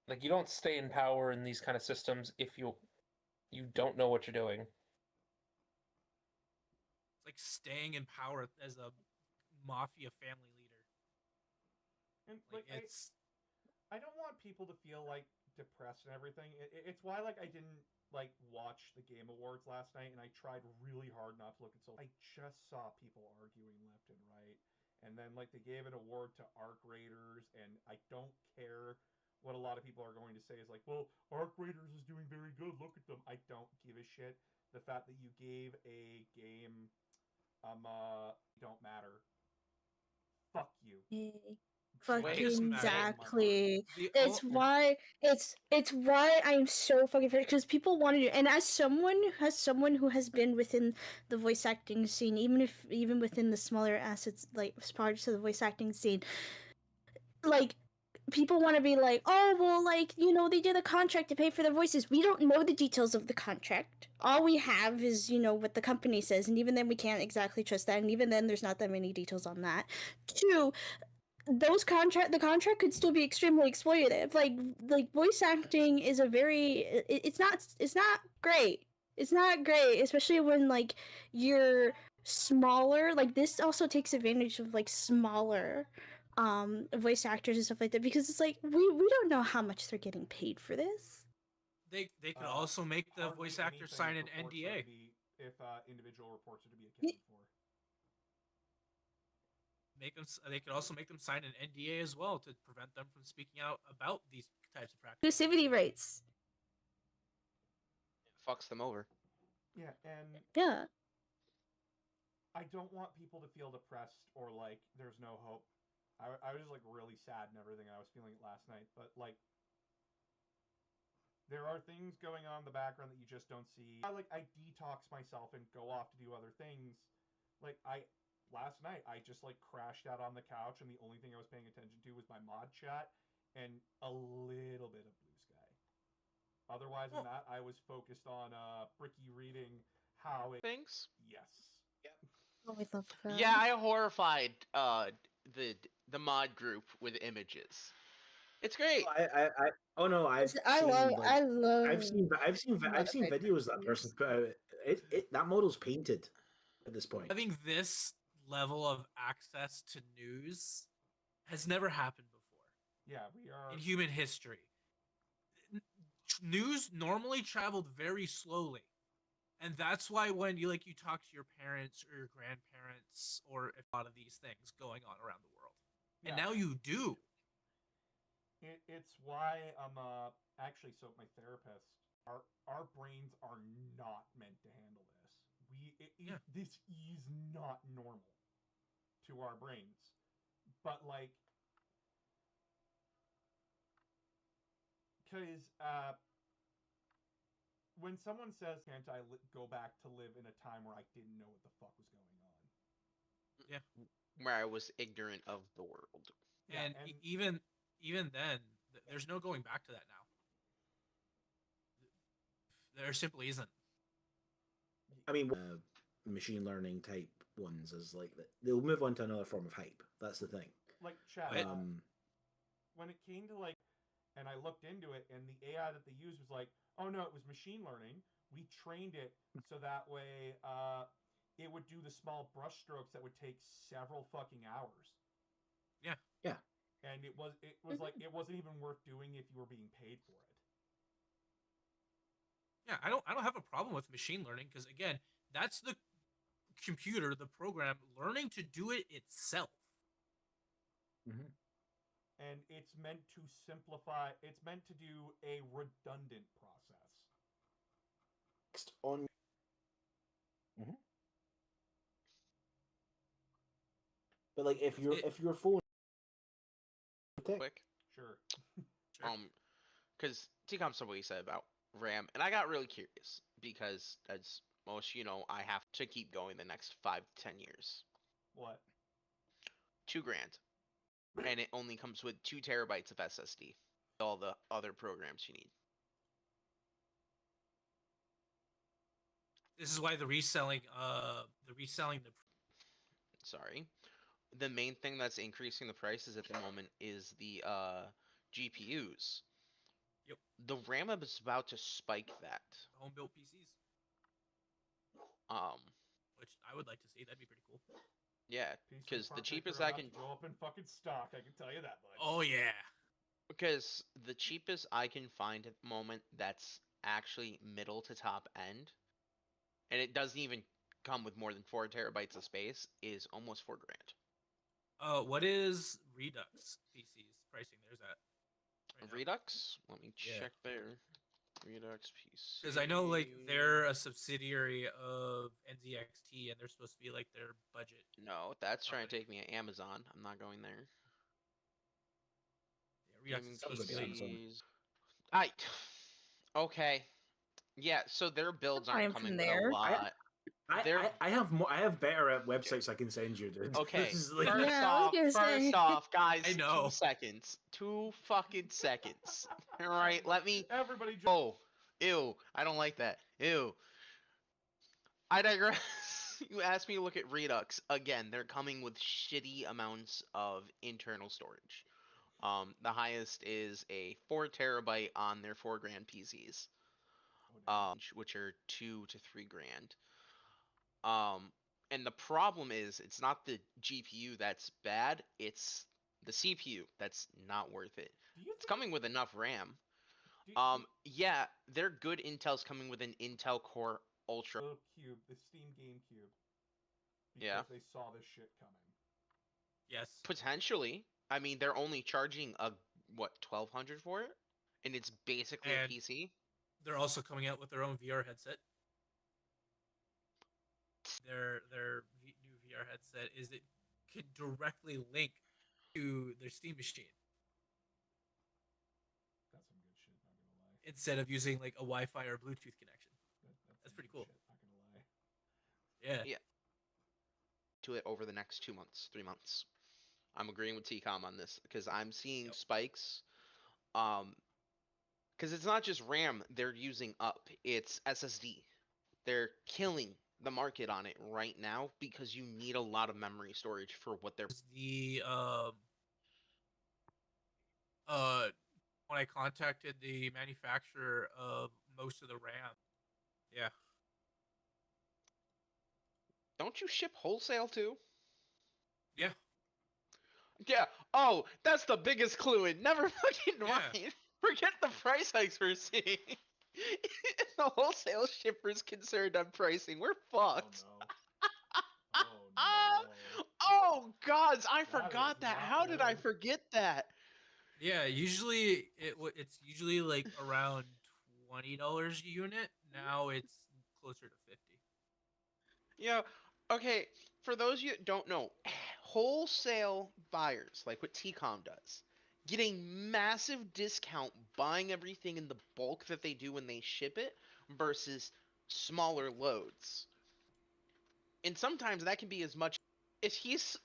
Like, you don't stay in power in these kind of systems if you don't know what you're doing. It's like staying in power as a mafia family leader. And like it's I don't want people to feel like depressed and everything. It's why like I didn't like watch the Game Awards last night, and I tried really hard not to look at I just saw people arguing left and right, and then like they gave an award to Arc Raiders, and I don't care what a lot of people are going to say is like, well, Arc Raiders is doing very good. Look at them. I don't give a shit. The fact that you gave a game, don't matter. Fuck you. Fucking exactly. It's why I'm so fucking frustrated, because people wanted to, and as someone who has been within the voice acting scene, even within the smaller assets, like parts of the voice acting scene, like people want to be like, oh well, like, you know, they did a contract to pay for their voices. We don't know the details of the contract. All we have is, you know, what the company says, and even then we can't exactly trust that, and even then there's not that many details on that. Two, the contract could still be extremely exploitative. Like voice acting is a very it's not great. It's not great, especially when like you're smaller. Like, this also takes advantage of like smaller voice actors and stuff like that, because it's like we don't know how much they're getting paid for this. They could also make the voice actor sign an NDA if individual reports are to be accounted for. They could also make them sign an NDA as well to prevent them from speaking out about these types of practices. Exclusivity rights. It fucks them over. Yeah, and yeah. I don't want people to feel depressed or like there's no hope. I was like really sad and everything. I was feeling it last night, but like there are things going on in the background that you just don't see. I detox myself and go off to do other things. Like last night, I just like crashed out on the couch, and the only thing I was paying attention to was my mod chat and a little bit of Blue Sky. Otherwise than that, I was focused on Bricky reading how it things. Yes. Yep. Oh, I love that. Yeah, I horrified the mod group with images. It's great. I've seen videos that person put out. That model's painted at this point. Having this level of access to news has never happened before. Yeah, we are in human history. News normally traveled very slowly, and that's why when you talk to your parents or your grandparents, or a lot of these things going on around the world, and now you do. It's why actually, so my therapist, our brains are not meant to handle this. This is not normal to our brains. But like, because when someone says, "Can't I go back to live in a time where I didn't know what the fuck was going on?" Yeah, where I was ignorant of the world. And even then, there's no going back to that now. There simply isn't. I mean, machine learning type ones is like they'll move on to another form of hype. That's the thing. Like chat. When it came to like, and I looked into it, and the AI that they used was like, oh no, it was machine learning. We trained it so that way it would do the small brush strokes that would take several fucking hours. Yeah. Yeah. And it was like it wasn't even worth doing if you were being paid for it. Yeah, I don't have a problem with machine learning, because again, that's the computer, the program, learning to do it itself. Mm-hmm. And it's meant to simplify. It's meant to do a redundant process. On. Mm-hmm. But like, if your phone. Quick. Sure. Because TCOM said what he said about RAM, and I got really curious because, as most I have to keep going the next 5 to 10 years. What? $2,000, and it only comes with 2 terabytes of SSD. All the other programs you need. This is why the reselling Sorry. The main thing that's increasing the prices at the moment is the GPUs. Yep. The RAM is about to spike that. home built PCs, which I would like to see. That'd be pretty cool. Yeah, PC because the parts cheapest are I about can to go up in fucking stock. I can tell you that much. Oh yeah. because the cheapest I can find at the moment that's actually middle to top end, and it doesn't even come with more than 4 terabytes of space, is almost $4,000. What is Redux PCs pricing? There's that. right now. Redux? Let me Yeah. check there. Redux PC. Because I know like they're a subsidiary of NZXT and they're supposed to be like their budget. No, that's trying to company. take me to Amazon. I'm not going there. Yeah, Redux is supposed to be like Amazon. I. Okay. Yeah, so their builds I'm aren't from coming with there. a lot. I have more. I have better websites I can send you, dude. Okay, This is like- first Yeah, I was off, gonna say. guys, I know. 2 seconds. 2 fucking seconds. Alright, let me. Everybody just Oh, ew. I don't like that. Ew. I digress. You asked me to look at Redux. Again, they're coming with shitty amounts of internal storage. The highest is a 4 terabyte on their $4,000 PCs. Which are 2 to 3 grand. And the problem is, it's not the GPU that's bad, it's the CPU that's not worth it. do you It's think, coming with enough RAM. do, Yeah, they're good Intel's coming with an Intel Core Ultra. the Cube, the Steam GameCube, because Yeah. they saw this shit coming. Yes. Potentially. I mean, they're only charging what, 1,200 for it, and it's basically And- a PC. They're also coming out with their own VR headset. Their new VR headset is it could directly link to their Steam machine That's some good shit. Not gonna lie. instead of using like a Wi-Fi or Bluetooth connection. That's some pretty good cool. Shit, not gonna lie. Yeah. To it over the next 2 months, 3 months. I'm agreeing with TCOM on this because I'm seeing Yep. spikes. Because it's not just RAM they're using up; it's SSD. They're killing the market on it right now because you need a lot of memory storage for what they're. The when I contacted the manufacturer of most of the RAM. Yeah. Don't you ship wholesale too? Yeah. Yeah. Oh, that's the biggest clue. It never fucking Yeah. mind. Forget the price hikes we're seeing. If the wholesale shipper's concerned on pricing, we're fucked. Oh no. Oh no. Oh gods, I That forgot is that. not How did I good. forget that? Yeah, usually it's usually like around $20 a unit. Now it's closer to 50. Yeah. Okay. For those you that don't know, wholesale buyers, like what TCOM does, get a massive discount buying everything in the bulk that they do when they ship it versus smaller loads. And sometimes that can be as much. If he's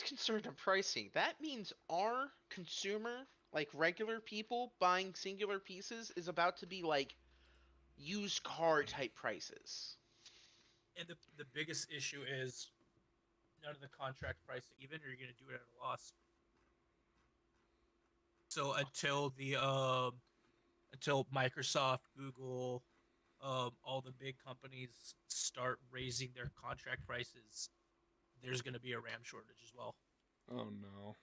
concerned on pricing, that means our consumer, like regular people buying singular pieces, is about to be like used car type prices. And the biggest issue is none of the contract pricing even, or you're gonna do it at a loss. So until Microsoft, Google, all the big companies start raising their contract prices, there's gonna be a RAM shortage as well. Oh no.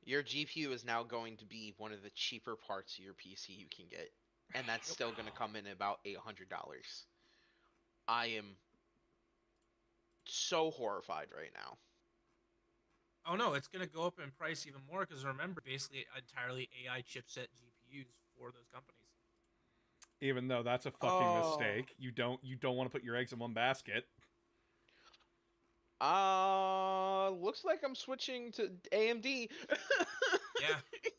Your GPU is now going to be one of the cheaper parts of your PC you can get, and that's still going to come in about $800. I am so horrified right now. Oh no, it's gonna go up in price even more because remember, basically entirely AI chipset GPUs for those companies. Even though that's a fucking mistake, you don't want to put your eggs in one basket. Looks like I'm switching to AMD.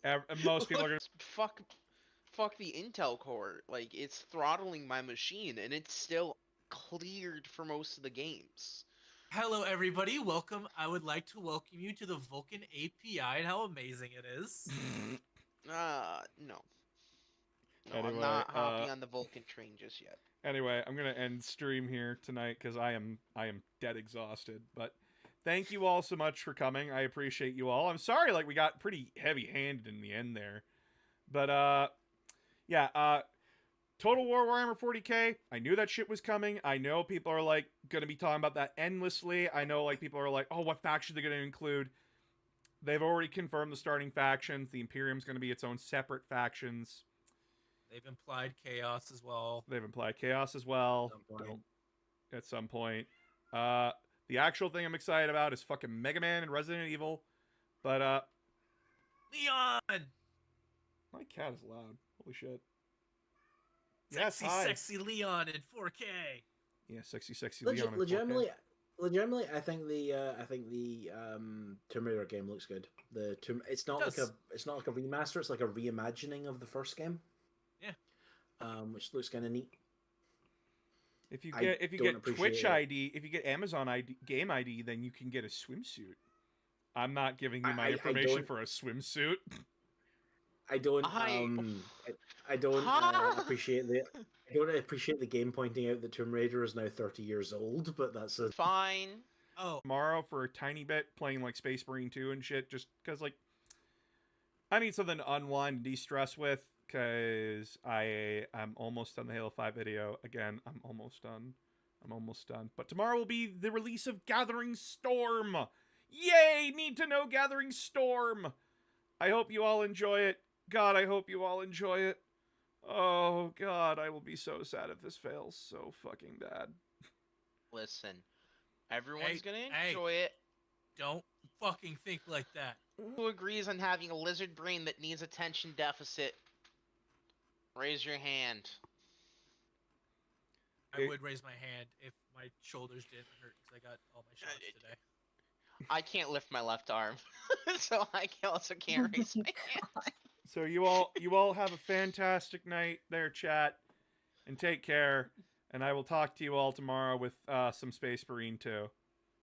Yeah. Most people are gonna. Fuck the Intel core. Like, it's throttling my machine, and it's still cleared for most of the games. Hello, everybody. Welcome. I would like to welcome you to the Vulkan API and how amazing it is. No. No, Anyway, I'm not hopping on the Vulcan train just yet. Anyway, I'm gonna end stream here tonight because I am dead exhausted. But thank you all so much for coming. I appreciate you all. I'm sorry, like we got pretty heavy-handed in the end there, but yeah. Total War Warhammer 40k. I knew that shit was coming. I know people are like gonna be talking about that endlessly. I know like people are like, oh, what faction they're gonna include. They've already confirmed the starting factions. The Imperium's gonna be its own separate factions. They've implied chaos as well. They've implied chaos as well. At some point. The actual thing I'm excited about is fucking Mega Man and Resident Evil. But Leon! My cat is loud. Holy shit. Sexy, yes, hi. sexy Leon in 4K. Yeah, sexy Leon. In 4K. Legitimately, I think the Tomb Raider game looks good. It's not like a remaster. It's like a reimagining of the first game. Yeah. Um, which looks kind of neat. If you get Twitch ID, if you get Amazon ID, game ID, then you can get a swimsuit. I'm not giving you my information for a swimsuit. I don't appreciate the game pointing out that Tomb Raider is now 30 years old, but that's a fine. Oh, Tomorrow for a tiny bit playing like Space Marine 2 and shit, just because like I need something to unwind and de-stress with, because I'm almost done the Halo 5 video. Again, I'm almost done. But tomorrow will be the release of Gathering Storm. Yay! Need to know Gathering Storm. I hope you all enjoy it. God, I hope you all enjoy it. Oh, God, I will be so sad if this fails so fucking bad. Listen, everyone's gonna enjoy it. Don't fucking think like that. Who agrees on having a lizard brain that needs attention deficit? Raise your hand. I would raise my hand if my shoulders didn't hurt because I got all my shots today. I can't lift my left arm, so I also can't raise my hand. So you all have a fantastic night there, chat, and take care. And I will talk to you all tomorrow with some Space Marine 2.